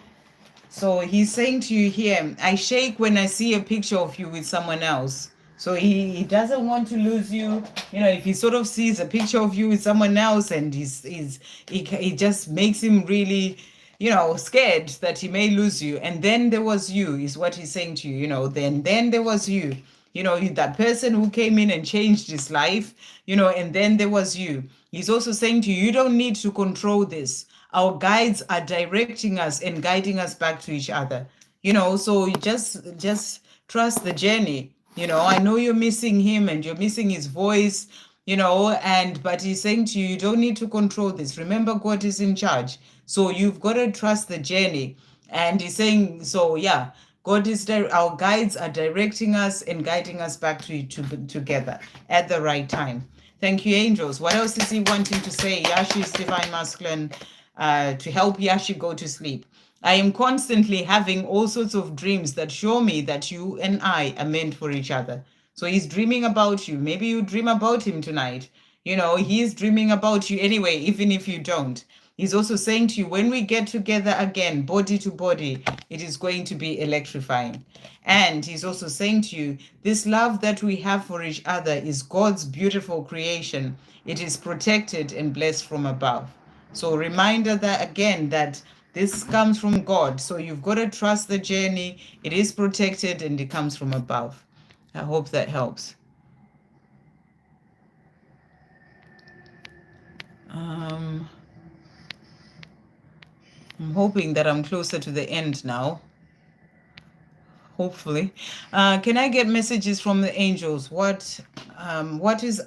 So he's saying to you here, I shake when I see a picture of you with someone else. So he doesn't want to lose you. You know, if he sort of sees a picture of you with someone else, and it just makes him really, you know, scared that he may lose you. And then there was you, is what he's saying to you. You know, then there was you. You know, that person who came in and changed his life, you know, and then there was you. He's also saying to you, you don't need to control this. Our guides are directing us and guiding us back to each other. You know, so you just trust the journey. You know, I know you're missing him and you're missing his voice, you know, but he's saying to you, you don't need to control this. Remember, God is in charge. So you've got to trust the journey. And he's saying, so yeah, Our guides are directing us and guiding us back together at the right time. Thank you, angels. What else is he wanting to say? Yashi is divine masculine, to help Yashi go to sleep. I am constantly having all sorts of dreams that show me that you and I are meant for each other. So he's dreaming about you. Maybe you dream about him tonight. He's dreaming about you anyway, even if you don't. He's also saying to you, when we get together again, body to body, it is going to be electrifying. And he's also saying to you, this love that we have for each other is God's beautiful creation. It is protected and blessed from above. So reminder that again, that this comes from God. So you've got to trust the journey. It is protected and it comes from above. I hope that helps. I'm hoping that I'm closer to the end now. Hopefully. Can I get messages from the angels? What is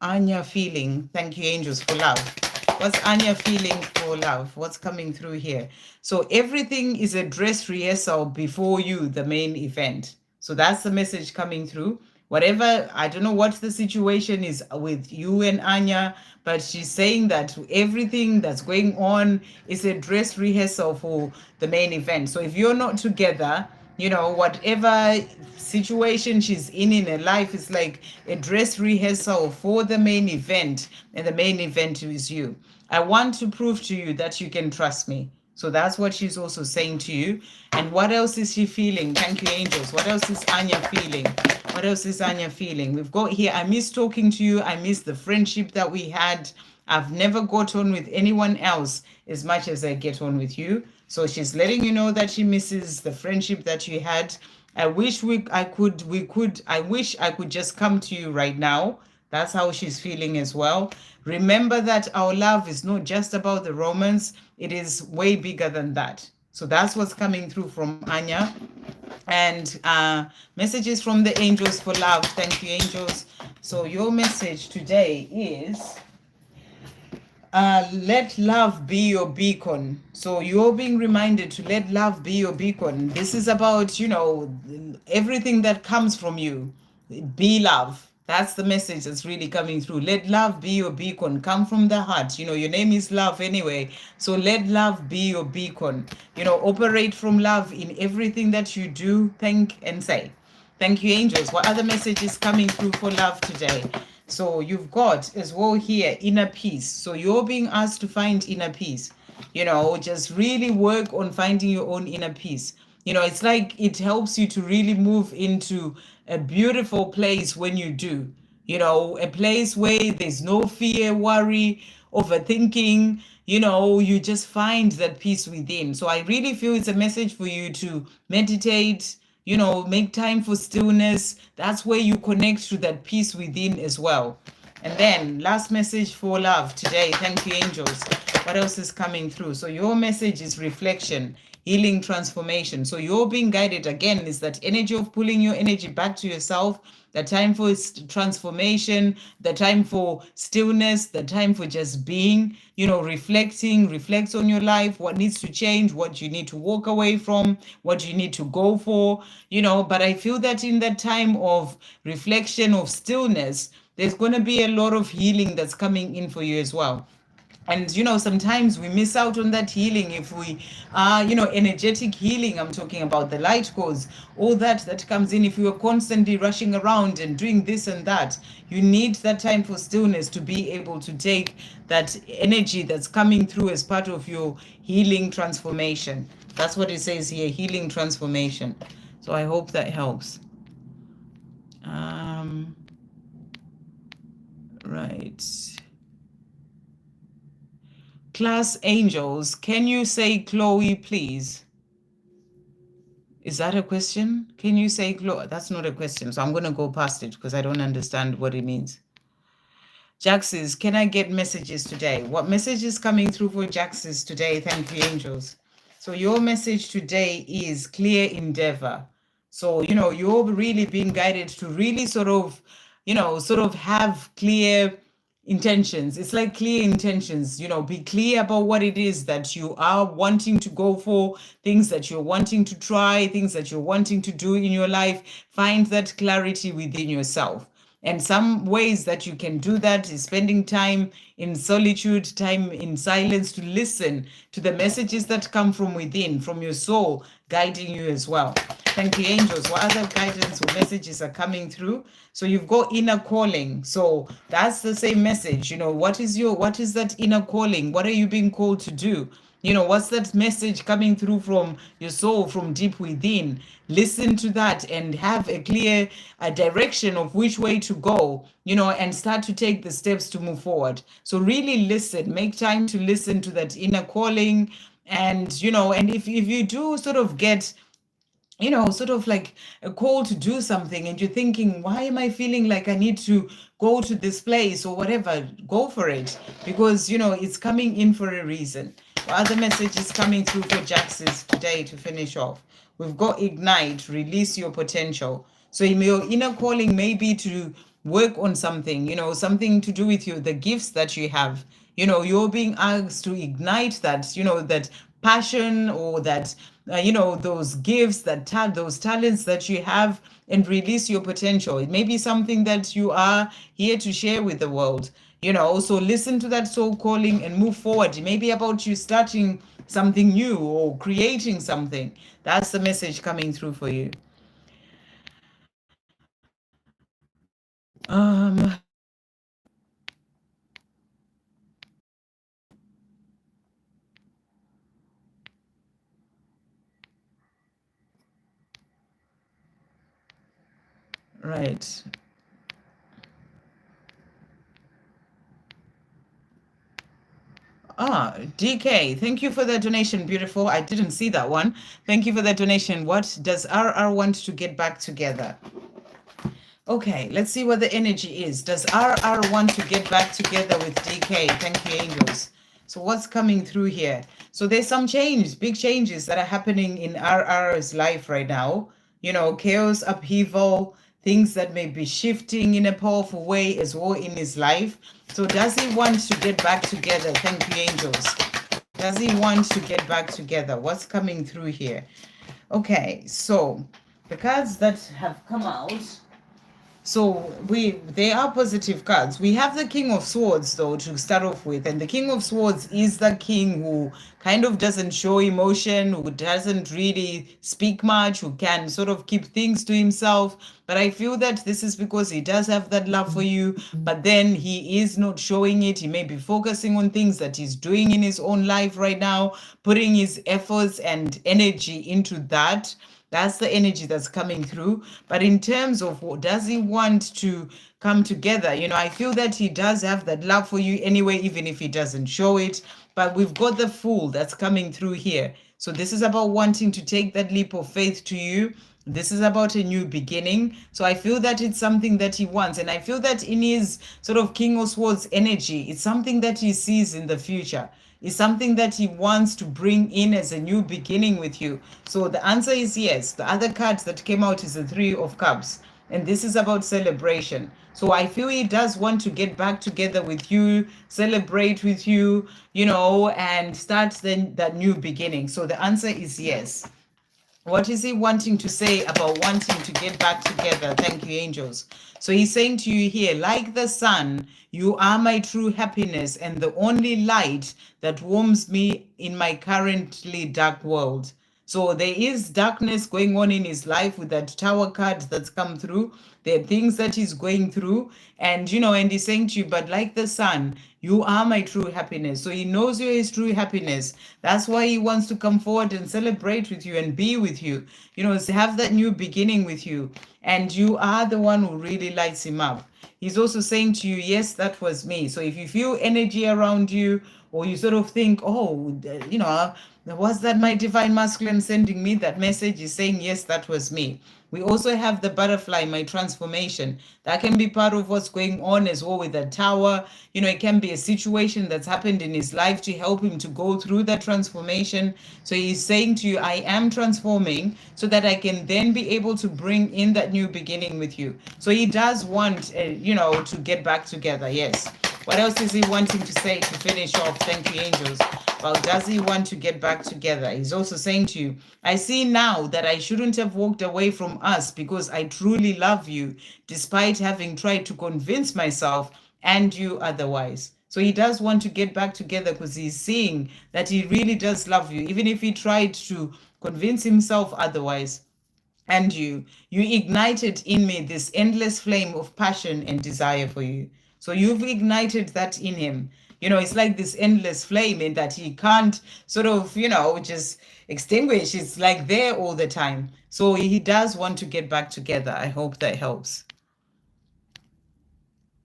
Anya feeling? Thank you, angels, for love. What's Anya feeling for love? What's coming through here? So everything is a dress rehearsal before you, the main event. So that's the message coming through. Whatever, I don't know what the situation is with you and Anya, but she's saying that everything that's going on is a dress rehearsal for the main event. So if you're not together, whatever situation she's in her life is like a dress rehearsal for the main event, and the main event is you. I want to prove to you that you can trust me. So that's what she's also saying to you. And what else is she feeling? Thank you, angels. What else is Anya feeling? What else is Anya feeling? We've got here, I miss talking to you. I miss the friendship that we had. I've never got on with anyone else as much as I get on with you. So she's letting you know that she misses the friendship that you had. I wish I could just come to you right now. That's how she's feeling as well. Remember that our love is not just about the romance. It is way bigger than that. So that's what's coming through from Anya. And messages from the angels for love. Thank you, angels. So your message today is, let love be your beacon. So you're being reminded to let love be your beacon. This is about, everything that comes from you. Be love. That's the message that's really coming through. Let love be your beacon. Come from the heart. Your name is love anyway. So let love be your beacon. Operate from love in everything that you do, think, and say. Thank you, angels. What other messages coming through for love today? So you've got as well here inner peace. So you're being asked to find inner peace. Just really work on finding your own inner peace. It's like it helps you to really move into a beautiful place when you do. A place where there's no fear, worry, overthinking. You just find that peace within. So I really feel it's a message for you to meditate, make time for stillness. That's where you connect to that peace within as well. And then last message for love today. Thank you, angels. What else is coming through? So your message is reflection, healing, transformation. So you're being guided again is that energy of pulling your energy back to yourself, the time for transformation, the time for stillness, the time for just being, reflect on your life, what needs to change, what you need to walk away from, what you need to go for, but I feel that in that time of reflection, of stillness, there's going to be a lot of healing that's coming in for you as well. And sometimes we miss out on that healing if we energetic healing. I'm talking about the light cause, all that comes in. If you are constantly rushing around and doing this and that, you need that time for stillness to be able to take that energy that's coming through as part of your healing transformation. That's what it says here, healing transformation. So I hope that helps. Right. Class angels, can you say Chloe, please? Is that a question? Can you say Chloe? That's not a question, so I'm going to go past it because I don't understand what it means. Jaxis, can I get messages today? What message is coming through for Jaxis today? Thank you, angels. So your message today is clear endeavor. So, you're really being guided to really sort of have clear intentions. It's like clear intentions, be clear about what it is that you are wanting to go for, things that you're wanting to try, things that you're wanting to do in your life. Find that clarity within yourself. And some ways that you can do that is spending time in solitude, time in silence to listen to the messages that come from within, from your soul, guiding you as well. Thank you, angels. What other guidance or messages are coming through? So you've got inner calling. So that's the same message. What is that inner calling? What are you being called to do? What's that message coming through from your soul, from deep within? Listen to that and have a clear direction of which way to go, and start to take the steps to move forward. So really listen, make time to listen to that inner calling. And, and if you do sort of get sort of like a call to do something and you're thinking, why am I feeling like I need to go to this place or whatever, go for it, because it's coming in for a reason. Other messages coming through for Jaxis today to finish off. We've got ignite, release your potential. So your inner calling may be to work on something, something to do with the gifts that you have. You're being asked to ignite that, that passion, or that, those gifts, those talents that you have, and release your potential. It may be something that you are here to share with the world. So listen to that soul calling and move forward. It may be about you starting something new or creating something. That's the message coming through for you. Right. DK, thank you for the donation. Beautiful. I didn't see that one. Thank you for the donation. What does RR want to get back together? Okay, let's see what the energy is. Does RR want to get back together with DK? Thank you, angels. So what's coming through here? So there's some change, big changes that are happening in RR's life right now. Chaos, upheaval, things that may be shifting in a powerful way as well in his life. So does he want to get back together? Thank you, angels. Does he want to get back together? What's coming through here? Okay, so the cards that have come out. So they are positive cards. We have the King of Swords, though, to start off with. And the King of Swords is the king who kind of doesn't show emotion, who doesn't really speak much, who can sort of keep things to himself. But I feel that this is because he does have that love for you, but then he is not showing it. He may be focusing on things that he's doing in his own life right now, putting his efforts and energy into that. That's the energy that's coming through. But in terms of what does he want to come together, I feel that he does have that love for you anyway, even if he doesn't show it. But we've got the Fool that's coming through here. So this is about wanting to take that leap of faith to you. This is about a new beginning. So I feel that it's something that he wants. And I feel that in his sort of King of Swords energy, it's something that he sees in the future. Is something that he wants to bring in as a new beginning with you. So the answer is yes. The other card that came out is the Three of Cups. And this is about celebration. So I feel he does want to get back together with you, celebrate with you, and start then that new beginning. So the answer is yes. What is he wanting to say about wanting to get back together? Thank you, angels. So he's saying to you here, like the sun, you are my true happiness and the only light that warms me in my currently dark world. So there is darkness going on in his life with that Tower card that's come through. There are things that he's going through. And, and he's saying to you, but like the sun, you are my true happiness. So he knows you're his true happiness. That's why he wants to come forward and celebrate with you and be with you, to have that new beginning with you. And you are the one who really lights him up. He's also saying to you, yes, that was me. So if you feel energy around you, or you sort of think, oh, was that my divine masculine sending me that message? Is saying, yes, that was me. We also have the butterfly, my transformation. That can be part of what's going on as well with the tower. It can be a situation that's happened in his life to help him to go through that transformation. So he's saying to you, I am transforming so that I can then be able to bring in that new beginning with you. So he does want, to get back together. Yes. What else is he wanting to say to finish off? Thank you, angels. Well, does he want to get back together? He's also saying to you, I see now that I shouldn't have walked away from us because I truly love you, despite having tried to convince myself and you otherwise. So he does want to get back together because he's seeing that he really does love you, even if he tried to convince himself otherwise. And you ignited in me this endless flame of passion and desire for you. So you've ignited that in him. It's like this endless flame in that he can't sort of, just extinguish. It's like there all the time. So he does want to get back together. I hope that helps.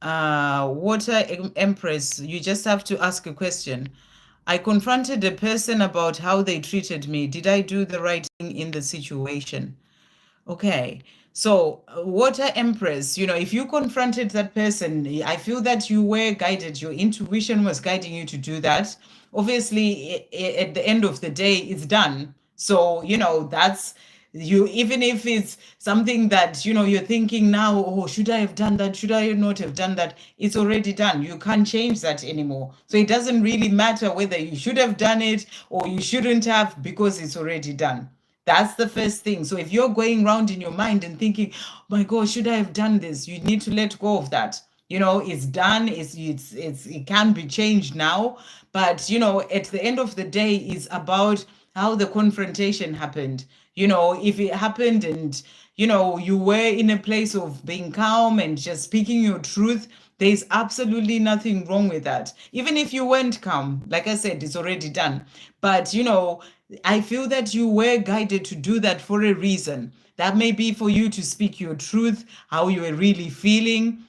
Water Empress, you just have to ask a question. I confronted a person about how they treated me. Did I do the right thing in the situation? Okay. So, Water Empress, if you confronted that person, I feel that you were guided, your intuition was guiding you to do that. Obviously, at the end of the day, it's done. So, that's you, even if it's something that, you're thinking now, oh, should I have done that? Should I not have done that? It's already done. You can't change that anymore. So it doesn't really matter whether you should have done it or you shouldn't have, because it's already done. That's the first thing. So if you're going around in your mind and thinking, oh my God, should I have done this? You need to let go of that. It's done. It can be changed now. But, at the end of the day, it's about how the confrontation happened. If it happened and, you were in a place of being calm and just speaking your truth, there's absolutely nothing wrong with that. Even if you weren't calm, like I said, it's already done. But, I feel that you were guided to do that for a reason. That may be for you to speak your truth, how you are really feeling,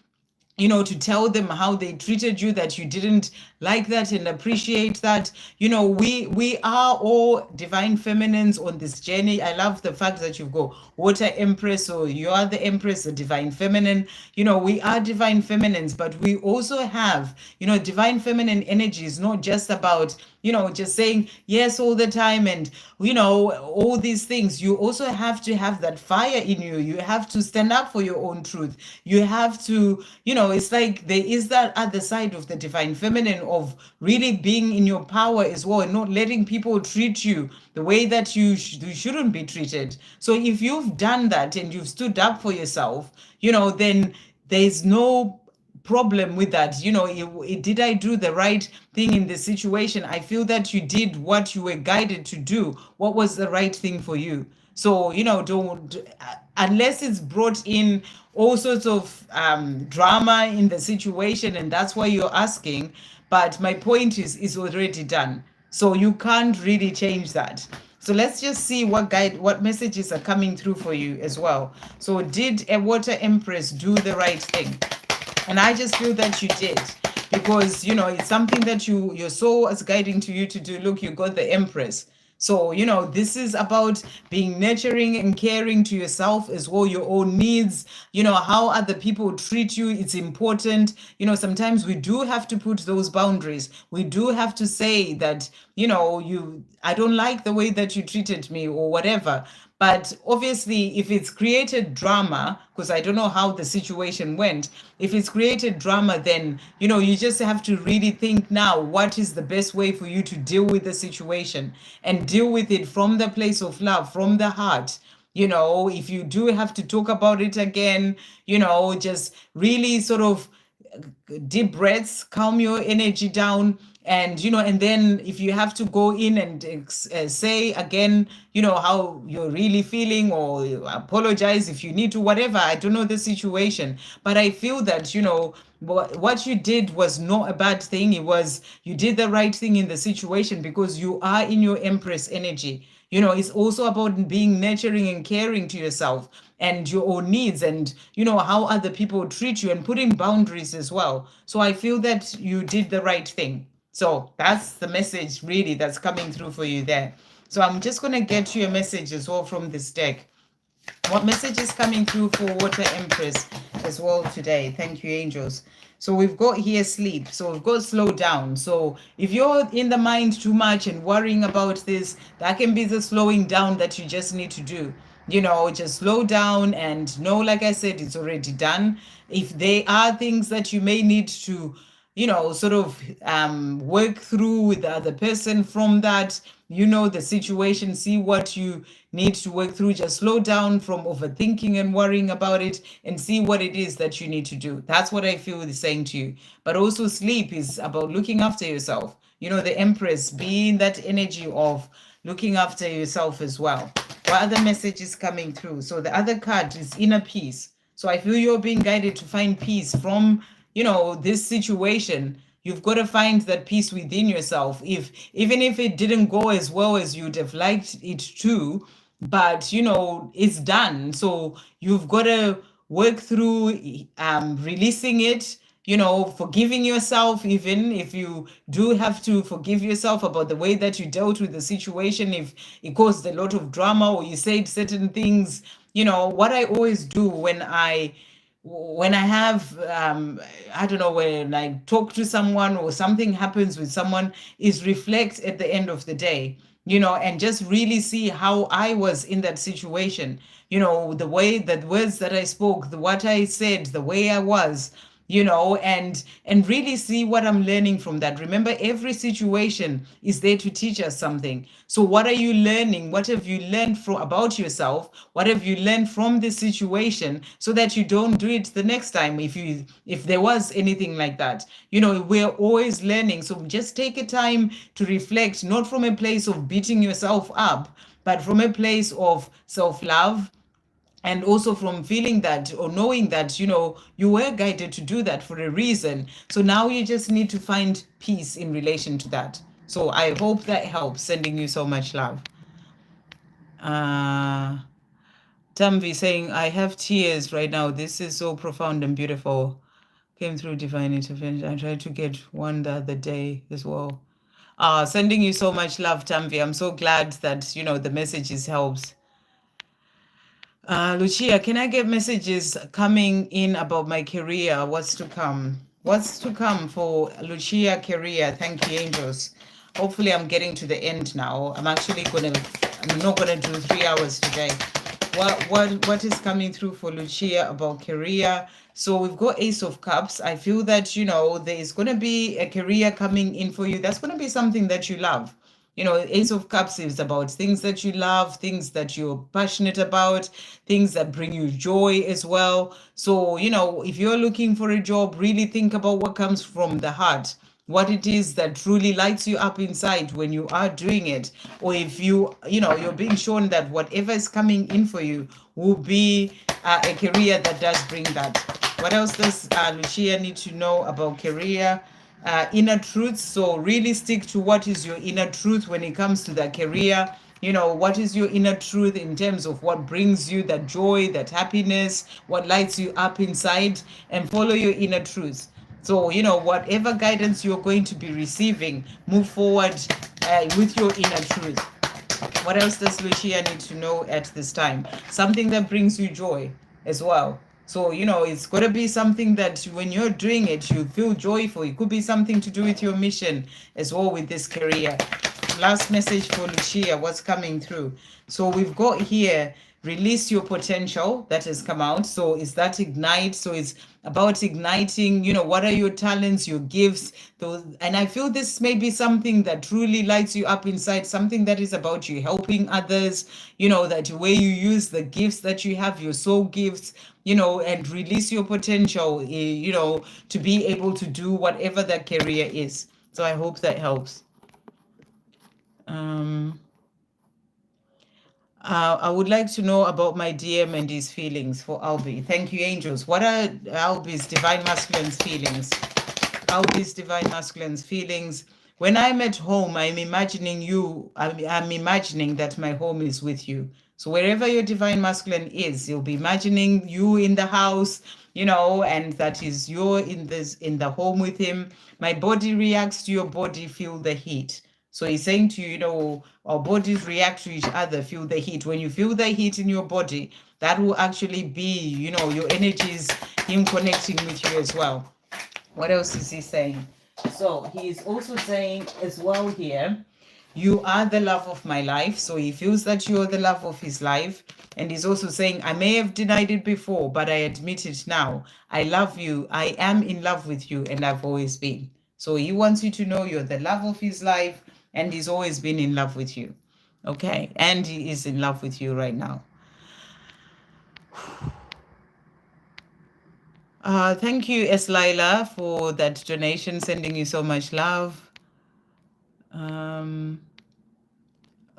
to tell them how they treated you, that you didn't like that and appreciate that. We are all divine feminines on this journey. I love the fact that you've got Water Empress, so you are the Empress, the divine feminine. We are divine feminines, but we also have, divine feminine energy is not just about, just saying yes all the time and, all these things. You also have to have that fire in you. You have to stand up for your own truth. You have to, it's like there is that other side of the divine feminine of really being in your power as well and not letting people treat you the way that you shouldn't be treated. So if you've done that and you've stood up for yourself, then there's no problem with that. Did I do the right thing in the situation? I feel that you did what you were guided to do. What was the right thing for you? So, don't, unless it's brought in all sorts of drama in the situation, and that's why you're asking. But my point is, it's already done. So you can't really change that. So let's just see what messages are coming through for you as well. So did a Water Empress do the right thing? And I just feel that you did, because, it's something that your soul is guiding to you to do. Look, you got the Empress. So, this is about being nurturing and caring to yourself as well, your own needs, how other people treat you. It's important. Sometimes we do have to put those boundaries. We do have to say that, I don't like the way that you treated me or whatever. But obviously, if it's created drama, because I don't know how the situation went, if it's created drama, then, you just have to really think now, what is the best way for you to deal with the situation and deal with it from the place of love, from the heart. If you do have to talk about it again, just really sort of deep breaths, calm your energy down. And and then if you have to go in and say again how you're really feeling, or apologize if you need to, whatever. I don't know the situation, but I feel that what you did was not a bad thing. You did the right thing in the situation, because you are in your Empress energy. It's also about being nurturing and caring to yourself and your own needs, and how other people treat you, and putting boundaries as well. So I feel that you did the right thing. So that's the message really that's coming through for you there. So I'm just going to get you a message as well from this deck. What message is coming through for Water Empress as well today? Thank you, angels. So we've got here sleep. So we've got slow down. So if you're in the mind too much and worrying about this, that can be the slowing down that you just need to do. Just slow down and know, like I said, it's already done. If there are things that you may need to sort of work through with the other person from that, the situation, see what you need to work through. Just slow down from overthinking and worrying about it and see what it is that you need to do. That's what I feel is saying to you. But also sleep is about looking after yourself. The Empress being that energy of looking after yourself as well. What other message is coming through? So the other card is inner peace. So I feel you're being guided to find peace from, this situation. You've got to find that peace within yourself. Even if it didn't go as well as you'd have liked it to, but it's done. So you've got to work through releasing it, forgiving yourself, even if you do have to forgive yourself about the way that you dealt with the situation, if it caused a lot of drama or you said certain things. What I always do when I have I don't know, when I talk to someone or something happens with someone, is reflect at the end of the day, and just really see how I was in that situation, the way that words that I spoke, what I said, the way I was, and really see what I'm learning from that. Remember, every situation is there to teach us something. So what are you learning? What have you learned about yourself? What have you learned from this situation, so that you don't do it the next time, if there was anything like that? We're always learning. So just take a time to reflect, not from a place of beating yourself up, but from a place of self-love, and also from feeling that, or knowing that, you were guided to do that for a reason. So now you just need to find peace in relation to that. So I hope that helps. Sending you so much love. Tanvi saying, I have tears right now. This is so profound and beautiful. Came through divine intervention. I tried to get one the other day as well. Sending you so much love, Tanvi. I'm so glad that, the messages helps. Lucia, can I get messages coming in about my career? What's to come? What's to come for Lucia career? Thank you, angels. Hopefully I'm getting to the end now. I'm not gonna do 3 hours today. What is coming through for Lucia about career? So we've got Ace of Cups. I feel that, there is gonna be a career coming in for you. That's gonna be something that you love. Ace of Cups is about things that you love, things that you're passionate about, things that bring you joy as well. So, if you're looking for a job, really think about what comes from the heart, what it is that truly lights you up inside when you are doing it. Or if you're being shown that whatever is coming in for you will be a career that does bring that. What else does Lucia need to know about career? Inner truths. So really stick to what is your inner truth when it comes to that career. What is your inner truth in terms of what brings you that joy, that happiness, what lights you up inside, and follow your inner truth. So, whatever guidance you're going to be receiving, move forward with your inner truth. What else does Lucia need to know at this time? Something that brings you joy as well. So, it's got to be something that when you're doing it, you feel joyful. It could be something to do with your mission as well with this career. Last message for Lucia, what's coming through? So we've got here, release your potential, that has come out. So is that ignite? So it's about igniting, what are your talents, your gifts, those. And I feel this may be something that truly lights you up inside, something that is about you helping others, that way you use the gifts that you have, your soul gifts, and release your potential, to be able to do whatever that career is. So I hope that helps. I would like to know about my DM and his feelings for Albie. Thank you, angels. What are Albie's divine masculine's feelings? Albie's divine masculine's feelings. When I'm at home, I'm imagining you. I'm imagining that my home is with you. So wherever your divine masculine is, you'll be imagining you in the house, and that is you're in the home with him. My body reacts to your body, feel the heat. So he's saying to you, our bodies react to each other, feel the heat. When you feel the heat in your body, that will actually be, your energies, him connecting with you as well. What else is he saying? So he's also saying as well here, You are the love of my life. So he feels that you're the love of his life. And he's also saying, I may have denied it before, but I admit it now. I love you. I am in love with you, and I've always been. So he wants you to know you're the love of his life, and he's always been in love with you. Okay. And he is in love with you right now. Thank you, Esla, for that donation, sending you so much love.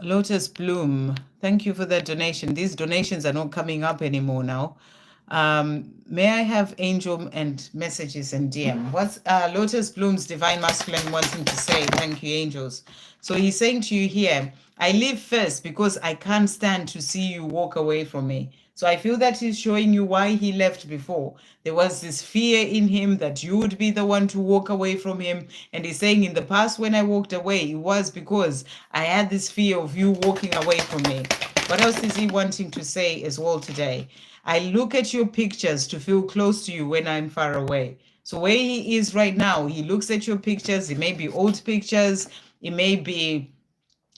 Lotus Bloom, thank you for that donation. These donations are not coming up anymore now. May I have angel and messages and DM? What's Lotus Bloom's divine masculine wanting to say? Thank you, angels. So he's saying to you here, I live first because I can't stand to see you walk away from me. So I feel that he's showing you why he left before. There was this fear in him that you would be the one to walk away from him. And he's saying, in the past, when I walked away, it was because I had this fear of you walking away from me. What else is he wanting to say as well today? I look at your pictures to feel close to you when I'm far away. So where he is right now, he looks at your pictures. It may be old pictures. It may be,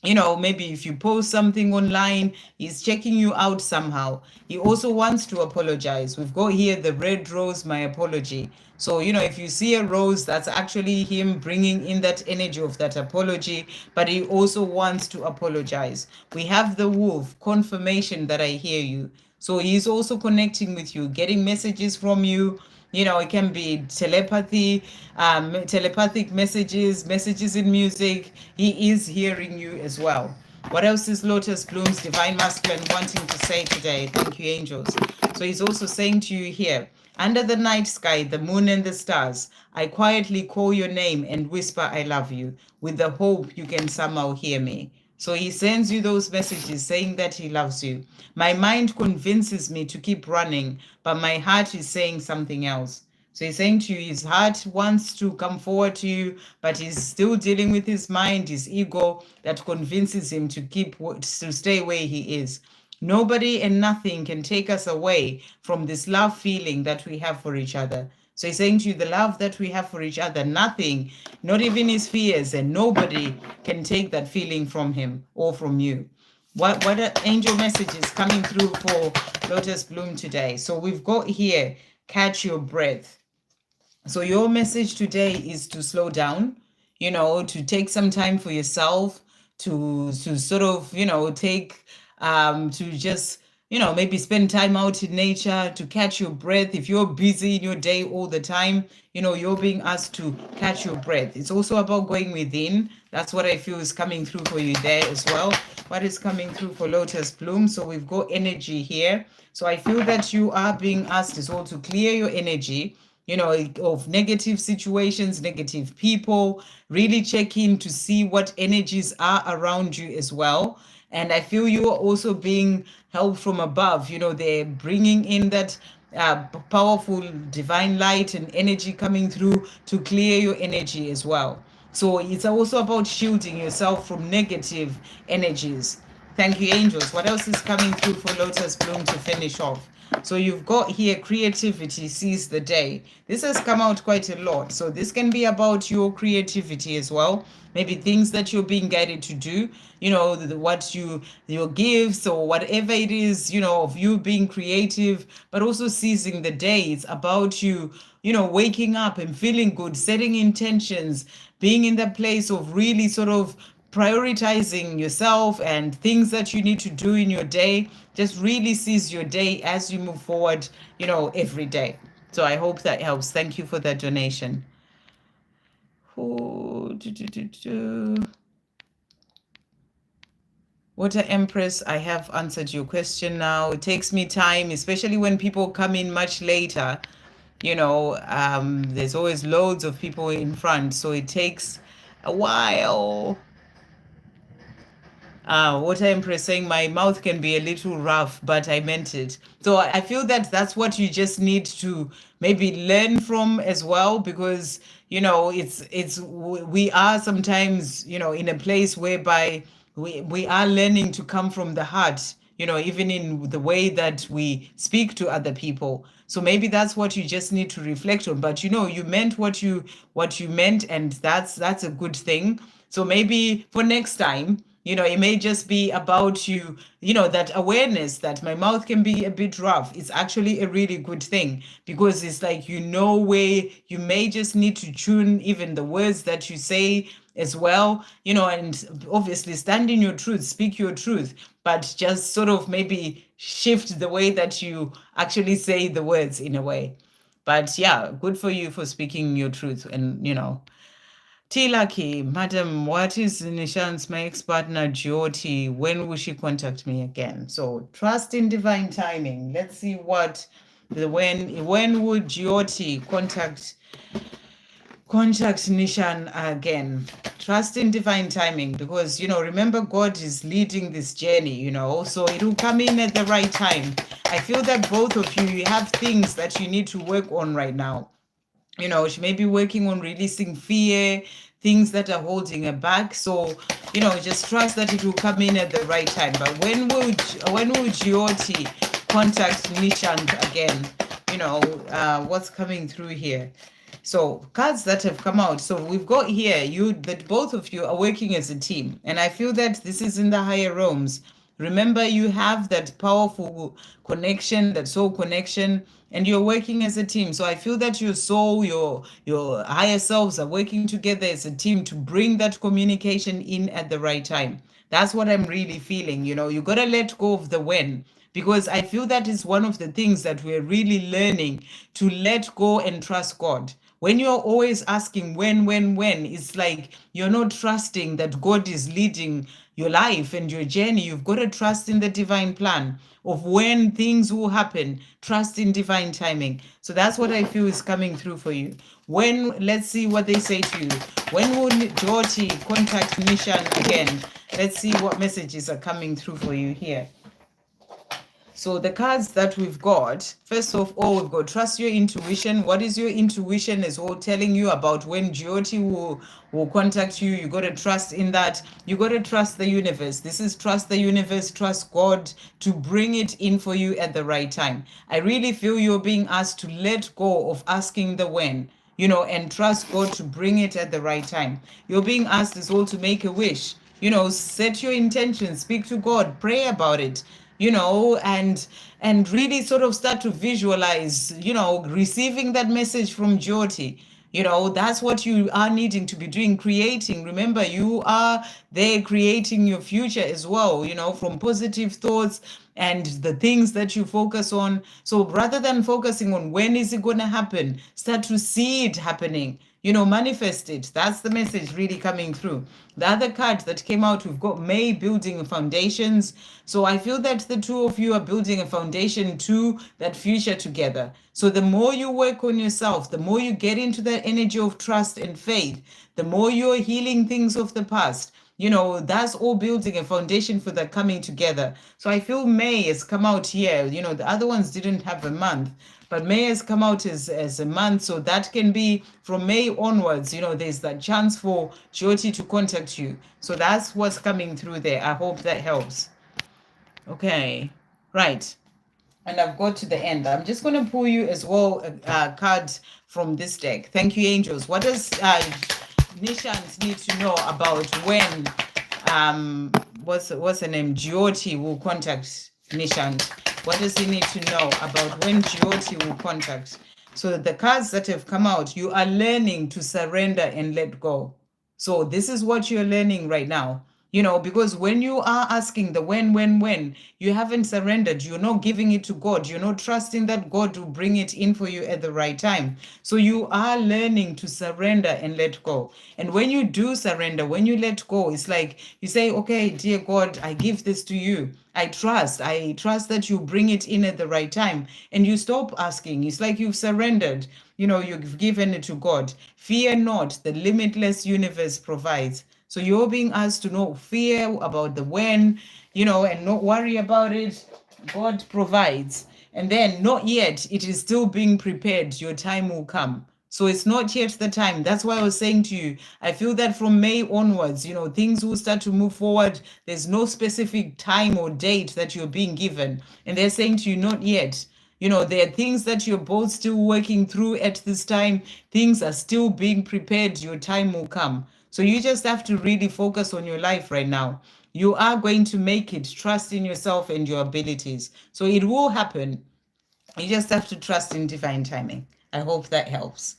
maybe if you post something online, he's checking you out somehow. He also wants to apologize. We've got here the red rose, my apology. So, if you see a rose, that's actually him bringing in that energy of that apology, but he also wants to apologize. We have the wolf, confirmation that I hear you. So he's also connecting with you, getting messages from you. It can be telepathy, telepathic messages, messages in music. He is hearing you as well. What else is Lotus Bloom's divine masculine wanting to say today? Thank you, angels. So he's also saying to you here, under the night sky, the moon and the stars, I quietly call your name and whisper, I love you, with the hope you can somehow hear me. So he sends you those messages saying that he loves you. My mind convinces me to keep running, but my heart is saying something else. So he's saying to you, his heart wants to come forward to you, but he's still dealing with his mind, his ego, that convinces him to stay where he is. Nobody and nothing can take us away from this love feeling that we have for each other. So he's saying to you, the love that we have for each other, nothing, not even his fears, and nobody can take that feeling from him or from you. What are angel messages coming through for Lotus Bloom today? So we've got here, catch your breath. So your message today is to slow down, to take some time for yourself, to sort of, take, to just, maybe spend time out in nature, to catch your breath. If you're busy in your day all the time, you're being asked to catch your breath. It's also about going within. That's what I feel is coming through for you there as well. What is coming through for Lotus Bloom? So we've got energy here. So I feel that you are being asked as well to clear your energy, of negative situations, negative people, really check in to see what energies are around you as well. And I feel you are also being helped from above. They're bringing in that powerful divine light and energy coming through to clear your energy as well. So it's also about shielding yourself from negative energies. Thank you, angels. What else is coming through for Lotus Bloom to finish off? So you've got here, creativity sees the day. This has come out quite a lot. So this can be about your creativity as well. Maybe things that you're being guided to do, your gifts or whatever it is, of you being creative, but also seizing the day. It's about you, waking up and feeling good, setting intentions, being in the place of really sort of prioritizing yourself and things that you need to do in your day. Just really seize your day as you move forward, every day. So I hope that helps. Thank you for that donation. Water Empress, I have answered your question now. It takes me time, especially when people come in much later. There's always loads of people in front, so it takes a while. Water Empress saying my mouth can be a little rough, but I meant it. So I feel that that's what you just need to maybe learn from as well, because we are sometimes in a place whereby we are learning to come from the heart, even in the way that we speak to other people. So maybe that's what you just need to reflect on. But you meant what you meant, and that's a good thing. So maybe for next time, it may just be about that awareness that my mouth can be a bit rough. It's actually a really good thing, because it's like, where you may just need to tune even the words that you say as well, and obviously stand in your truth, speak your truth, but just sort of maybe shift the way that you actually say the words in a way. But yeah, good for you for speaking your truth. And Tilaki, Madam, what is Nishan's my ex-partner Jyoti? When will she contact me again? So trust in divine timing. Let's see when would Jyoti contact Nishan again. Trust in divine timing, because remember, God is leading this journey, so it will come in at the right time. I feel that both of you have things that you need to work on right now. She may be working on releasing fear, things that are holding her back. So, just trust that it will come in at the right time. But when would Jyoti contact Nishant again? What's coming through here? So cards that have come out. So we've got here that both of you are working as a team. And I feel that this is in the higher realms. Remember, you have that powerful connection, that soul connection, and you're working as a team. So I feel that your soul, your higher selves are working together as a team to bring that communication in at the right time. That's what I'm really feeling. You got to let go of the when, because I feel that is one of the things that we're really learning, to let go and trust God. When you're always asking when, it's like you're not trusting that God is leading your life and your journey. You've got to trust in the divine plan of when things will happen. Trust in divine timing. So that's what I feel is coming through for you. Let's see what they say to you. When will Jyoti contact Nishan again? Let's see what messages are coming through for you here. So the cards that we've got, first of all, we've got trust your intuition. What is your intuition as well telling you about when Jyoti will contact you? You got to trust in that. You got to trust the universe. This is trust the universe, trust God to bring it in for you at the right time. I really feel you're being asked to let go of asking the when, and trust God to bring it at the right time. You're being asked as well to make a wish. Set your intention, speak to God, pray about it, and really sort of start to visualize, receiving that message from Jyoti. That's what you are needing to be doing, creating. Remember, you are there creating your future as well, from positive thoughts and the things that you focus on. So rather than focusing on when is it going to happen, start to see it happening. Manifest it. That's the message really coming through. The other card that came out, we've got May building foundations. So I feel that the two of you are building a foundation to that future together. So the more you work on yourself, the more you get into that energy of trust and faith, the more you're healing things of the past. That's all building a foundation for the coming together. So I feel May has come out here. The other ones didn't have a month, but May has come out as a month. So that can be from May onwards, there's that chance for Jyoti to contact you. So that's what's coming through there. I hope that helps. Okay, right. And I've got to the end. I'm just going to pull you as well a card from this deck. Thank you, angels. What does Nishant need to know about when what's her name, Jyoti will contact Nishant? What does he need to know about when Jyoti will contact? So the cards that have come out, you are learning to surrender and let go. So this is what you're learning right now. Because when you are asking the when, you haven't surrendered, you're not giving it to God, you're not trusting that God will bring it in for you at the right time. So you are learning to surrender and let go. And when you do surrender, when you let go, it's like you say, okay, dear God, I give this to you. I trust that you bring it in at the right time. And you stop asking. It's like you've surrendered. You've given it to God. Fear not, the limitless universe provides. So you're being asked to not fear about the when, and not worry about it. God provides. And then not yet, it is still being prepared. Your time will come. So it's not yet the time. That's why I was saying to you, I feel that from May onwards, things will start to move forward. There's no specific time or date that you're being given. And they're saying to you, not yet. There are things that you're both still working through at this time. Things are still being prepared. Your time will come. So you just have to really focus on your life right now. You are going to make it. Trust in yourself and your abilities. So it will happen. You just have to trust in divine timing. I hope that helps.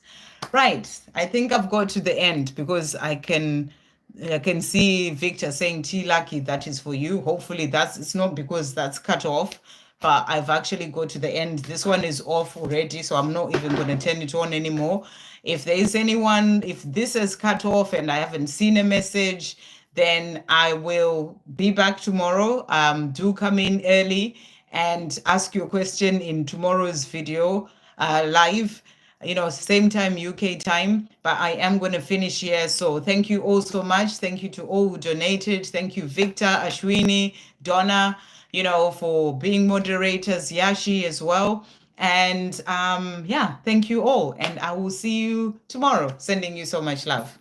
Right. I think I've got to the end because I can see Victor saying T Lucky, that is for you. Hopefully it's not because that's cut off, but I've actually got to the end. This one is off already, so I'm not even going to turn it on anymore. If there is anyone, if this is cut off and I haven't seen a message, then I will be back tomorrow. Do come in early and ask your question in tomorrow's video live, same time UK time, but I am going to finish here. So thank you all so much. Thank you to all who donated. Thank you, Victor, Ashwini, Donna, for being moderators, Yashi as well. And yeah, thank you all. And I will see you tomorrow. Sending you so much love.